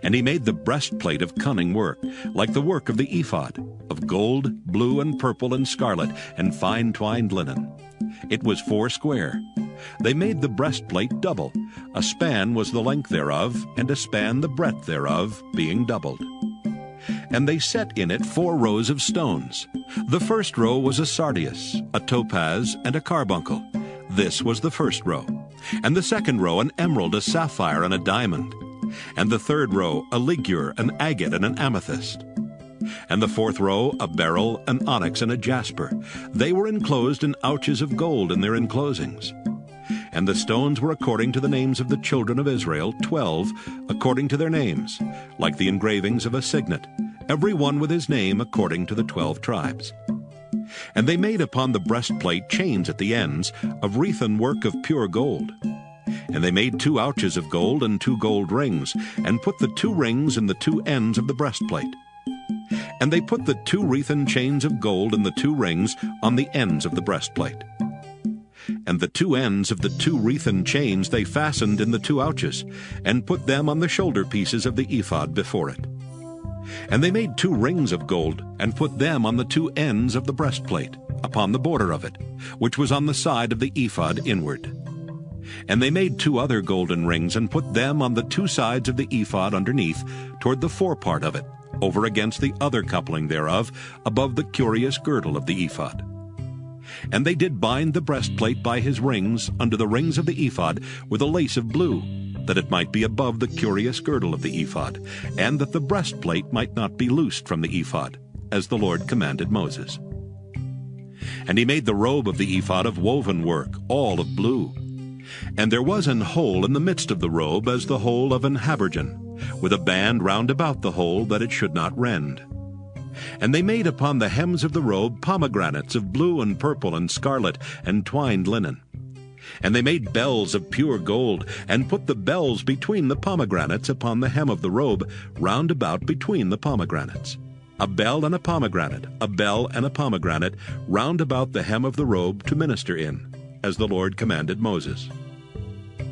And he made the breastplate of cunning work, like the work of the ephod, of gold, blue, and purple, and scarlet, and fine twined linen. It was 4 square. They made the breastplate double. A span was the length thereof, and a span the breadth thereof, being doubled. And they set in it 4 rows of stones. The first row was a sardius, a topaz, and a carbuncle. This was the first row. And the second row an emerald, a sapphire, and a diamond. And the third row a ligure, an agate, and an amethyst. And the fourth row a beryl, an onyx, and a jasper. They were enclosed in ouches of gold in their enclosings. And the stones were according to the names of the children of Israel, 12, according to their names, like the engravings of a signet, every one with his name according to the 12 tribes. And they made upon the breastplate chains at the ends, of wreathen work of pure gold. And they made 2 ouches of gold and 2 gold rings, and put the 2 rings in the 2 ends of the breastplate. And they put the 2 wreathen chains of gold and the 2 rings on the ends of the breastplate. And the 2 ends of the 2 wreathen chains they fastened in the 2 ouches, and put them on the shoulder pieces of the ephod before it. And they made 2 rings of gold, and put them on the 2 ends of the breastplate, upon the border of it, which was on the side of the ephod inward. And they made 2 other golden rings, and put them on the 2 sides of the ephod underneath, toward the forepart of it, over against the other coupling thereof, above the curious girdle of the ephod. And they did bind the breastplate by his rings under the rings of the ephod with a lace of blue, that it might be above the curious girdle of the ephod, and that the breastplate might not be loosed from the ephod, as the Lord commanded Moses. And he made the robe of the ephod of woven work, all of blue. And there was an hole in the midst of the robe as the hole of an habergeon, with a band round about the hole, that it should not rend. And they made upon the hems of the robe pomegranates of blue and purple and scarlet and twined linen. And they made bells of pure gold, and put the bells between the pomegranates upon the hem of the robe, round about between the pomegranates. A bell and a pomegranate, a bell and a pomegranate, round about the hem of the robe to minister in, as the Lord commanded Moses.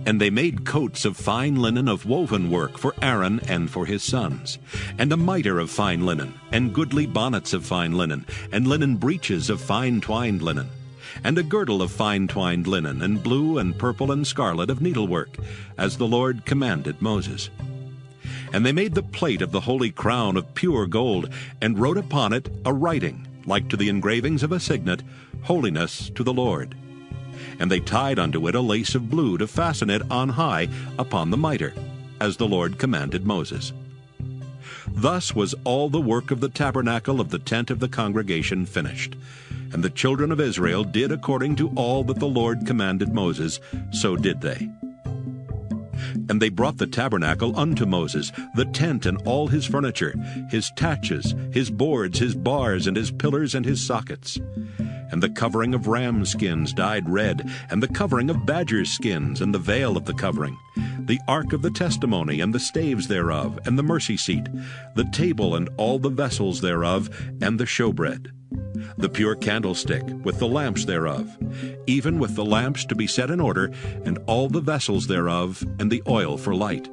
And they made coats of fine linen of woven work for Aaron and for his sons, and a mitre of fine linen, and goodly bonnets of fine linen, and linen breeches of fine twined linen, and a girdle of fine twined linen, and blue and purple and scarlet of needlework, as the Lord commanded Moses. And they made the plate of the holy crown of pure gold, and wrote upon it a writing, like to the engravings of a signet, Holiness to the Lord. And they tied unto it a lace of blue to fasten it on high upon the mitre, as the Lord commanded Moses. Thus was all the work of the tabernacle of the tent of the congregation finished. And the children of Israel did according to all that the Lord commanded Moses, so did they. And they brought the tabernacle unto Moses, the tent and all his furniture, his taches, his boards, his bars, and his pillars, and his sockets. And the covering of ram skins dyed red, and the covering of badger skins, and the veil of the covering, the ark of the testimony, and the staves thereof, and the mercy seat, the table and all the vessels thereof, and the showbread, the pure candlestick, with the lamps thereof, even with the lamps to be set in order, and all the vessels thereof, and the oil for light,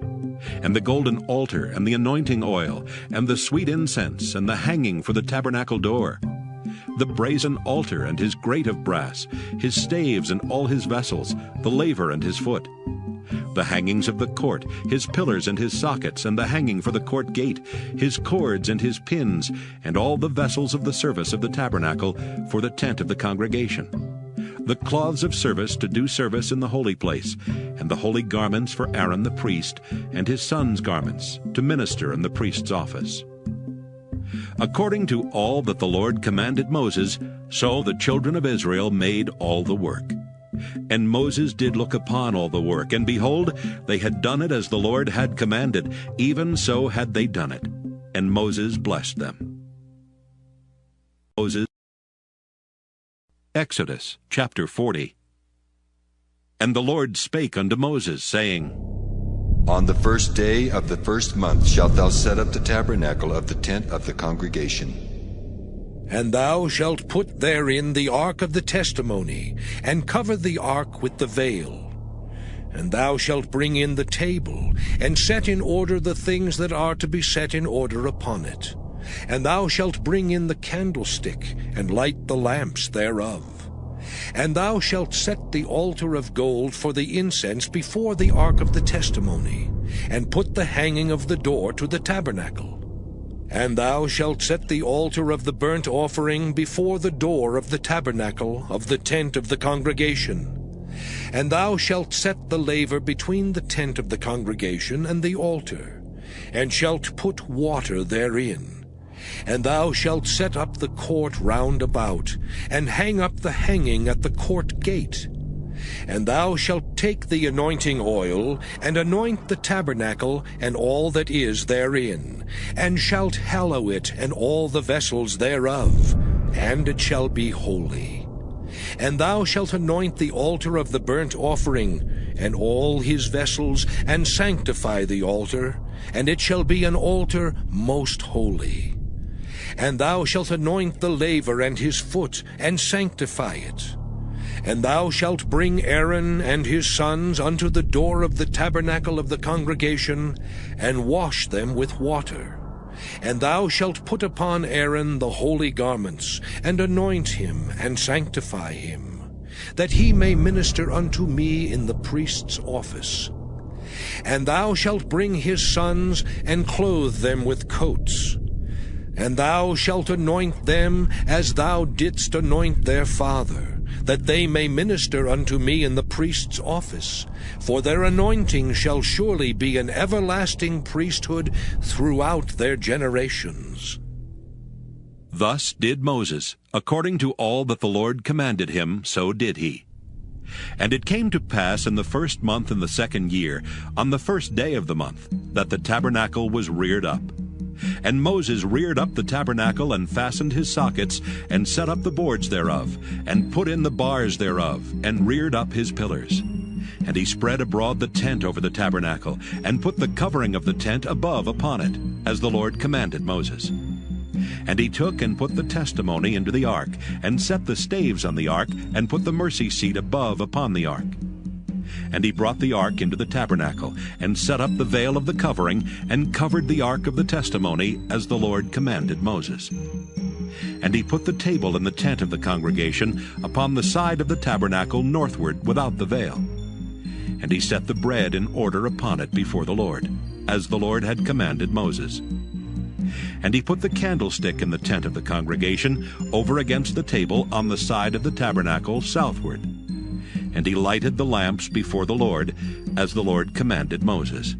and the golden altar, and the anointing oil, and the sweet incense, and the hanging for the tabernacle door, the brazen altar and his grate of brass, his staves and all his vessels, the laver and his foot, the hangings of the court, his pillars and his sockets, and the hanging for the court gate, his cords and his pins, and all the vessels of the service of the tabernacle for the tent of the congregation, the cloths of service to do service in the holy place, and the holy garments for Aaron the priest, and his sons' garments, to minister in the priest's office. According to all that the Lord commanded Moses, so the children of Israel made all the work. And Moses did look upon all the work, and behold, they had done it as the Lord had commanded, even so had they done it. And Moses blessed them. Exodus chapter 40. And the Lord spake unto Moses, saying, On the first day of the first month shalt thou set up the tabernacle of the tent of the congregation. And thou shalt put therein the ark of the testimony, and cover the ark with the veil. And thou shalt bring in the table, and set in order the things that are to be set in order upon it. And thou shalt bring in the candlestick, and light the lamps thereof. And thou shalt set the altar of gold for the incense before the ark of the testimony, and put the hanging of the door to the tabernacle. And thou shalt set the altar of the burnt offering before the door of the tabernacle of the tent of the congregation. And thou shalt set the laver between the tent of the congregation and the altar, and shalt put water therein. And thou shalt set up the court round about, and hang up the hanging at the court gate. And thou shalt take the anointing oil, and anoint the tabernacle and all that is therein, and shalt hallow it and all the vessels thereof, and it shall be holy. And thou shalt anoint the altar of the burnt offering, and all his vessels, and sanctify the altar, and it shall be an altar most holy. And thou shalt anoint the laver and his foot, and sanctify it. And thou shalt bring Aaron and his sons unto the door of the tabernacle of the congregation, and wash them with water. And thou shalt put upon Aaron the holy garments, and anoint him, and sanctify him, that he may minister unto me in the priest's office. And thou shalt bring his sons, and clothe them with coats. And thou shalt anoint them as thou didst anoint their father, that they may minister unto me in the priest's office. For their anointing shall surely be an everlasting priesthood throughout their generations. Thus did Moses, according to all that the Lord commanded him, so did he. And it came to pass in the first month in the second year, on the first day of the month, that the tabernacle was reared up. And Moses reared up the tabernacle, and fastened his sockets, and set up the boards thereof, and put in the bars thereof, and reared up his pillars. And he spread abroad the tent over the tabernacle, and put the covering of the tent above upon it, as the Lord commanded Moses. And he took and put the testimony into the ark, and set the staves on the ark, and put the mercy seat above upon the ark. And he brought the ark into the tabernacle, and set up the veil of the covering, and covered the ark of the testimony, as the Lord commanded Moses. And he put the table in the tent of the congregation upon the side of the tabernacle northward without the veil. And he set the bread in order upon it before the Lord, as the Lord had commanded Moses. And he put the candlestick in the tent of the congregation over against the table on the side of the tabernacle southward. And he lighted the lamps before the Lord, as the Lord commanded Moses.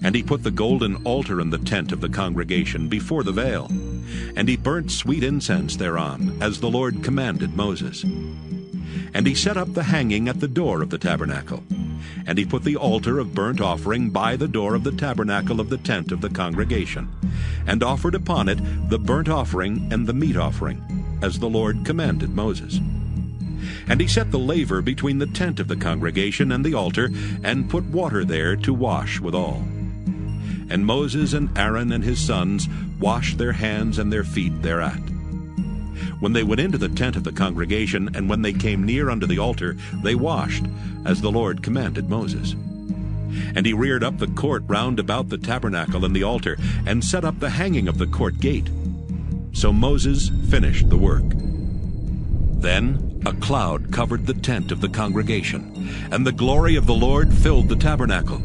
And he put the golden altar in the tent of the congregation before the veil. And he burnt sweet incense thereon, as the Lord commanded Moses. And he set up the hanging at the door of the tabernacle. And he put the altar of burnt offering by the door of the tabernacle of the tent of the congregation, and offered upon it the burnt offering and the meat offering, as the Lord commanded Moses. And he set the laver between the tent of the congregation and the altar, and put water there to wash withal. And Moses and Aaron and his sons washed their hands and their feet thereat. When they went into the tent of the congregation, and when they came near unto the altar, they washed, as the Lord commanded Moses. And he reared up the court round about the tabernacle and the altar, and set up the hanging of the court gate. So Moses finished the work. Then a cloud covered the tent of the congregation, and the glory of the Lord filled the tabernacle.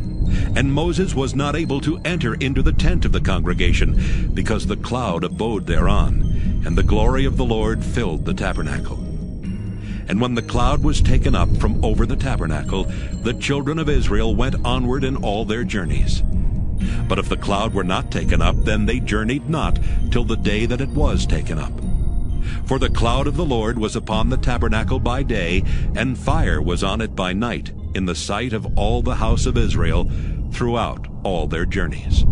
And Moses was not able to enter into the tent of the congregation, because the cloud abode thereon, and the glory of the Lord filled the tabernacle. And when the cloud was taken up from over the tabernacle, the children of Israel went onward in all their journeys. But if the cloud were not taken up, then they journeyed not till the day that it was taken up. For the cloud of the Lord was upon the tabernacle by day, and fire was on it by night, in the sight of all the house of Israel, throughout all their journeys.